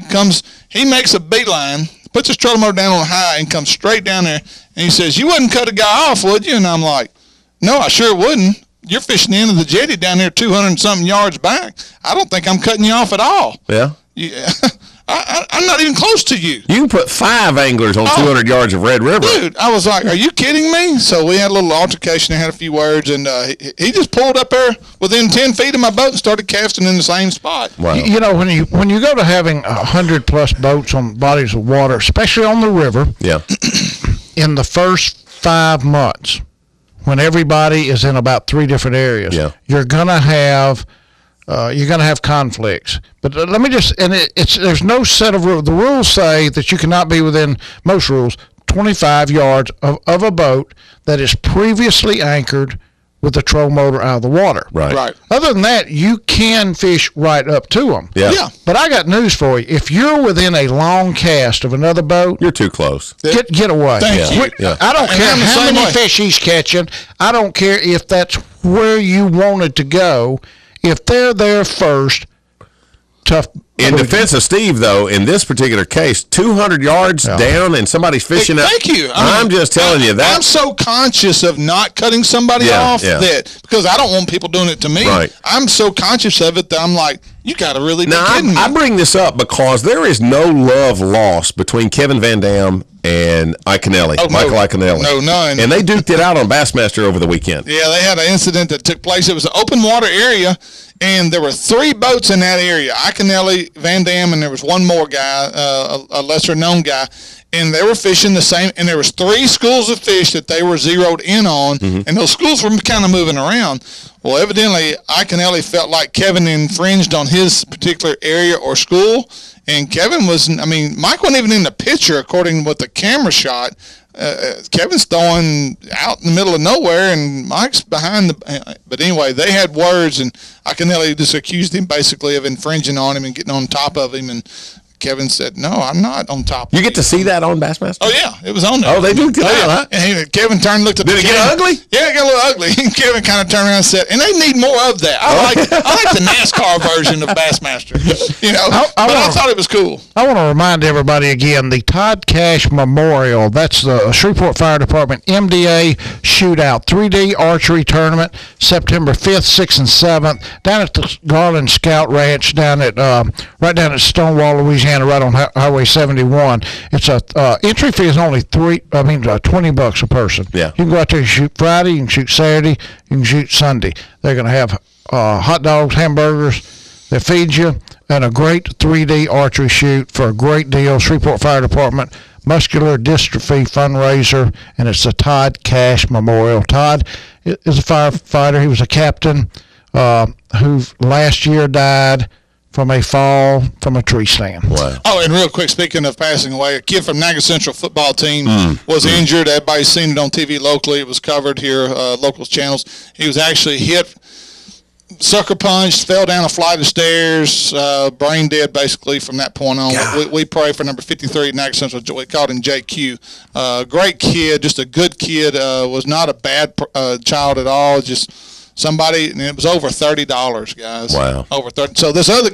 he makes a beeline, puts his trolling motor down on high and comes straight down there. And he says, "You wouldn't cut a guy off, would you?" And I'm like, "No, I sure wouldn't. You're fishing the end of the jetty down there 200 and something yards back. I don't think I'm cutting you off at all." Yeah. Yeah. I'm not even close to you. You can put 5 anglers on 200 yards of Red River. Dude, I was like, are you kidding me? So we had a little altercation and had a few words, and he just pulled up there within 10 feet of my boat and started casting in the same spot. Wow. You know, when you go to having 100+ boats on bodies of water, especially on the river, in the first 5 months, when everybody is in about 3 different areas, you're gonna have conflicts. But let me just, and there's no set of rules. The rules say that you cannot be within, most rules, 25 yards of a boat that is previously anchored with the trolling motor out of the water. Right. Other than that, you can fish right up to them. Yeah. But I got news for you. If you're within a long cast of another boat, you're too close. Get away. Thank you. I don't care how many fish he's catching. I don't care if that's where you wanted to go. If they're there first, tough. In defense of Steve, though, in this particular case, 200 yards down and somebody's fishing up. Thank you. I'm just telling you that. I'm so conscious of not cutting somebody off that because I don't want people doing it to me. Right. I'm so conscious of it that I'm like, you got to really be now, kidding me. I bring this up because there is no love lost between Kevin Van Dam and Iaconelli, Michael Iaconelli. No, none. And they duked it out on Bassmaster over the weekend. Yeah, they had an incident that took place. It was an open water area, and there were 3 boats in that area, Iaconelli, Van Dam, and there was one more guy, a lesser-known guy, and they were fishing the same, and there was 3 schools of fish that they were zeroed in on, and those schools were kind of moving around. Well, evidently, Iaconelli felt like Kevin infringed on his particular area or school, and Kevin Mike wasn't even in the picture according to what the camera shot. Kevin's throwing out in the middle of nowhere, and Mike's behind but anyway, they had words, and Iaconelli just accused him basically of infringing on him and getting on top of him, and Kevin said, no, I'm not on top of you. Get to see that on Bassmaster? Oh, yeah. It was on there. Oh, they do get out, huh? And Kevin turned and looked at Did it get ugly? Yeah, it got a little ugly. And Kevin kind of turned around and said, and they need more of that. I like the NASCAR version of Bassmaster. I thought it was cool. I want to remind everybody again, the Todd Cash Memorial, that's the Shreveport Fire Department MDA Shootout 3D Archery Tournament, September 5th, 6th, and 7th, down at the Garland Scout Ranch, right down at Stonewall, Louisiana, right on Highway 71. It's entry fee is only $20 a person. Yeah. You can go out there and shoot Friday, you can shoot Saturday, you can shoot Sunday. They're going to have hot dogs, hamburgers, they feed you, and a great 3D archery shoot for a great deal. Shreveport Fire Department Muscular Dystrophy fundraiser, and it's the Todd Cash Memorial. Todd is a firefighter. He was a captain who last year died from a fall from a tree stand. Wow. Oh, and real quick, speaking of passing away, a kid from Niagara Central football team was injured. Everybody's seen it on TV locally. It was covered here, local channels. He was actually hit, sucker punched, fell down a flight of stairs, brain dead basically from that point on. We pray for number 53 at Niagara Central. We called him JQ. Great kid, just a good kid. Was not a bad child at all, just somebody, and it was over $30, guys. Wow. Over 30. So this other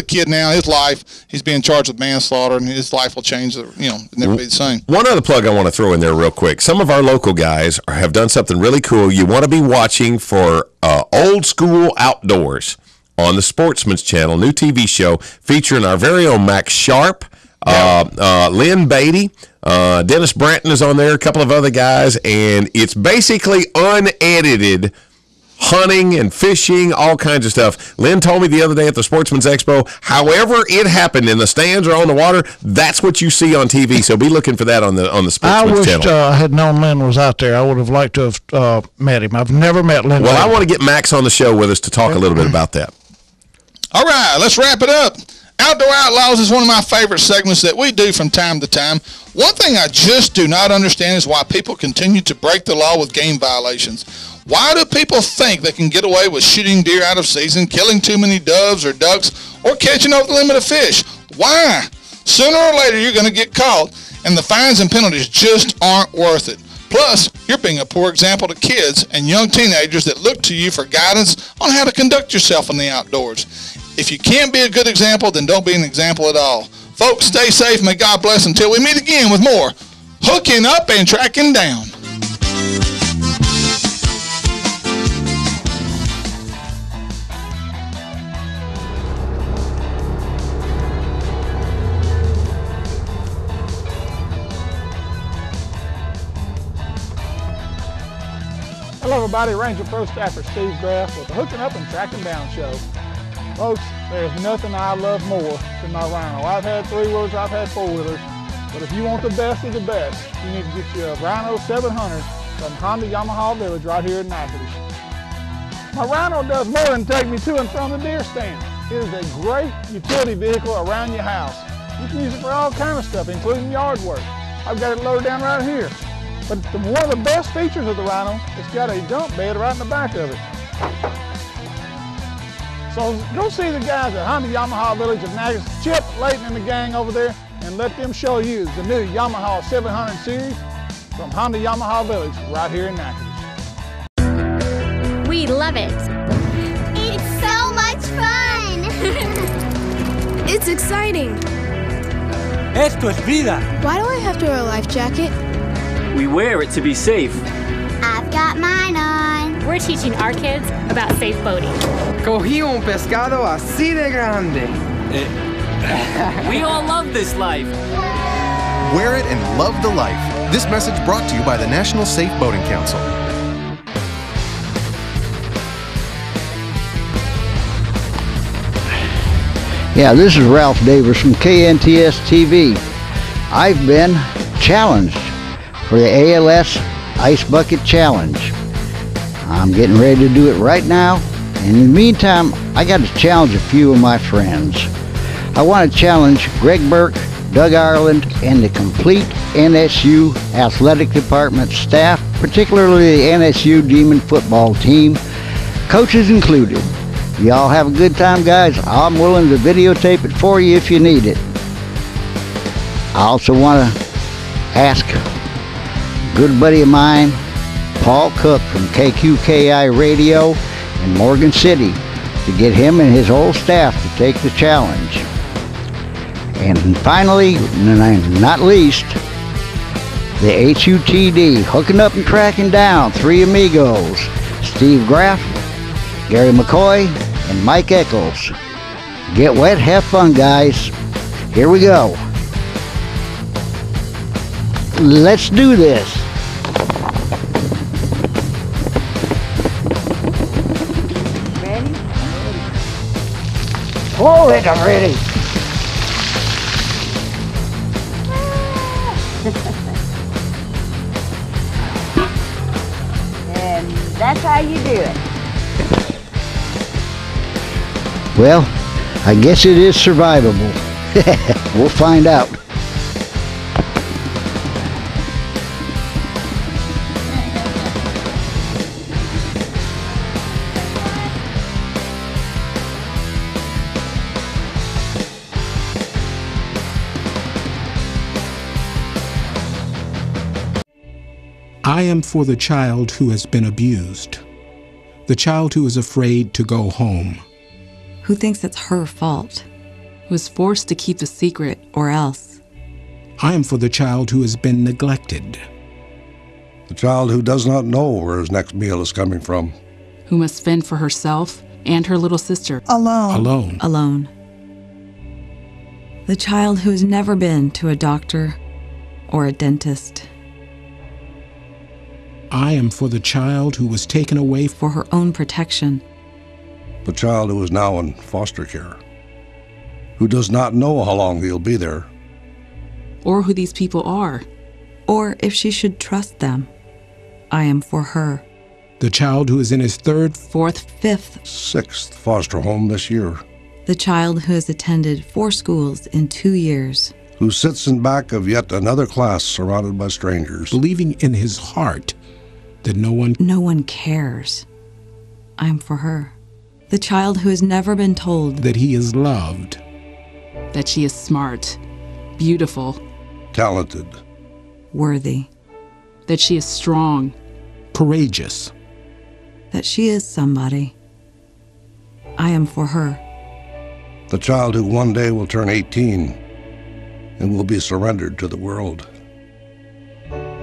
kid now, his life, he's being charged with manslaughter, and his life will change, never be the same. One other plug I want to throw in there real quick. Some of our local guys have done something really cool. You want to be watching for Old School Outdoors on the Sportsman's Channel, new TV show featuring our very own Max Sharp, Lynn Beatty, Dennis Branton is on there, a couple of other guys, and it's basically unedited hunting and fishing, all kinds of stuff. Lynn told me the other day at the Sportsman's Expo, however it happened in the stands or on the water, that's what you see on TV. So be looking for that on the Sportsman's Channel. I wished I had known Lynn was out there. I would have liked to have met him. I've never met Lynn. Well, I want to get Max on the show with us to talk a little bit about that. All right, let's wrap it up. Outdoor Outlaws is one of my favorite segments that we do from time to time. One thing I just do not understand is why people continue to break the law with game violations. Why do people think they can get away with shooting deer out of season, killing too many doves or ducks, or catching over the limit of fish? Why? Sooner or later, you're going to get caught, and the fines and penalties just aren't worth it. Plus, you're being a poor example to kids and young teenagers that look to you for guidance on how to conduct yourself in the outdoors. If you can't be a good example, then don't be an example at all. Folks, stay safe. May God bless until we meet again with more Hooking Up and Tracking Down. Hello everybody, Ranger Pro Staffer Steve Graff with the Hooking Up and Tracking Down Show. Folks, there's nothing I love more than my Rhino. I've had 3-wheelers, I've had 4-wheelers, but if you want the best of the best, you need to get you a Rhino 700 from Honda Yamaha Village right here in Natchitoches. My Rhino does more than take me to and from the deer stand. It is a great utility vehicle around your house. You can use it for all kinds of stuff, including yard work. I've got it loaded down right here. But one of the best features of the Rhino, it's got a dump bed right in the back of it. So go see the guys at Honda Yamaha Village of Natchitoches, Chip, Layton, and the gang over there, and let them show you the new Yamaha 700 series from Honda Yamaha Village right here in Natchitoches. We love it. It's so much fun. It's exciting. Esto es vida. Why do I have to wear a life jacket? We wear it to be safe. I've got mine on. We're teaching our kids about safe boating. Cogí un pescado así de grande. We all love this life. Wear it and love the life. This message brought to you by the National Safe Boating Council. Yeah, this is Ralph Davis from KNTS TV. I've been challenged for the ALS Ice Bucket Challenge. I'm getting ready to do it right now. And in the meantime, I got to challenge a few of my friends. I want to challenge Greg Burke, Doug Ireland, and the complete NSU Athletic Department staff, particularly the NSU Demon football team, coaches included. Y'all have a good time, guys. I'm willing to videotape it for you if you need it. I also want to ask a good buddy of mine, Paul Cook from KQKI Radio in Morgan City, to get him and his whole staff to take the challenge. And finally, and not least, the HUTD, Hooking Up and Tracking Down, three amigos, Steve Graff, Gary McCoy, and Mike Eccles. Get wet, have fun, guys. Here we go. Let's do this. Ready? Hold it, I'm ready. And that's how you do it. Well, I guess it is survivable. We'll find out. I am for the child who has been abused, the child who is afraid to go home, who thinks it's her fault, who is forced to keep a secret or else. I am for the child who has been neglected, the child who does not know where his next meal is coming from, who must fend for herself and her little sister. Alone. The child who has never been to a doctor or a dentist. I am for the child who was taken away for her own protection. The child who is now in foster care, who does not know how long he'll be there, or who these people are, or if she should trust them. I am for her. The child who is in his third, fourth, fifth, sixth foster home this year. The child who has attended 4 schools in 2 years. Who sits in back of yet another class surrounded by strangers. Believing in his heart that no one cares. I am for her. The child who has never been told that he is loved. That she is smart, beautiful, talented, worthy. That she is strong, courageous. That she is somebody. I am for her. The child who one day will turn 18 and will be surrendered to the world.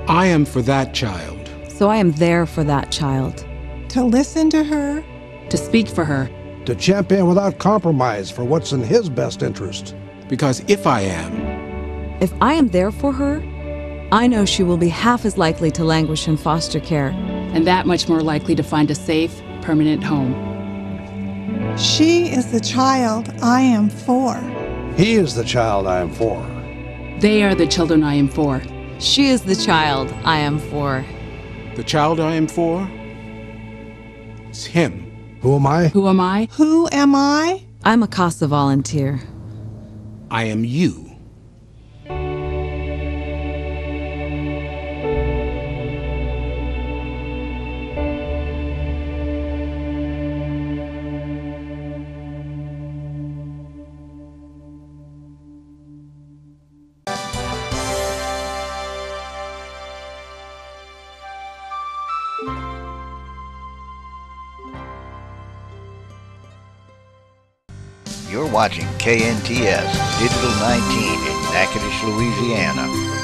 I am for that child. So I am there for that child. To listen to her. To speak for her. To champion without compromise for what's in his best interest. Because if I am there for her, I know she will be half as likely to languish in foster care and that much more likely to find a safe, permanent home. She is the child I am for. He is the child I am for. They are the children I am for. She is the child I am for. The child I am for is him. Who am I? Who am I? Who am I? I'm a CASA volunteer. I am you. You're watching KNTS Digital 19 in Natchitoches, Louisiana.